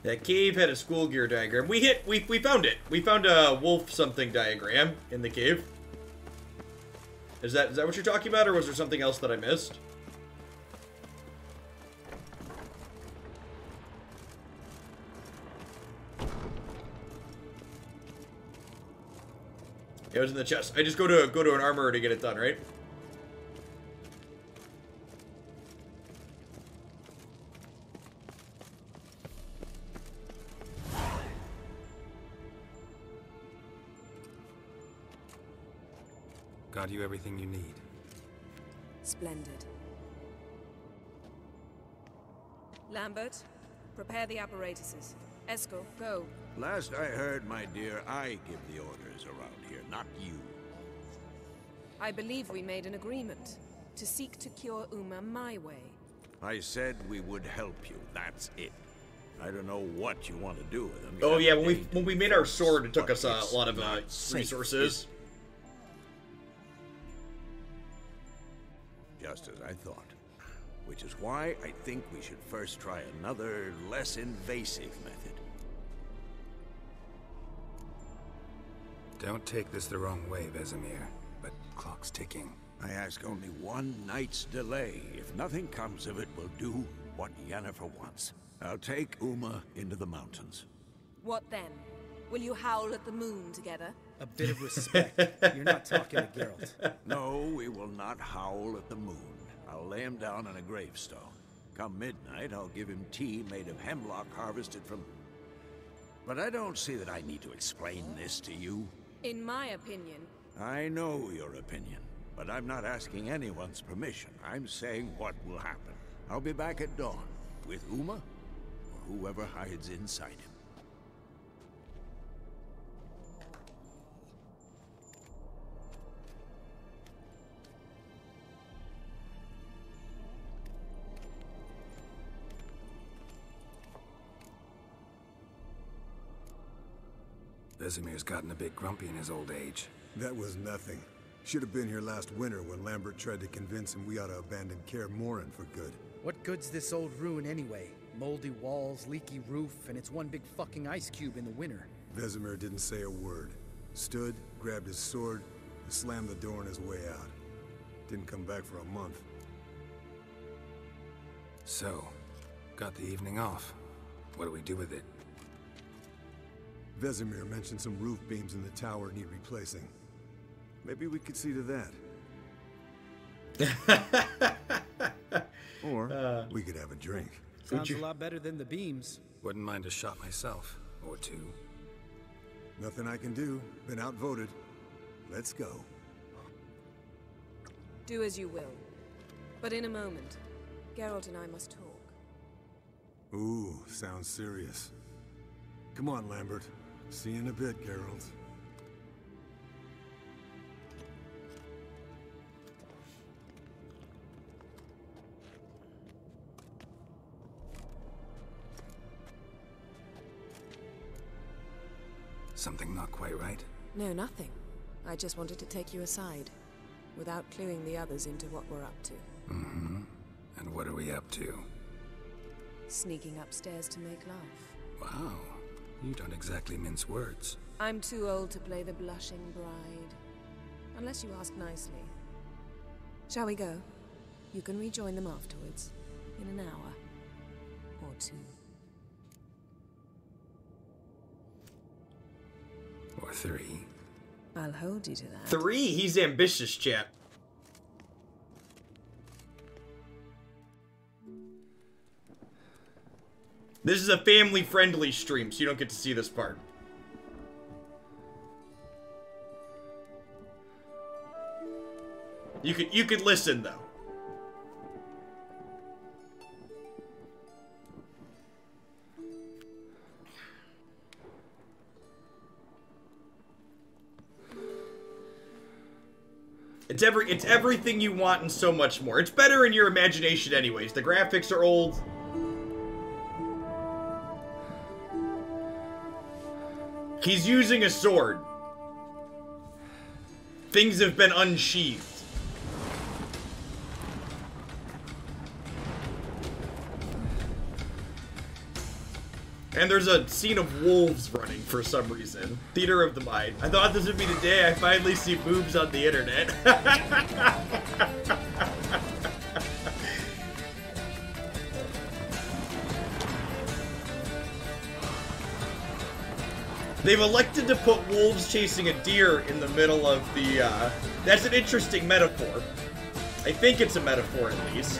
That cave had a school gear diagram. We found it. We found a wolf something diagram in the cave. Is that what you're talking about, or was there something else that I missed? It was in the chest. I just go to an armorer to get it done, right? Got you everything you need. Splendid. Lambert, prepare the apparatuses. Eskel, go. Last I heard, my dear, I give the orders around here, not you. I believe we made an agreement to seek to cure Uma my way. I said we would help you, that's it. I don't know what you want to do with them. Oh yeah, when we made our sword, it took us a lot of resources. Just as I thought. Which is why I think we should first try another, less invasive method. Don't take this the wrong way, Vesemir, but clock's ticking. I ask only one night's delay. If nothing comes of it, we'll do what Yennefer wants. I'll take Uma into the mountains. What then? Will you howl at the moon together? A bit of respect. You're not talking to Geralt. No, we will not howl at the moon. I'll lay him down on a gravestone. Come midnight, I'll give him tea made of hemlock harvested from... But I don't see that I need to explain this to you. In my opinion... I know your opinion, but I'm not asking anyone's permission. I'm saying what will happen. I'll be back at dawn, with Uma, or whoever hides inside him. Vesemir's gotten a bit grumpy in his old age. That was nothing. Should have been here last winter when Lambert tried to convince him we ought to abandon Kaer Morhen for good. What good's this old ruin anyway? Moldy walls, leaky roof, and it's one big fucking ice cube in the winter. Vesemir didn't say a word. Stood, grabbed his sword, and slammed the door on his way out. Didn't come back for a month. So, got the evening off. What do we do with it? Vesemir mentioned some roof beams in the tower need replacing. Maybe we could see to that. Or we could have a drink. Sounds a lot better than the beams. Wouldn't mind a shot myself, or two. Nothing I can do. Been outvoted. Let's go. Do as you will. But in a moment, Geralt and I must talk. Ooh, sounds serious. Come on, Lambert. See you in a bit, Geralt. Something not quite right? No, nothing. I just wanted to take you aside, without cluing the others into what we're up to. Mm-hmm. And what are we up to? Sneaking upstairs to make love. Wow. You don't exactly mince words. I'm too old to play the blushing bride. Unless you ask nicely. Shall we go? You can rejoin them afterwards. In an hour. Or two. Or 3. I'll hold you to that. 3? He's ambitious, chap. This is a family-friendly stream, so you don't get to see this part. You could listen though. It's everything you want and so much more. It's better in your imagination anyways. The graphics are old. He's using a sword. Things have been unsheathed. And there's a scene of wolves running for some reason. Theater of the mind. I thought this would be the day I finally see boobs on the internet. They've elected to put wolves chasing a deer in the middle of the, that's an interesting metaphor. I think it's a metaphor at least.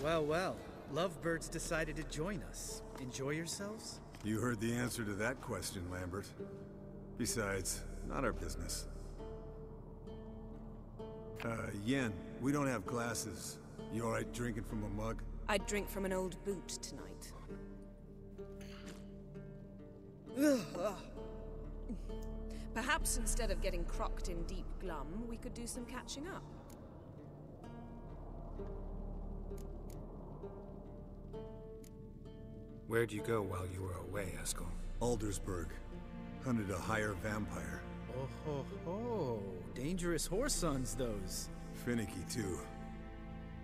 Well, well. Lovebirds decided to join us. Enjoy yourselves? You heard the answer to that question, Lambert. Besides, not our business. Yen, we don't have glasses. You alright drinking from a mug? I'd drink from an old boot tonight. Perhaps instead of getting crocked in deep glum, we could do some catching up. Where'd you go while you were away, Eskel? Aldersburg. Hunted a higher vampire. Oh ho ho. Dangerous whoresons, those. Finicky, too.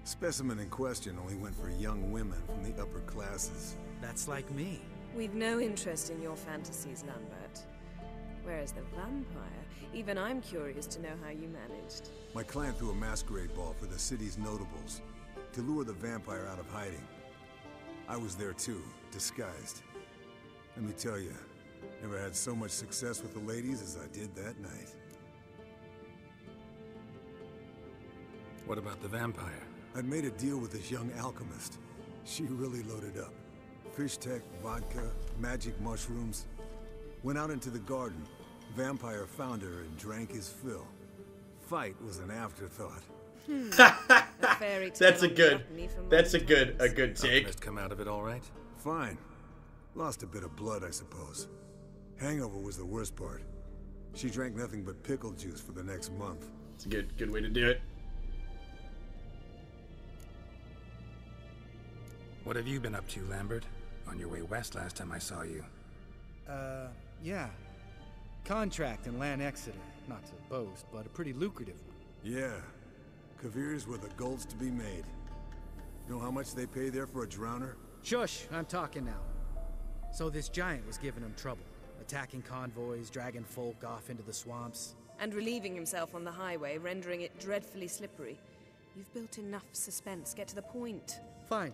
Specimen in question only went for young women from the upper classes. That's like me. We've no interest in your fantasies, Lambert. Whereas the vampire, even I'm curious to know how you managed. My client threw a masquerade ball for the city's notables to lure the vampire out of hiding. I was there too, disguised. Let me tell you, never had so much success with the ladies as I did that night. What about the vampire? I'd made a deal with this young alchemist. She really loaded up. Fish tech, vodka, magic mushrooms. Went out into the garden. Vampire found her and drank his fill. Fight was an afterthought. That's a good take. Alchemist come out of it all right? Fine. Lost a bit of blood, I suppose. Hangover was the worst part. She drank nothing but pickle juice for the next month. It's a good way to do it. What have you been up to, Lambert? On your way west last time I saw you. Yeah. Contract in Lan Exeter. Not to boast, but a pretty lucrative one. Yeah. Kavir's were the golds to be made. Know how much they pay there for a drowner? Shush, I'm talking now. So this giant was giving him trouble. Attacking convoys, dragging folk off into the swamps. And relieving himself on the highway, rendering it dreadfully slippery. You've built enough suspense. Get to the point. Fine.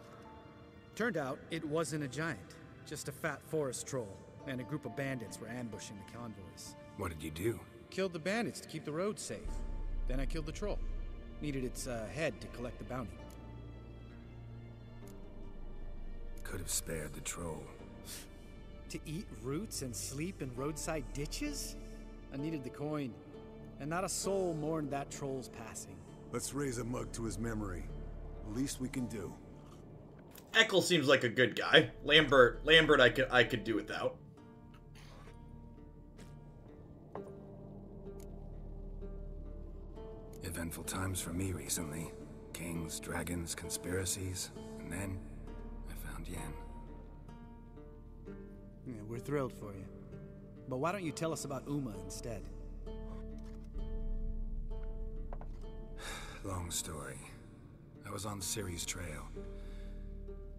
Turned out it wasn't a giant. Just a fat forest troll. And a group of bandits were ambushing the convoys. What did you do? Killed the bandits to keep the road safe. Then I killed the troll. Needed its head to collect the bounty. Could have spared the troll. To eat roots and sleep in roadside ditches? I needed the coin. And not a soul mourned that troll's passing. Let's raise a mug to his memory. Least we can do. Eckel seems like a good guy. Lambert I could do without. eventful times for me recently. Kings, dragons, conspiracies, and then I found Yen. Yeah, we're thrilled for you. But why don't you tell us about Uma instead? Long story. I was on Ciri's trail.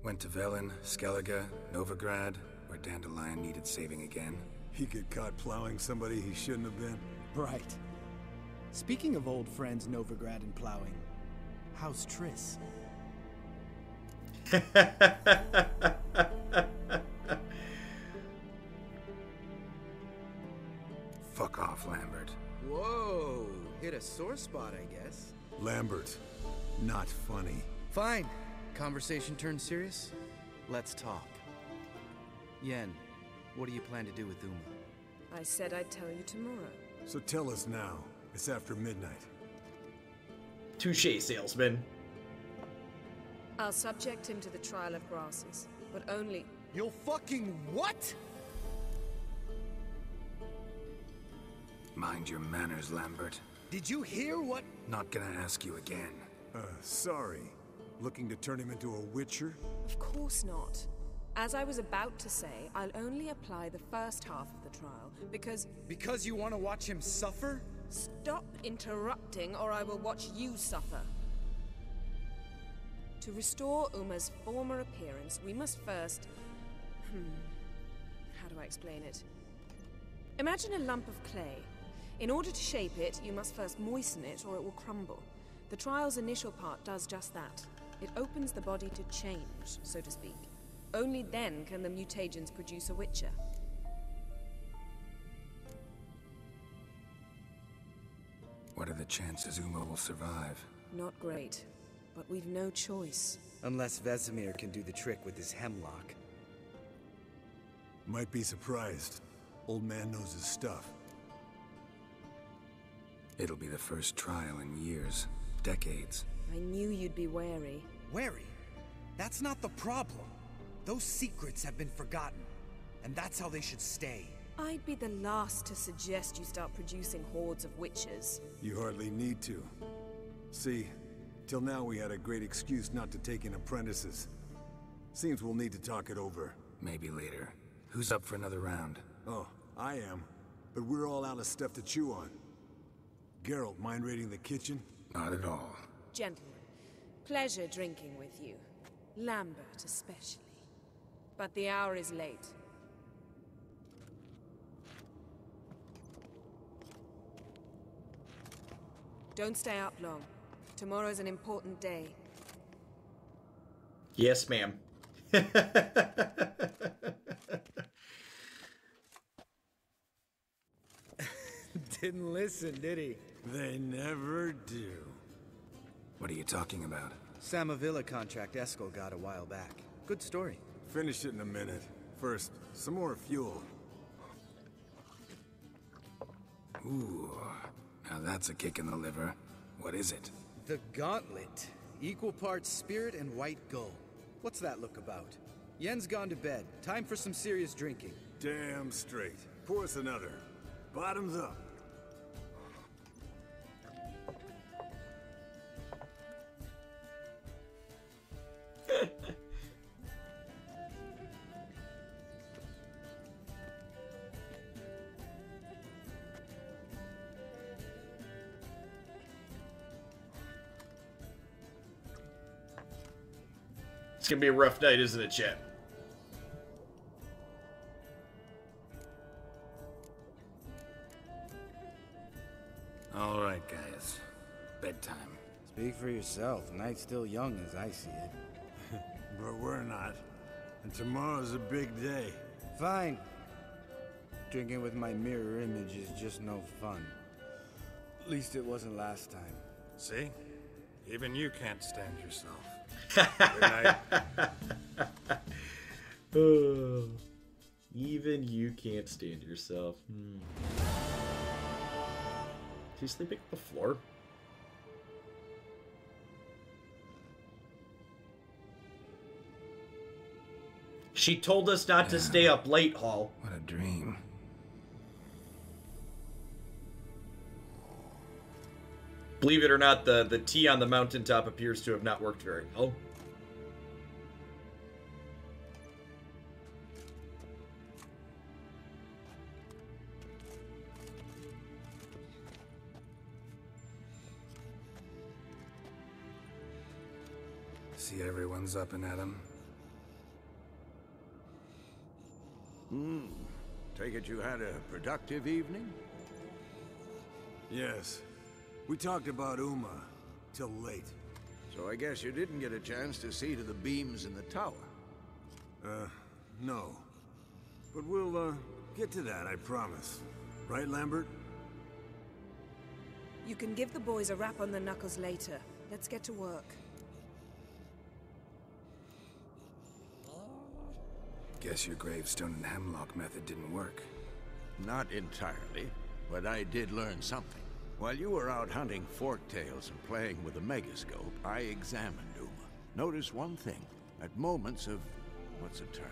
Went to Velen, Skellige, Novigrad, where Dandelion needed saving again. He get caught plowing somebody he shouldn't have been? Right. Speaking of old friends Novigrad and plowing, how's Triss? Fuck off, Lambert. Whoa, hit a sore spot, I guess. Lambert, not funny. Fine. Conversation turned serious? Let's talk. Yen, what do you plan to do with Uma? I said I'd tell you tomorrow. So tell us now. It's after midnight. Touché, salesman. I'll subject him to the trial of grasses, but only... You'll fucking what? Mind your manners, Lambert. Did you hear what? Not gonna ask you again. Sorry. Looking to turn him into a witcher? Of course not. As I was about to say, I'll only apply the first half of the trial, because... Because you want to watch him suffer? Stop interrupting, or I will watch you suffer. To restore Uma's former appearance, we must first... How do I explain it? Imagine a lump of clay. In order to shape it, you must first moisten it, or it will crumble. The trial's initial part does just that. It opens the body to change, so to speak. Only then can the mutagens produce a witcher. What are the chances Uma will survive? Not great, but we've no choice. Unless Vesemir can do the trick with his hemlock. Might be surprised. Old man knows his stuff. It'll be the first trial in years. Decades. I knew you'd be wary. Wary? That's not the problem. Those secrets have been forgotten, and that's how they should stay. I'd be the last to suggest you start producing hordes of witches. You hardly need to. See, till now we had a great excuse not to take in apprentices. Seems we'll need to talk it over. Maybe later. Who's up for another round? Oh, I am. But we're all out of stuff to chew on. Geralt, mind raiding the kitchen? Not at all. Gentlemen, pleasure drinking with you. Lambert especially. But the hour is late. Don't stay up long. Tomorrow's an important day. Yes, ma'am. Didn't listen, did he? They never do. What are you talking about? Samavilla contract Eskel got a while back. Good story. Finish it in a minute. First, some more fuel. Ooh, now that's a kick in the liver. What is it? The Gauntlet. Equal parts spirit and white gull. What's that look about? Yen's gone to bed. Time for some serious drinking. Damn straight. Pour us another. Bottoms up. It's gonna be a rough night, isn't it, chat? All right, guys. Bedtime. Speak for yourself. Night's still young as I see it. But we're not. And tomorrow's a big day. Fine. Drinking with my mirror image is just no fun. At least it wasn't last time. See? Even you can't stand yourself. Good night. Even you can't stand yourself. Is he sleeping on the floor? She told us not to stay up late, Hall. What a dream. Believe it or not, the tea on the mountaintop appears to have not worked very well. See everyone's up and at 'em. Take it you had a productive evening? Yes. We talked about Uma till late. So I guess you didn't get a chance to see to the beams in the tower. No. But we'll, get to that, I promise. Right, Lambert? You can give the boys a rap on the knuckles later. Let's get to work. Guess your gravestone and hemlock method didn't work. Not entirely, but I did learn something. While you were out hunting forktails and playing with a megascope, I examined Uma. Noticed one thing. At moments of, what's the term,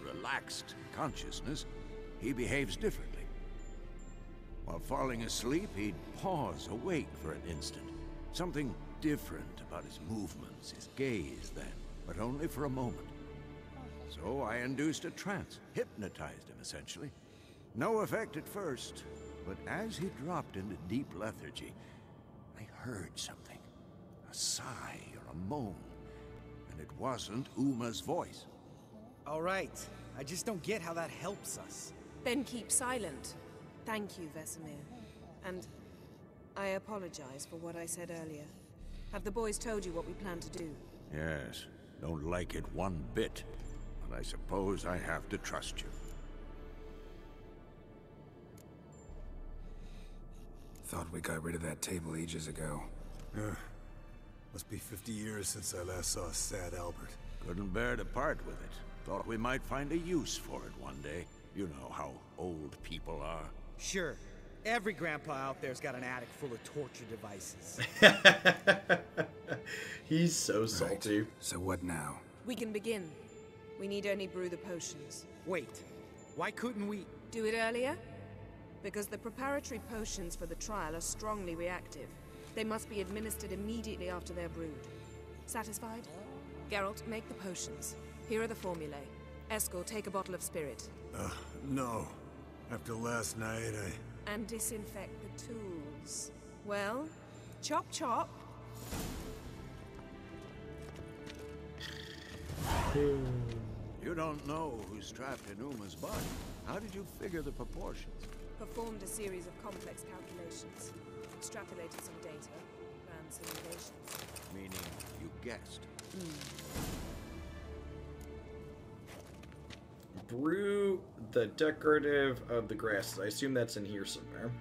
relaxed consciousness, he behaves differently. While falling asleep, he'd pause, awake for an instant. Something different about his movements, his gaze then, but only for a moment. So I induced a trance, hypnotized him essentially. No effect at first, but as he dropped into deep lethargy, I heard something. A sigh or a moan. And it wasn't Uma's voice. All right. I just don't get how that helps us. Then keep silent. Thank you, Vesemir. And I apologize for what I said earlier. Have the boys told you what we plan to do? Yes, don't like it one bit. But I suppose I have to trust you. Thought we got rid of that table ages ago. Must be 50 years since I last saw sad Albert. Couldn't bear to part with it. Thought we might find a use for it one day. You know how old people are. Sure. Every grandpa out there's got an attic full of torture devices. He's so salty. Right. So what now? We can begin. We need only brew the potions. Wait. Why couldn't we... Do it earlier? Because the preparatory potions for the trial are strongly reactive. They must be administered immediately after they're brewed. Satisfied? Geralt, make the potions. Here are the formulae. Eskel, take a bottle of spirit. No. After last night, And disinfect the tools. Well, chop chop. You don't know who's trapped in Uma's body. How did you figure the proportions? Performed a series of complex calculations. Extrapolated some data. Ran simulations. Meaning you guessed. Brew the decorative of the grasses. I assume that's in here somewhere.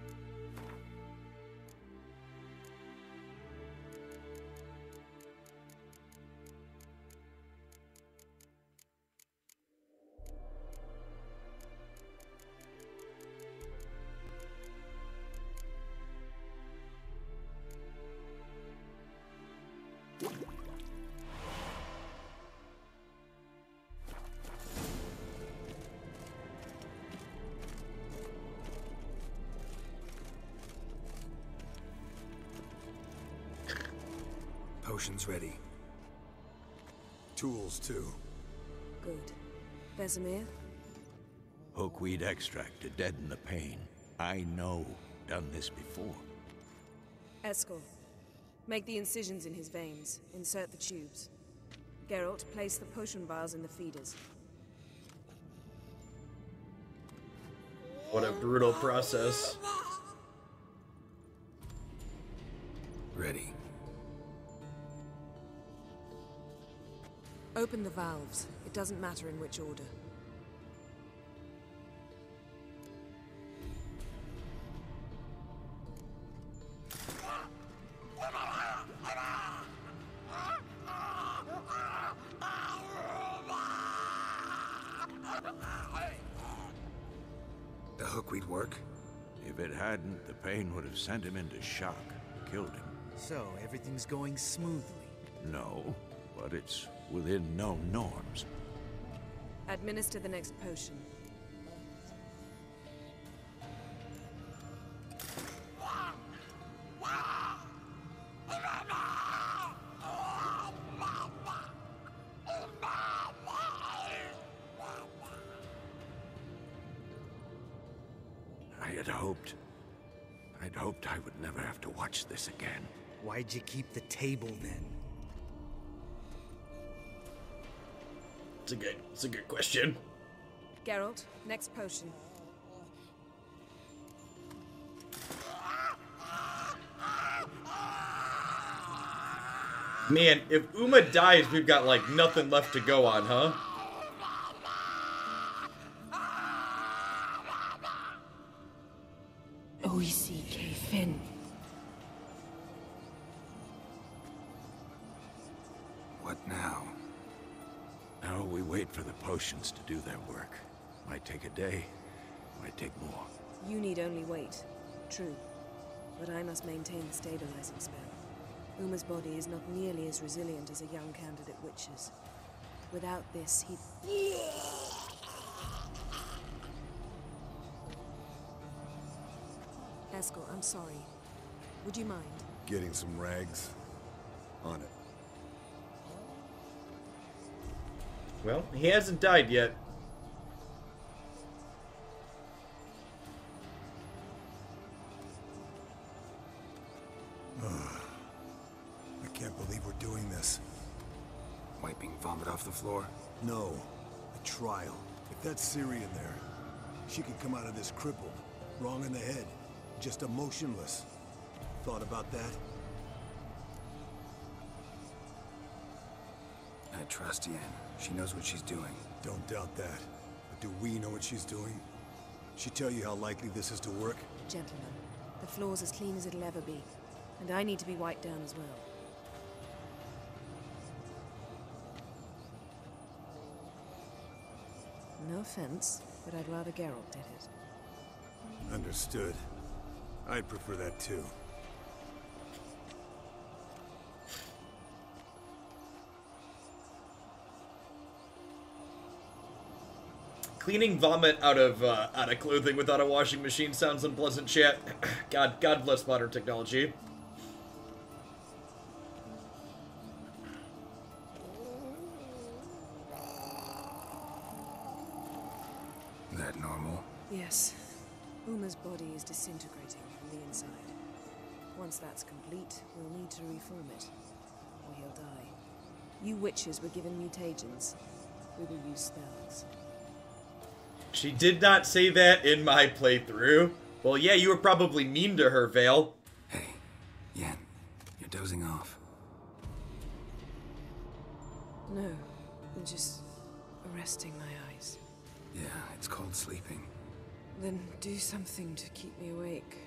Potions ready. Tools, too. Good. Vesemir? Hookweed extract to deaden the pain. I know. Done this before. Eskel, make the incisions in his veins. Insert the tubes. Geralt, place the potion vials in the feeders. What a brutal process. Ready. Open the valves. It doesn't matter in which order. The hookweed work? If it hadn't, the pain would have sent him into shock, killed him. So, everything's going smoothly? No, but it's within known norms. Administer the next potion. I'd hoped I would never have to watch this again. Why'd you keep the table then? It's a good question. Geralt, next potion. Man, if Uma dies, we've got like nothing left to go on, huh? Oisi Finn. What now? Now we wait for the potions to do their work. Might take a day, might take more. You need only wait. True. But I must maintain the stabilizing spell. Uma's body is not nearly as resilient as a young candidate witch's. Without this, he'd... Eskel, I'm sorry. Would you mind? Getting some rags? On it. Well, he hasn't died yet. I can't believe we're doing this. Wiping vomit off the floor? No. A trial. If that's Ciri in there, she could come out of this crippled, wrong in the head, just emotionless. Thought about that? I trust Yen. She knows what she's doing. Don't doubt that. But do we know what she's doing? She tell you how likely this is to work? Gentlemen, the floor's as clean as it'll ever be. And I need to be wiped down as well. No offense, but I'd rather Geralt did it. Understood. I'd prefer that too. Cleaning vomit out of clothing without a washing machine sounds unpleasant, chat. God bless modern technology. That normal? Yes. Uma's body is disintegrating from the inside. Once that's complete, we'll need to reform it, or he'll die. You witches were given mutagens. We will use spells. She did not say that in my playthrough. Well, yeah, you were probably mean to her, Vale. Hey, Yen, you're dozing off. No, I'm just arresting my eyes. Yeah, it's called sleeping. Then do something to keep me awake.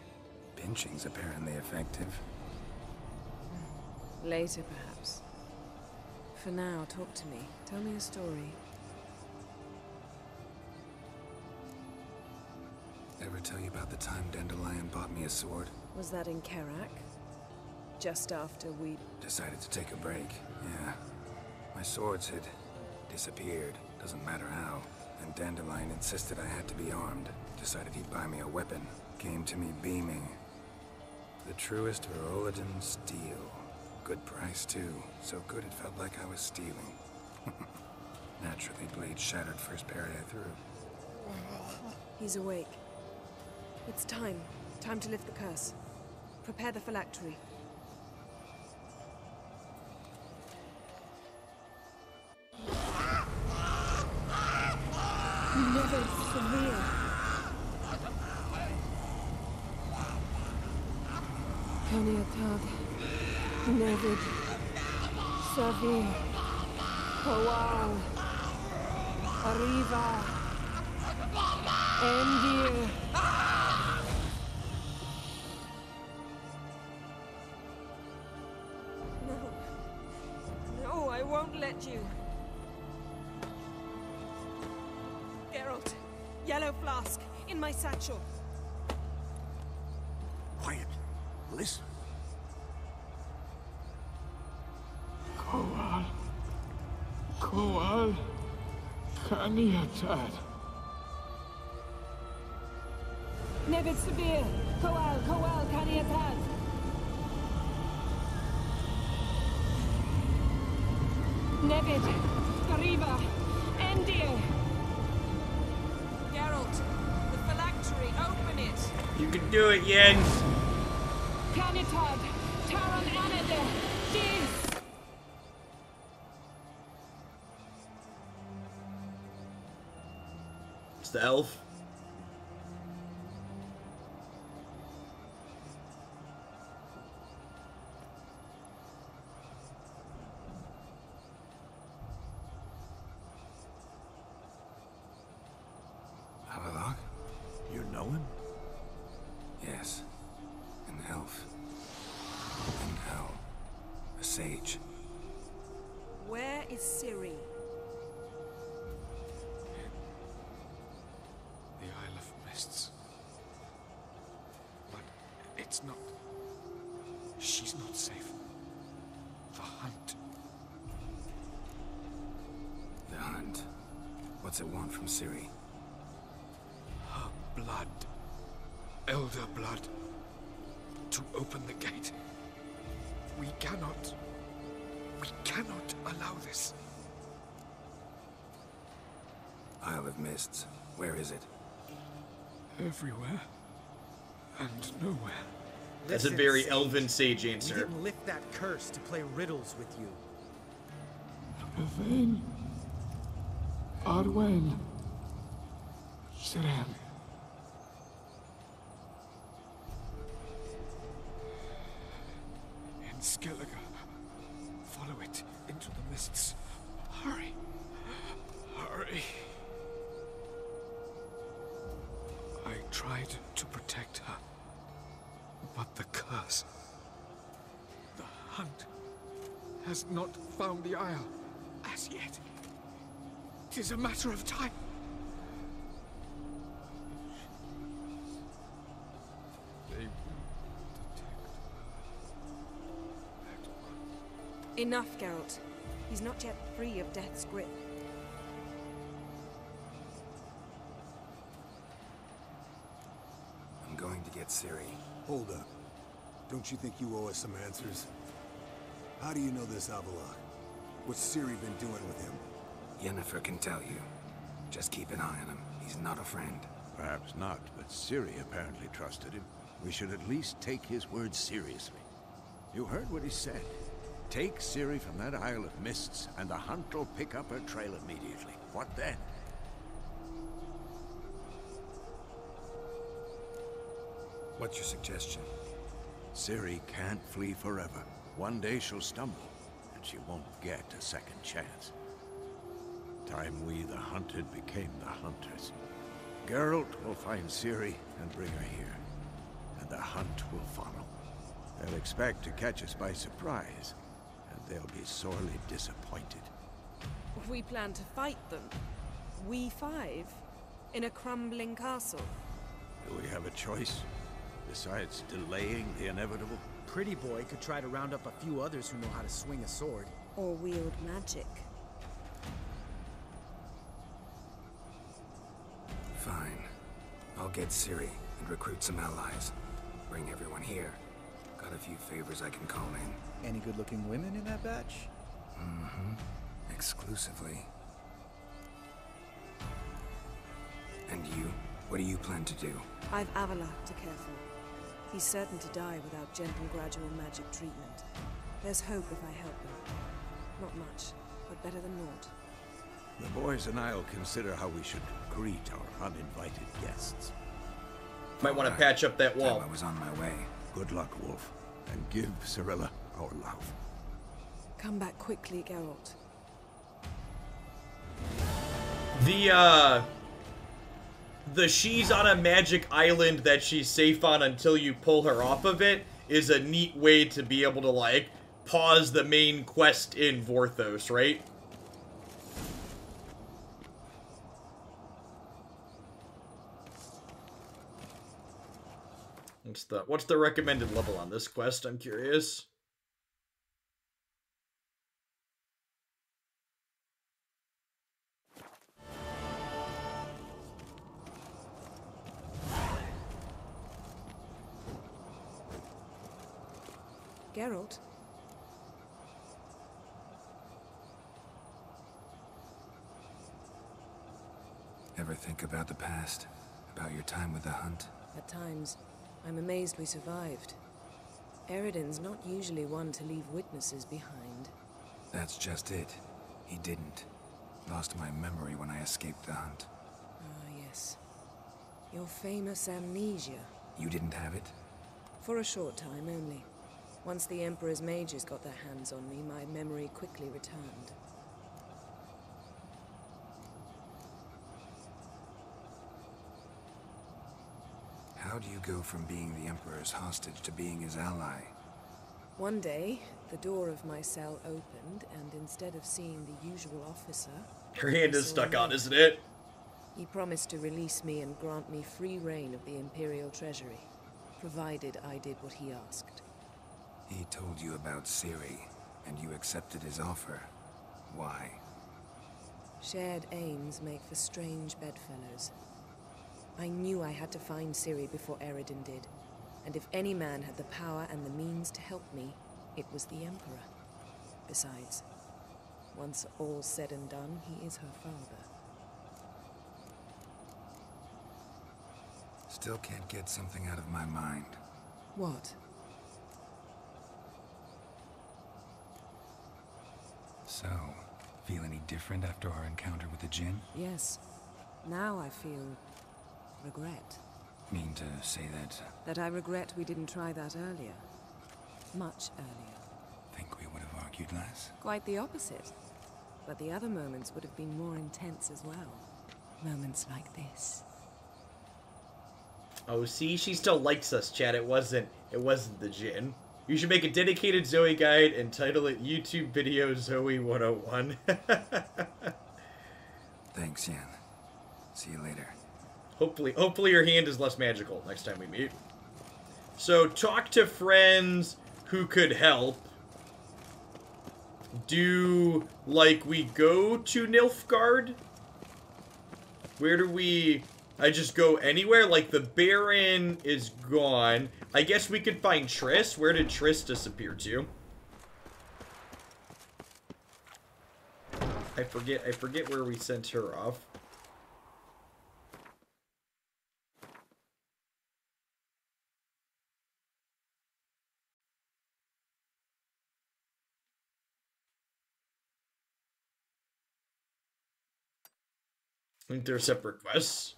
Pinching's apparently effective. Later, perhaps. For now, talk to me. Tell me a story. Ever tell you about the time Dandelion bought me a sword? Was that in Karak? Just after we... Decided to take a break, yeah. My swords had disappeared, doesn't matter how. And Dandelion insisted I had to be armed. Decided he'd buy me a weapon. Came to me beaming. The truest Verolidan steel. Good price, too. So good it felt like I was stealing. Naturally, blade shattered first parry I threw. He's awake. It's time. Time to lift the curse. Prepare the phylactery. Never severe. Kaniatad. Nevid. Savi. Kowal. Arriva. Endir. No, I won't let you. Geralt, yellow flask, in my satchel. Quiet. Listen. Kowal. Kowal. Kaniatad. Nevid Severe. Kowal, Kaniatad. Nevid. Gariba. Endir. Geralt, the phylactery. Ciri, open it! You can do it, Jens! Canitod, Taron Anade, Diz! It's the elf. Avallac'h? You know him? Yes. An elf. And Hel. A sage. Where is Ciri? The Isle of Mists. But it's not... She's not safe. The hunt. The hunt. What's it want from Ciri? Her blood. Elder blood. To open the gate. We cannot allow this. Isle of Mists. Where is it? Everywhere. And nowhere. That's a Listen, very elven sage We answer. didn't lift that curse to play riddles with you. Yvain. Arwen. Siren. In Skellige. Follow it into the mists. Hurry. Hurry. I tried to protect her. But the curse. The hunt has not found the Isle as yet. It is a matter of time. They will detect. Enough, Geralt. He's not yet free of death's grip. I'm going to get Ciri. Hold up. Don't you think you owe us some answers? How do you know this Avallac'h? What's Ciri been doing with him? Yennefer can tell you. Just keep an eye on him. He's not a friend. Perhaps not, but Ciri apparently trusted him. We should at least take his words seriously. You heard what he said. Take Ciri from that Isle of Mists, and the hunt will pick up her trail immediately. What then? What's your suggestion? Ciri can't flee forever. One day she'll stumble, and she won't get a second chance. Time we, the hunted, became the hunters. Geralt will find Ciri and bring her here, and the hunt will follow. They'll expect to catch us by surprise, and they'll be sorely disappointed. We plan to fight them. We five? In a crumbling castle? Do we have a choice? Besides delaying the inevitable? Pretty Boy could try to round up a few others who know how to swing a sword. Or wield magic. Fine. I'll get Ciri and recruit some allies. Bring everyone here. Got a few favors I can call in. Any good-looking women in that batch? Mm-hmm. Exclusively. And you? What do you plan to do? I've Avallac'h to care for. He's certain to die without gentle, gradual magic treatment. There's hope if I help him. Not much, but better than naught. The boys and I'll consider how we should greet our uninvited guests. Might want to patch up that wall. I was on my way. Good luck, Wolf, and give Cirilla our love. Come back quickly, Geralt. The she's on a magic island that she's safe on until you pull her off of it is a neat way to be able to, like, pause the main quest in Vorthos, right? What's the recommended level on this quest? I'm curious. Geralt? Ever think about the past? about your time with the Hunt? At times, I'm amazed we survived. Eredin's not usually one to leave witnesses behind. That's just it. He didn't. Lost my memory when I escaped the Hunt. Ah, yes. Your famous amnesia. You didn't have it? For a short time only. Once the Emperor's mages got their hands on me, my memory quickly returned. How do you go from being the Emperor's hostage to being his ally? One day, the door of my cell opened, and instead of seeing the usual officer... Her hand is stuck on, isn't it? He promised to release me and grant me free reign of the Imperial Treasury, provided I did what he asked. He told you about Ciri, and you accepted his offer. Why? Shared aims make for strange bedfellows. I knew I had to find Ciri before Eredin did, and if any man had the power and the means to help me, it was the Emperor. Besides, once all's said and done, he is her father. Still can't get something out of my mind. What? So, feel any different after our encounter with the Jinn? Yes. Now I feel... regret. Mean to say that... That I regret we didn't try that earlier. Much earlier. Think we would have argued less? Quite the opposite. But the other moments would have been more intense as well. Moments like this. Oh, see? She still likes us, Chad. It wasn't the Jinn. You should make a dedicated Zoe guide and title it YouTube Video Zoe 101. Thanks, Yan. See you later. Hopefully your hand is less magical next time we meet. So, talk to friends who could help. Do, like, we go to Nilfgaard? Where do we... I just go anywhere? Like, the Baron is gone. I guess we could find Triss. Where did Triss disappear to? I forget where we sent her off. I think they're separate quests.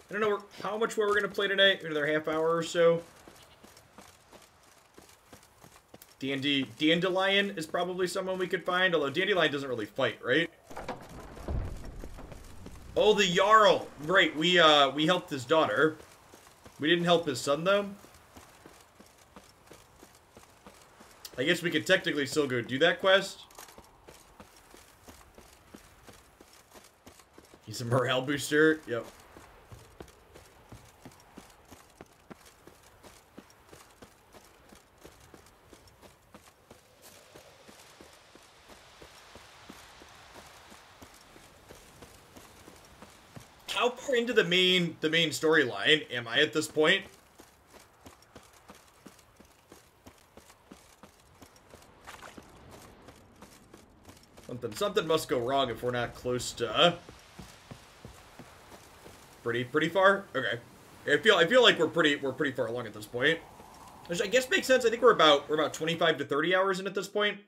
I don't know how much more we're going to play tonight. Another half hour or so. Dandelion is probably someone we could find. Although Dandelion doesn't really fight, right? Oh, the Jarl. Right, we helped his daughter. We didn't help his son, though. I guess we could technically still go do that quest. He's a morale booster. Yep. How far into the main storyline am I at this point? Something must go wrong if we're not close to pretty far. Okay, I feel like we're pretty far along at this point, which I guess makes sense. I think we're about 25 to 30 hours in at this point.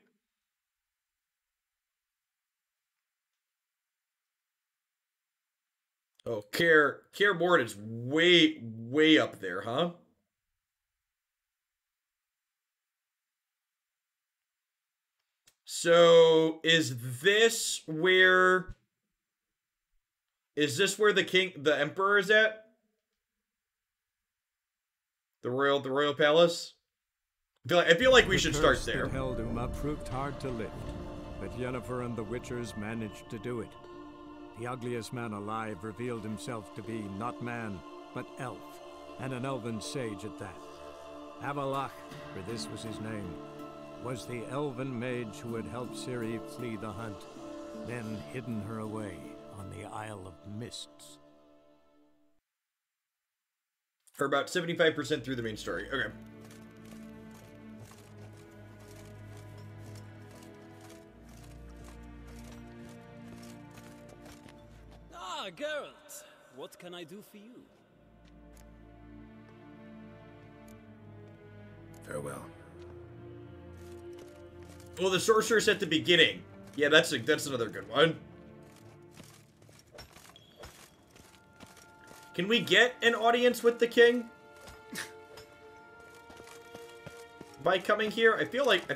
Oh, Kaer Morhen is way up there, huh? So, is this where the Emperor is at? The royal palace? I feel like we should start there. The curse that held Uma proved hard to lift, but Yennefer and the Witchers managed to do it. The ugliest man alive revealed himself to be not man, but elf, and an elven sage at that. Avallac'h, for this was his name, was the elven mage who had helped Ciri flee the Hunt, then hidden her away on the Isle of Mists. For about 75% through the main story. Okay. Ah, Geralt. what can I do for you? Farewell. Well, the sorceress at the beginning. Yeah, that's another good one. Can we get an audience with the king? By coming here? I feel like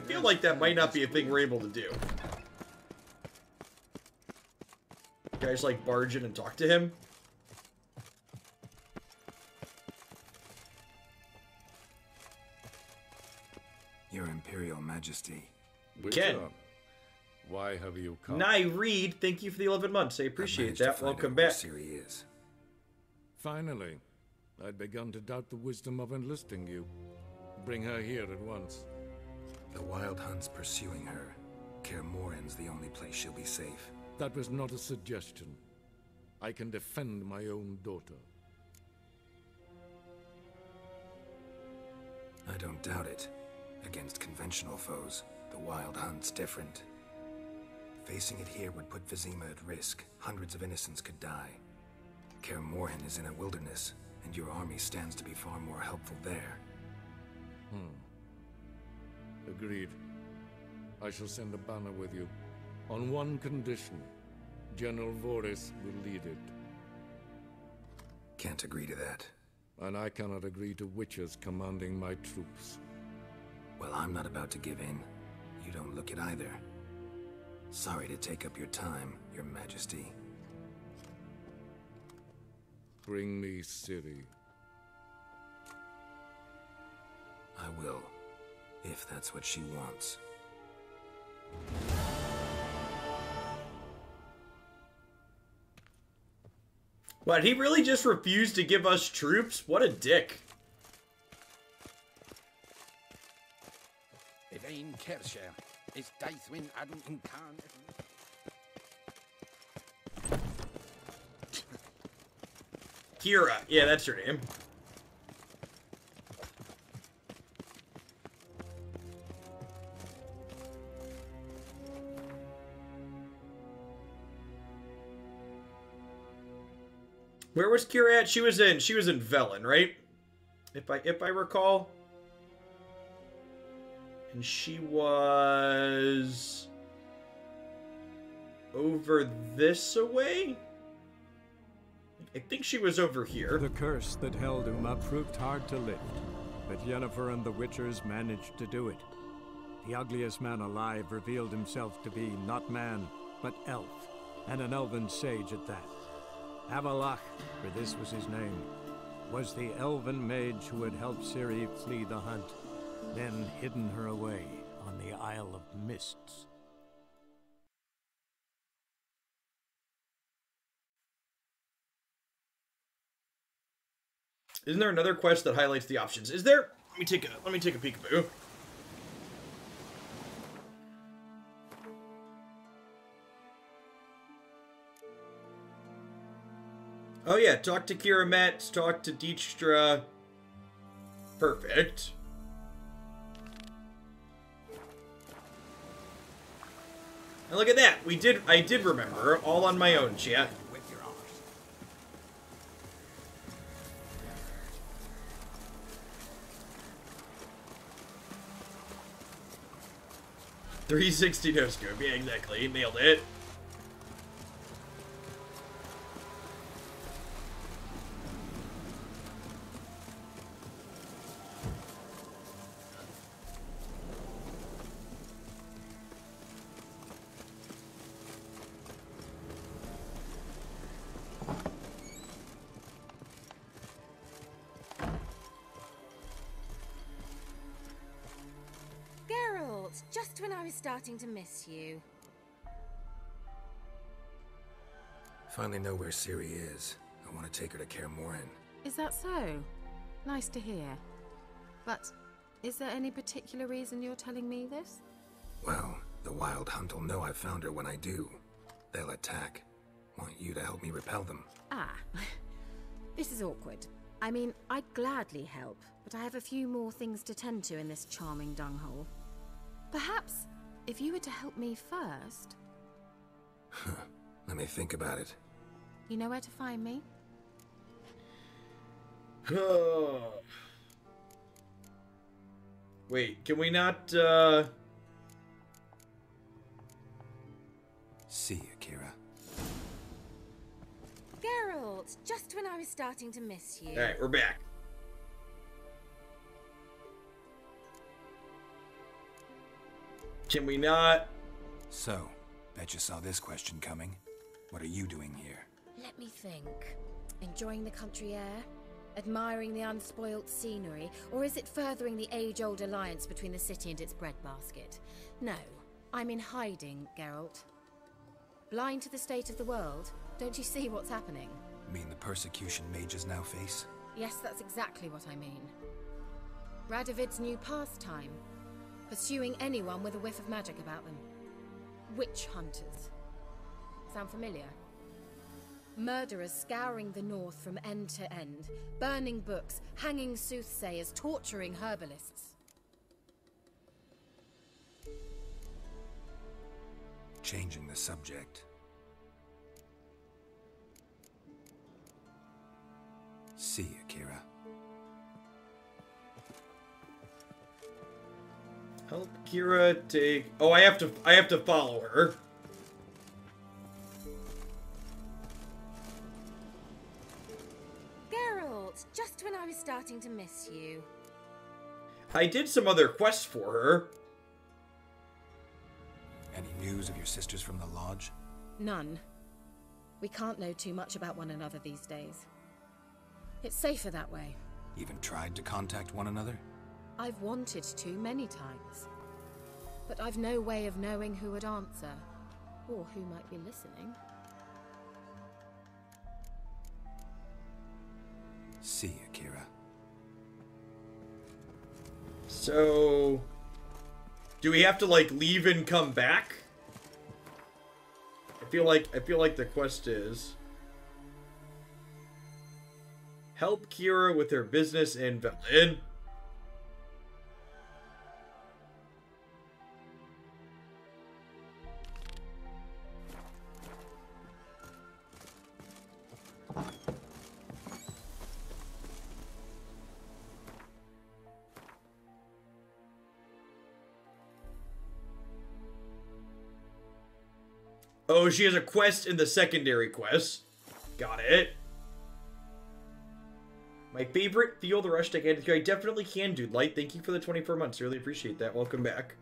that might not be a thing we're able to do. Guys like barge in and talk to him. Your Imperial Majesty. Ken. Why have you come? Reed, thank you for the 11 months. I appreciate that. Welcome back. Ciri is. Finally. I'd begun to doubt the wisdom of enlisting you. Bring her here at once. The Wild Hunt's pursuing her. Kaer Morhen's the only place she'll be safe. That was not a suggestion. I can defend my own daughter. I don't doubt it. Against conventional foes, the Wild Hunt's different. Facing it here would put Vizima at risk. Hundreds of innocents could die. Kaer Morhen is in a wilderness, and your army stands to be far more helpful there. Agreed. I shall send a banner with you. On one condition. General Voris will lead it. Can't agree to that. And I cannot agree to witches commanding my troops. Well, I'm not about to give in. You don't look it either. Sorry to take up your time, Your Majesty. Bring me Ciri. I will, if that's what she wants. What, he really just refused to give us troops? What a dick. Evain Kershire is Daithwin Adam Khan. Kira. Yeah, that's her name. Where was Kira at? She was in Velen, right? If I recall. And she was over this away? I think she was over here. The curse that held Uma proved hard to lift, but Yennefer and the Witchers managed to do it. The ugliest man alive revealed himself to be not man, but elf, and an elven sage at that. Avallac'h, for this was his name, was the elven mage who had helped Ciri flee the hunt, then hidden her away on the Isle of Mists. Isn't there another quest that highlights the options? Is there? Let me take a peekaboo. Oh yeah, talk to Kira Metz, talk to Dijkstra. Perfect. And look at that. I did remember, all on my own, chat. 360 no scope. Yeah, exactly. Nailed it. Just when I was starting to miss you. Finally know where Ciri is. I want to take her to Kaer Morhen. Is that so? Nice to hear. But is there any particular reason you're telling me this? Well, the Wild Hunt will know I found her when I do. They'll attack. Want you to help me repel them. Ah, this is awkward. I mean, I'd gladly help, but I have a few more things to tend to in this charming dunghole. Perhaps, if you were to help me first... Let me think about it. You know where to find me? Wait, can we not, See you, Kira. Geralt, just when I was starting to miss you. Alright, we're back. Can we not? So, bet you saw this question coming. What are you doing here? Let me think. Enjoying the country air? Admiring the unspoilt scenery? Or is it furthering the age-old alliance between the city and its breadbasket? No, I'm in hiding, Geralt. Blind to the state of the world? Don't you see what's happening? Mean the persecution mages now face? Yes, that's exactly what I mean. Radovid's new pastime. Pursuing anyone with a whiff of magic about them. Witch hunters. Sound familiar? Murderers scouring the north from end to end, burning books, hanging soothsayers, torturing herbalists. Changing the subject. See you, Kira. Help Kira take... Oh, I have to follow her. Geralt, just when I was starting to miss you. I did some other quests for her. Any news of your sisters from the lodge? None. We can't know too much about one another these days. It's safer that way. Even tried to contact one another? I've wanted to many times. But I've no way of knowing who would answer, or who might be listening. See you, Kira. So... do we have to, like, leave and come back? I feel like the quest is... help Kira with her business in Velen. Oh, she has a quest in the secondary quest. Got it. My favorite Feel the Rush deck. I definitely can, dude. Light, thank you for the 24 months. Really appreciate that. Welcome back.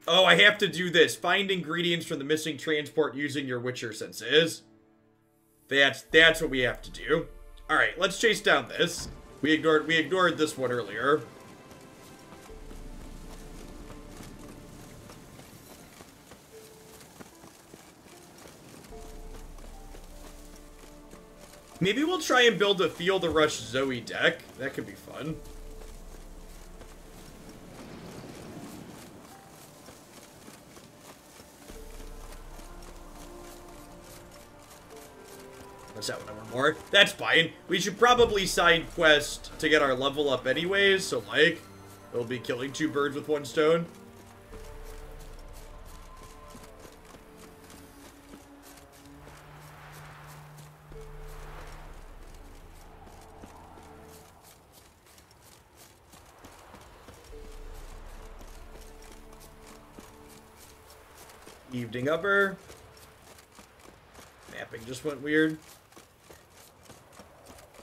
Oh, I have to do this. Find ingredients from the missing transport using your Witcher senses. That's what we have to do. Alright, let's chase down this. We ignored this one earlier. Maybe we'll try and build a Feel the Rush Zoe deck. That could be fun. What's that one more? That's fine. We should probably side quest to get our level up anyways, so like, we'll be killing two birds with one stone. Evening upper. Mapping just went weird.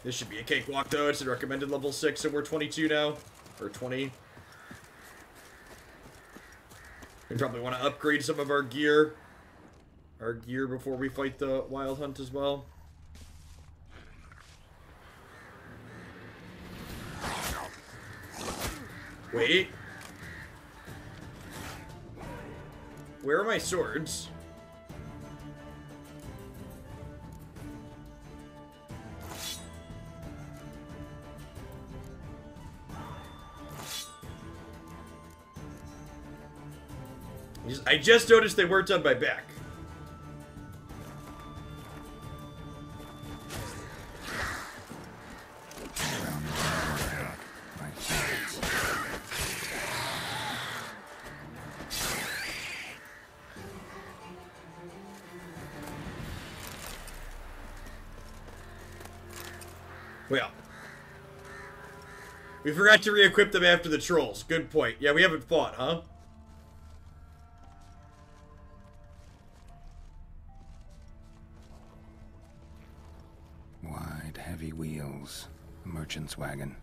This should be a cakewalk, though. It's a recommended level 6, and we're 22 now. Or 20. We probably want to upgrade some of our gear. Before we fight the Wild Hunt as well. Wait. Where are my swords? I just noticed they weren't on my back. Well. We forgot to re-equip them after the trolls. Good point. Yeah, we haven't fought, huh? Wide, heavy wheels. A merchant's wagon.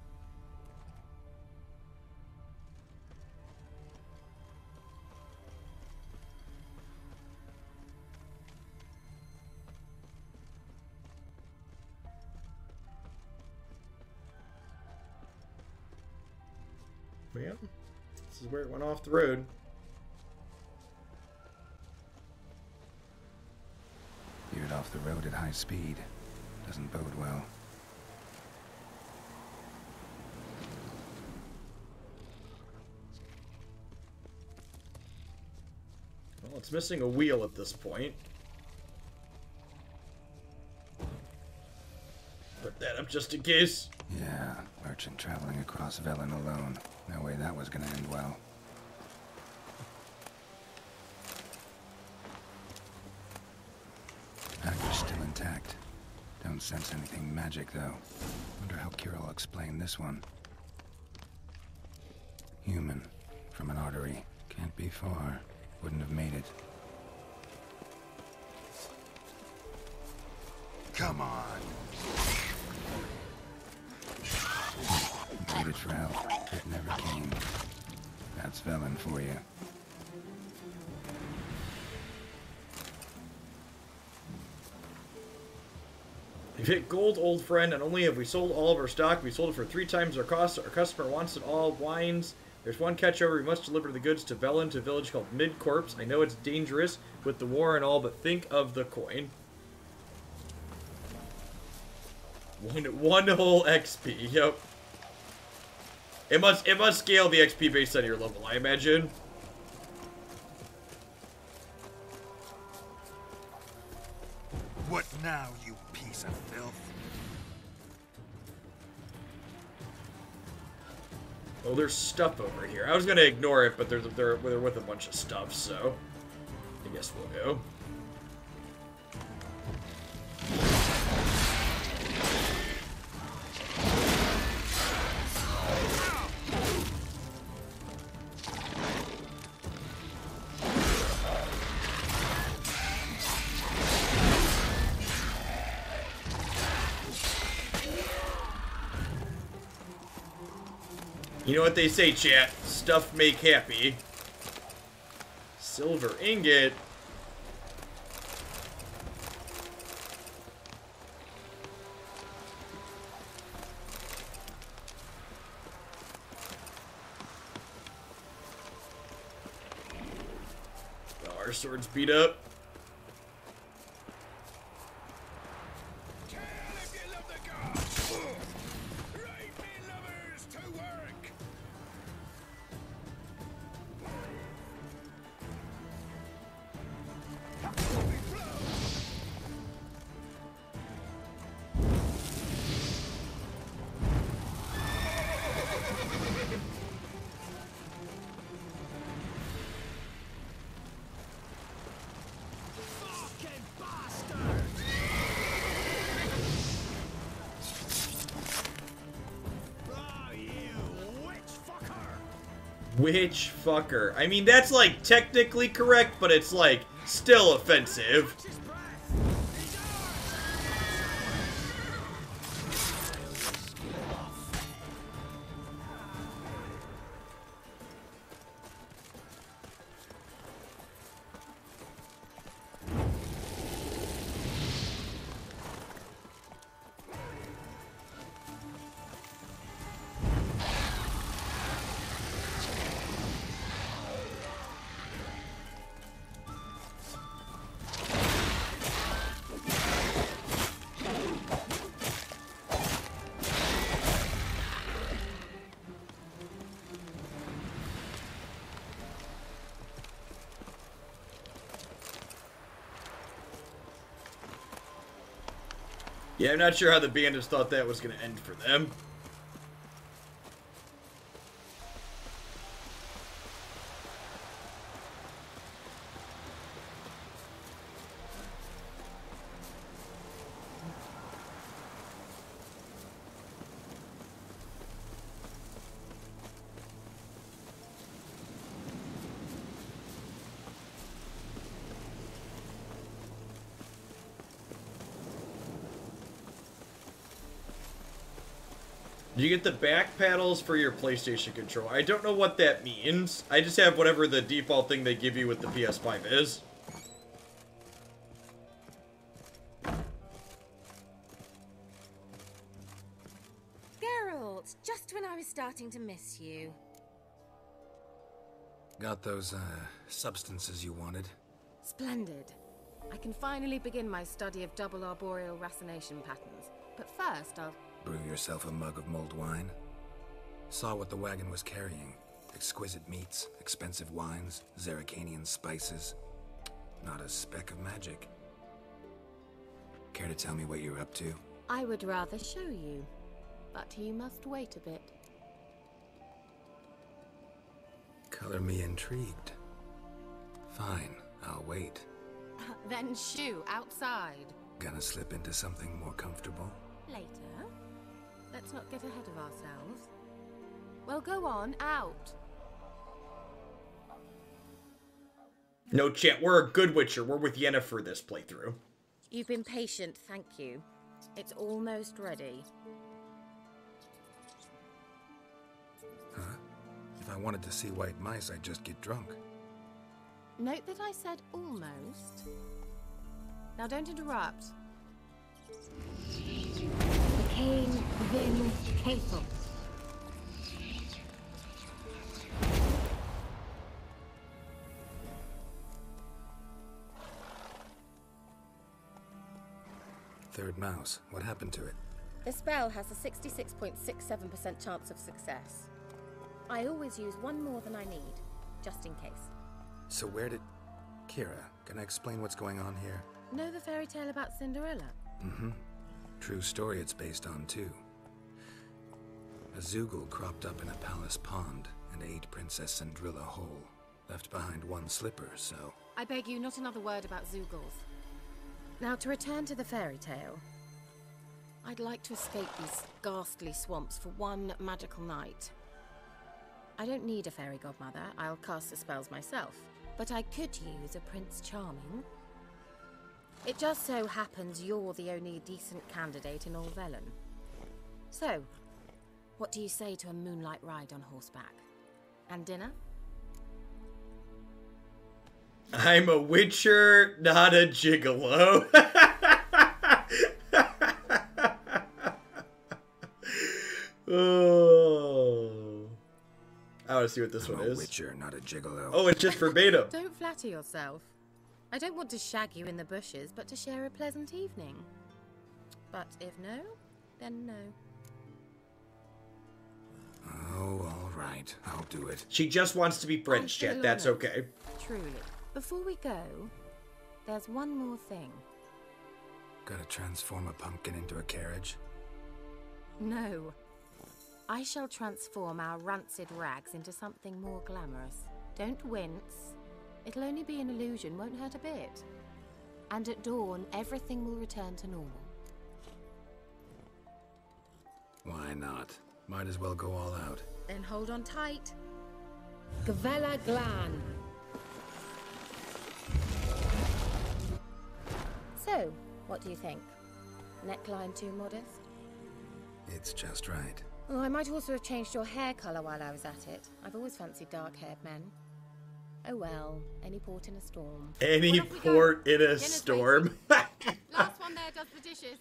Yeah, this is where it went off the road. Veered off the road at high speed. Doesn't bode well. Well, it's missing a wheel at this point. Put that up just in case. Yeah, merchant traveling across Velen alone. No way that was gonna end well. Packer's still intact. Don't sense anything magic, though. Wonder how Kira will explain this one. Human. From an artery. Can't be far. Wouldn't have made it. Come on. Waited for help. It never came. That's Velen for you. We've hit gold, old friend. Not only have we sold all of our stock, we sold it for 3 times our cost. Our customer wants it all. Wines. There's one catch-over. We must deliver the goods to Velen, to a village called Midcorpse. I know it's dangerous with the war and all, but think of the coin. One whole XP. Yep. It must scale the XP based on your level, I imagine. What now, you piece of filth? Oh, there's stuff over here. I was gonna ignore it, but they're with a bunch of stuff, so I guess we'll go. You know what they say, chat? Stuff make happy. Silver ingot. Oh, our sword's beat up. Witch fucker. I mean, that's like technically correct, but it's like still offensive. Yeah, I'm not sure how the bandits thought that was going to end for them. You get the back paddles for your PlayStation controller. I don't know what that means. I just have whatever the default thing they give you with the PS5 is. Geralt, just when I was starting to miss you. Got those, substances you wanted? Splendid. I can finally begin my study of double arboreal racination patterns. But first, I'll... Brew yourself a mug of mulled wine? Saw what the wagon was carrying. Exquisite meats, expensive wines, Zerrikanian spices. Not a speck of magic. Care to tell me what you're up to? I would rather show you. But you must wait a bit. Color me intrigued. Fine, I'll wait. Then shoo, outside. Gonna slip into something more comfortable? Later. Let's not get ahead of ourselves. Well, go on, out. No, chat, we're a good Witcher. We're with Yennefer this playthrough. You've been patient, thank you. It's almost ready. Huh? If I wanted to see white mice, I'd just get drunk. Note that I said almost. Now don't interrupt. Cain Vin Cathel. Third mouse. What happened to it? The spell has a 66.67% chance of success. I always use one more than I need, just in case. So where did... Kira, can I explain what's going on here? Know the fairy tale about Cinderella? Mm-hmm. True story it's based on, too. A Zoogle cropped up in a palace pond and ate Princess Cindrilla whole. Left behind one slipper, so... I beg you, not another word about Zoogles. Now, to return to the fairy tale. I'd like to escape these ghastly swamps for one magical night. I don't need a fairy godmother, I'll cast the spells myself. But I could use a Prince Charming. It just so happens you're the only decent candidate in all Velen. So, what do you say to a moonlight ride on horseback? And dinner? I'm a Witcher, not a gigolo. Oh. I want to see what this one is. I'm a Witcher, not a gigolo. Oh, it's just verbatim. Don't flatter yourself. I don't want to shag you in the bushes, but to share a pleasant evening. But if no, then no. Oh, all right. I'll do it. She just wants to be friends, chat. That's okay. Truly. Before we go, there's one more thing. Gotta transform a pumpkin into a carriage? No. I shall transform our rancid rags into something more glamorous. Don't wince. It'll only be an illusion, won't hurt a bit. And at dawn, everything will return to normal. Why not? Might as well go all out. Then hold on tight. Gavella Glan. So, what do you think? Neckline too modest? It's just right. Oh, I might also have changed your hair colour while I was at it. I've always fancied dark-haired men. Oh well, any port in a storm. Any port in a storm. Last one there does the dishes.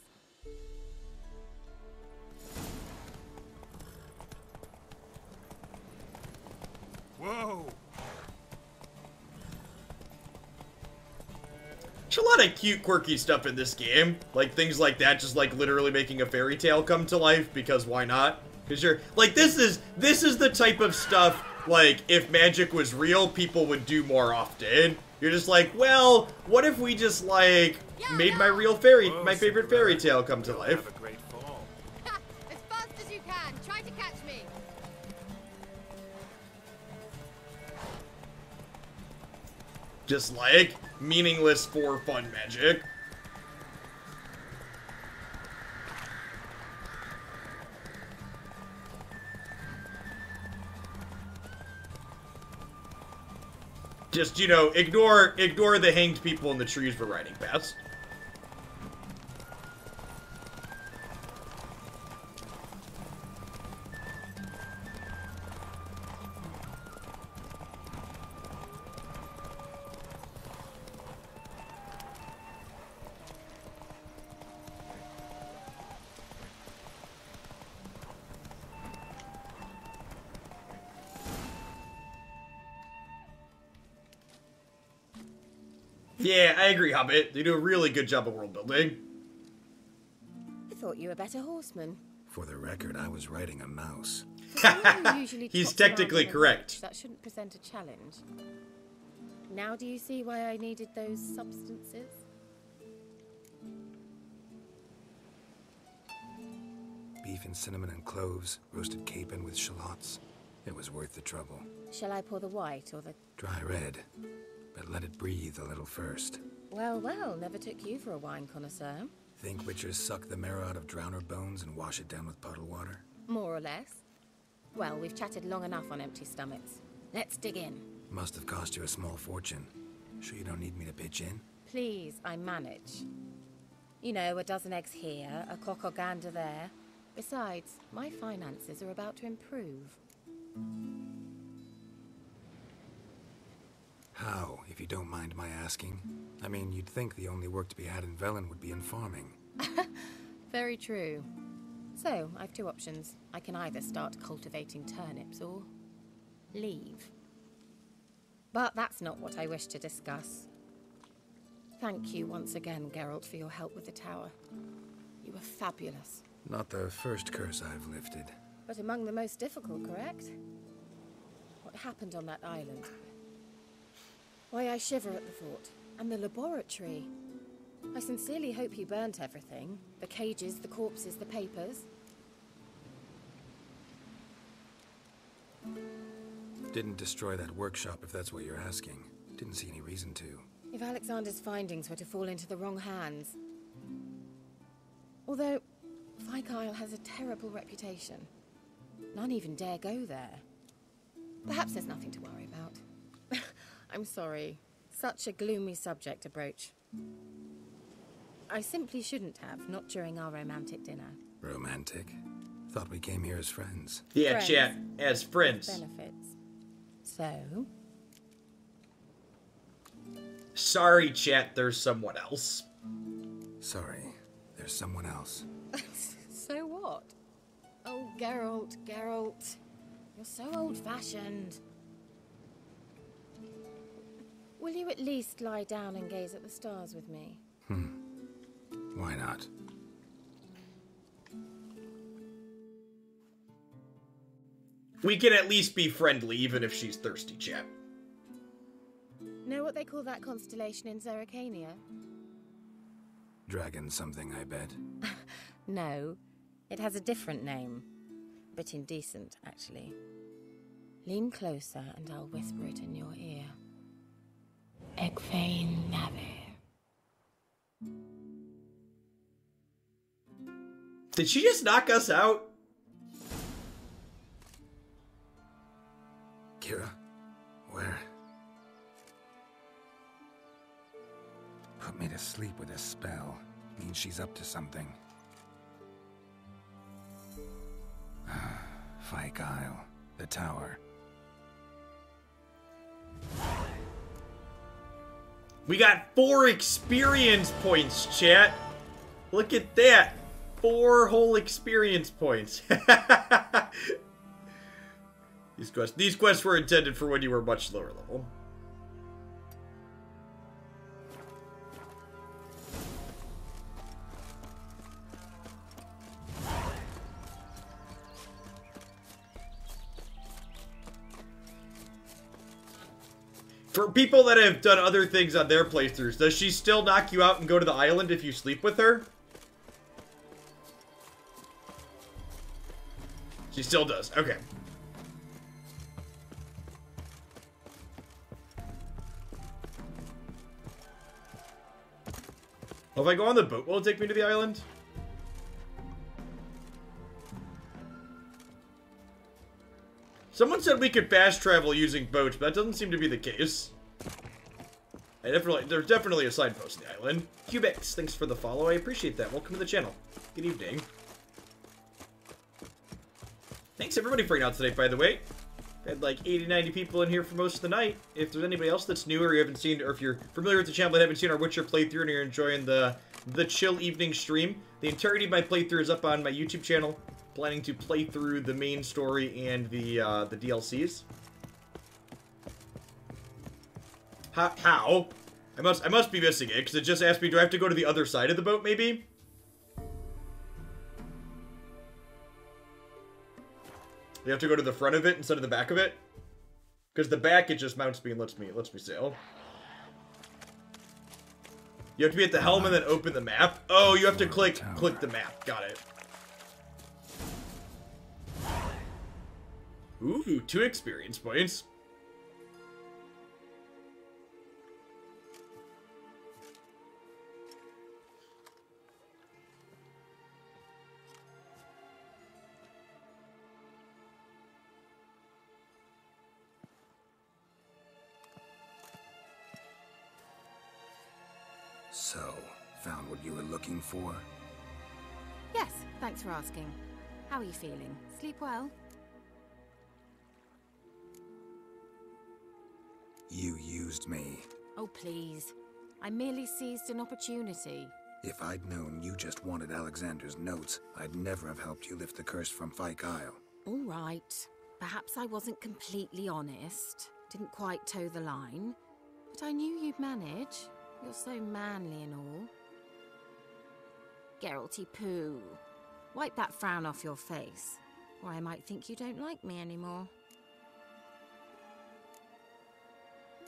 Whoa! There's a lot of cute, quirky stuff in this game. Like, things like that, just like literally making a fairy tale come to life, because why not? Because you're, like, this is the type of stuff, like, if magic was real, people would do more often. You're just like, well, what if we just, like, made my favorite fairy tale come to life? Have a great fall. As fast as you can. Try to catch me. Just like meaningless for fun magic. Just, you know, ignore the hanged people in the trees we're riding past. Yeah, I agree, Hobbit. They do a really good job of world building. I thought you were a better horseman. For the record, I was riding a mouse. He's technically correct. That shouldn't present a challenge. Now do you see why I needed those substances? Beef and cinnamon and cloves, roasted capon with shallots. It was worth the trouble. Shall I pour the white or the... Dry red, but let it breathe a little first. Well, well, never took you for a wine connoisseur. Think witchers suck the marrow out of drowner bones and wash it down with puddle water? More or less. Well, we've chatted long enough on empty stomachs. Let's dig in. Must have cost you a small fortune. Sure you don't need me to pitch in? Please, I manage. You know, a dozen eggs here, a cock or gander there. Besides, my finances are about to improve. How, if you don't mind my asking? I mean, you'd think the only work to be had in Velen would be in farming. Very true. So, I've two options. I can either start cultivating turnips or leave. But that's not what I wish to discuss. Thank you once again, Geralt, for your help with the tower. You were fabulous. Not the first curse I've lifted. But among the most difficult, correct? What happened on that island? Why, I shiver at the thought. And the laboratory. I sincerely hope you burnt everything. The cages, the corpses, the papers. Didn't destroy that workshop, if that's what you're asking. Didn't see any reason to. If Alexander's findings were to fall into the wrong hands. Although, Fyke Isle has a terrible reputation. None even dare go there. Perhaps there's nothing to worry about. I'm sorry. Such a gloomy subject to broach. I simply shouldn't have, not during our romantic dinner. Romantic? Thought we came here as friends. Yeah, Friends. chat, as friends. Benefits. So? Sorry, chat, there's someone else. Sorry, there's someone else. So what? Oh, Geralt, Geralt. You're so old-fashioned. Will you at least lie down and gaze at the stars with me? Why not? We can at least be friendly, even if she's thirsty, chat. Know what they call that constellation in Zerrikania? Dragon something, I bet. No, it has a different name. A bit indecent, actually. Lean closer and I'll whisper it in your ear. Egfain Navir. Did she just knock us out? Kira, where? Put me to sleep with a spell. Means she's up to something. Fyke Isle, the tower. We got 4 experience points, chat. Look at that. 4 whole experience points. These quests were intended for when you were much lower level. For people that have done other things on their playthroughs, does she still knock you out and go to the island if you sleep with her? She still does. Okay. Well, if I go on the boat, will it take me to the island? Someone said we could fast travel using boats, but that doesn't seem to be the case. There's definitely a signpost in the island. Cubix, thanks for the follow. I appreciate that. Welcome to the channel. Good evening. Thanks everybody for hanging out today, by the way. Had like 80-90 people in here for most of the night. If there's anybody else that's new or you haven't seen, or if you're familiar with the channel but haven't seen our Witcher playthrough and you're enjoying the chill evening stream, the entirety of my playthrough is up on my YouTube channel. Planning to play through the main story and the DLCs. How? I must be missing it, because it just asked me, do I have to go to the other side of the boat, maybe? You have to go to the front of it instead of the back of it? Because the back, it just mounts me and lets me sail. You have to be at the helm and then open the map. Oh, you have to click the map. Got it. Ooh, 2 experience points. So, found what you were looking for? Yes, thanks for asking. How are you feeling? Sleep well? You used me. Oh, please. I merely seized an opportunity. If I'd known you just wanted Alexander's notes, I'd never have helped you lift the curse from Fyke Isle. All right. Perhaps I wasn't completely honest. Didn't quite toe the line. But I knew you'd manage. You're so manly and all. Geralty Pooh. Wipe that frown off your face, or I might think you don't like me anymore.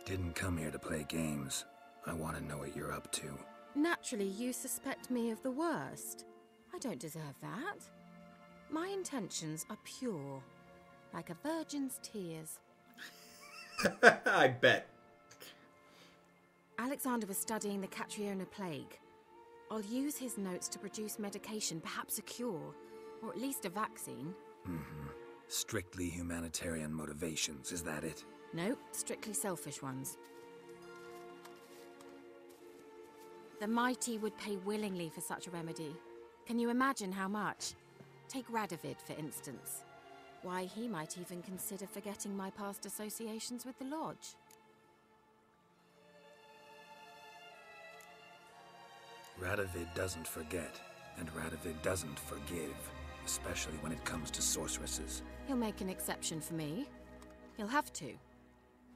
Didn't come here to play games. I want to know what you're up to. Naturally, you suspect me of the worst. I don't deserve that. My intentions are pure, like a virgin's tears. I bet. Alexander was studying the Catriona plague. I'll use his notes to produce medication, perhaps a cure, or at least a vaccine. Mm-hmm. Strictly humanitarian motivations, is that it? No, strictly selfish ones. The mighty would pay willingly for such a remedy. Can you imagine how much? Take Radovid, for instance. Why, he might even consider forgetting my past associations with the Lodge. Radovid doesn't forget, and Radovid doesn't forgive, especially when it comes to sorceresses. He'll make an exception for me. He'll have to.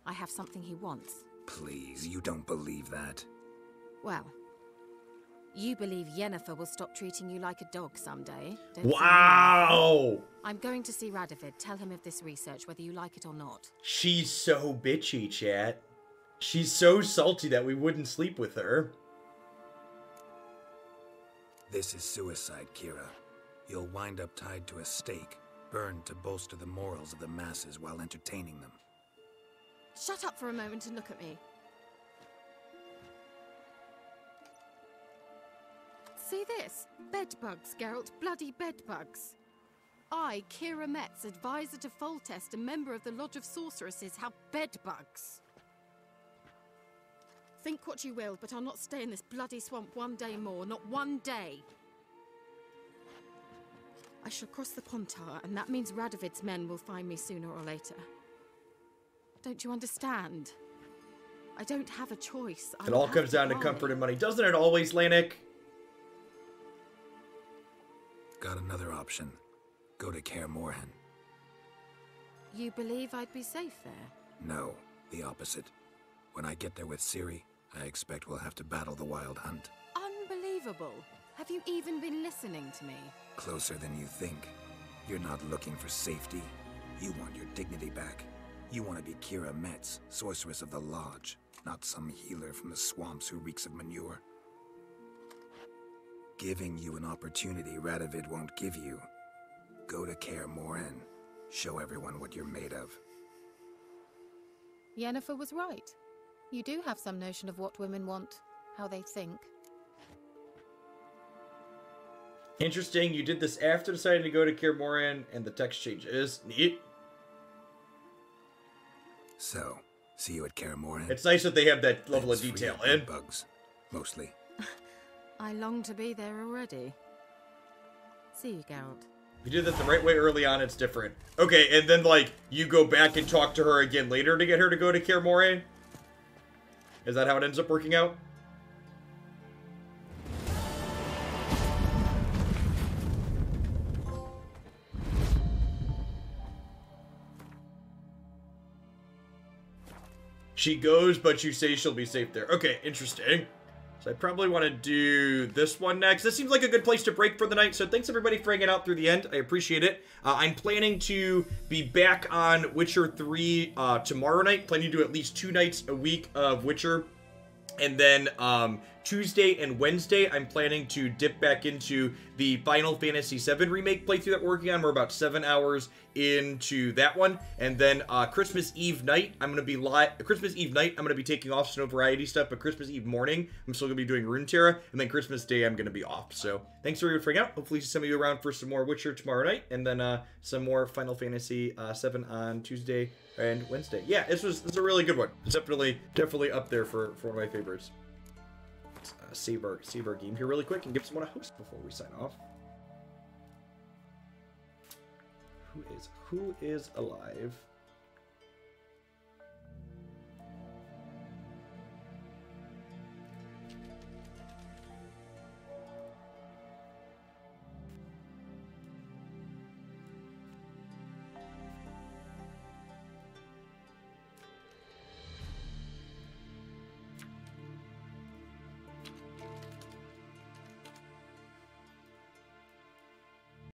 I have something he wants. Please, you don't believe that. Well, you believe Yennefer will stop treating you like a dog someday, don't you? Wow! I'm going to see Radovid. Tell him of this research, whether you like it or not. She's so bitchy, chat. She's so salty that we wouldn't sleep with her. This is suicide, Kira. You'll wind up tied to a stake, burned to bolster the morals of the masses while entertaining them. Shut up for a moment and look at me. See this? Bedbugs, Geralt. Bloody bedbugs. I, Kira Metz, advisor to Foltest, a member of the Lodge of Sorceresses, have bedbugs. Think what you will, but I'll not stay in this bloody swamp one day more. Not one day. I shall cross the Pontar, and that means Radovid's men will find me sooner or later. Don't you understand? I don't have a choice. It all comes down to comfort and money. Doesn't it always, Lanik? Got another option. Go to Kaer Morhen. You believe I'd be safe there? No, the opposite. When I get there with Ciri, I expect we'll have to battle the Wild Hunt. Unbelievable. Have you even been listening to me? Closer than you think. You're not looking for safety. You want your dignity back. You want to be Kira Metz, sorceress of the Lodge, not some healer from the swamps who reeks of manure. Giving you an opportunity Radovid won't give you. Go to Kaer Morhen. Show everyone what you're made of. Yennefer was right. You do have some notion of what women want, how they think. Interesting, you did this after deciding to go to Kaer Morhen, and the text changes. Neat. So, see you at Kaer Morhen. It's nice that they have that level of detail in. Bugs, mostly. I long to be there already. See you, Geralt. If you did that the right way early on, it's different. Okay, and then, like, you go back and talk to her again later to get her to go to Kaer Morhen? Is that how it ends up working out? She goes, but you say she'll be safe there. Okay, interesting. So I probably want to do this one next. This seems like a good place to break for the night. So thanks everybody for hanging out through the end. I appreciate it. I'm planning to be back on Witcher 3 tomorrow night. Planning to do at least 2 nights a week of Witcher. And then Tuesday and Wednesday, I'm planning to dip back into the Final Fantasy VII Remake playthrough that we're working on. We're about 7 hours into that one. And then Christmas Eve night, I'm going to be live. Christmas Eve night, I'm going to be taking off Snow Variety stuff. But Christmas Eve morning, I'm still going to be doing Runeterra. And then Christmas Day, I'm going to be off. So thanks everyone for hanging out. Hopefully see some of you around for some more Witcher tomorrow night. And then some more Final Fantasy VII on Tuesday and Wednesday. Yeah, this was a really good one. It's definitely up there for one of my favorites. Save our game here really quick and give someone a host before we sign off. Who is alive?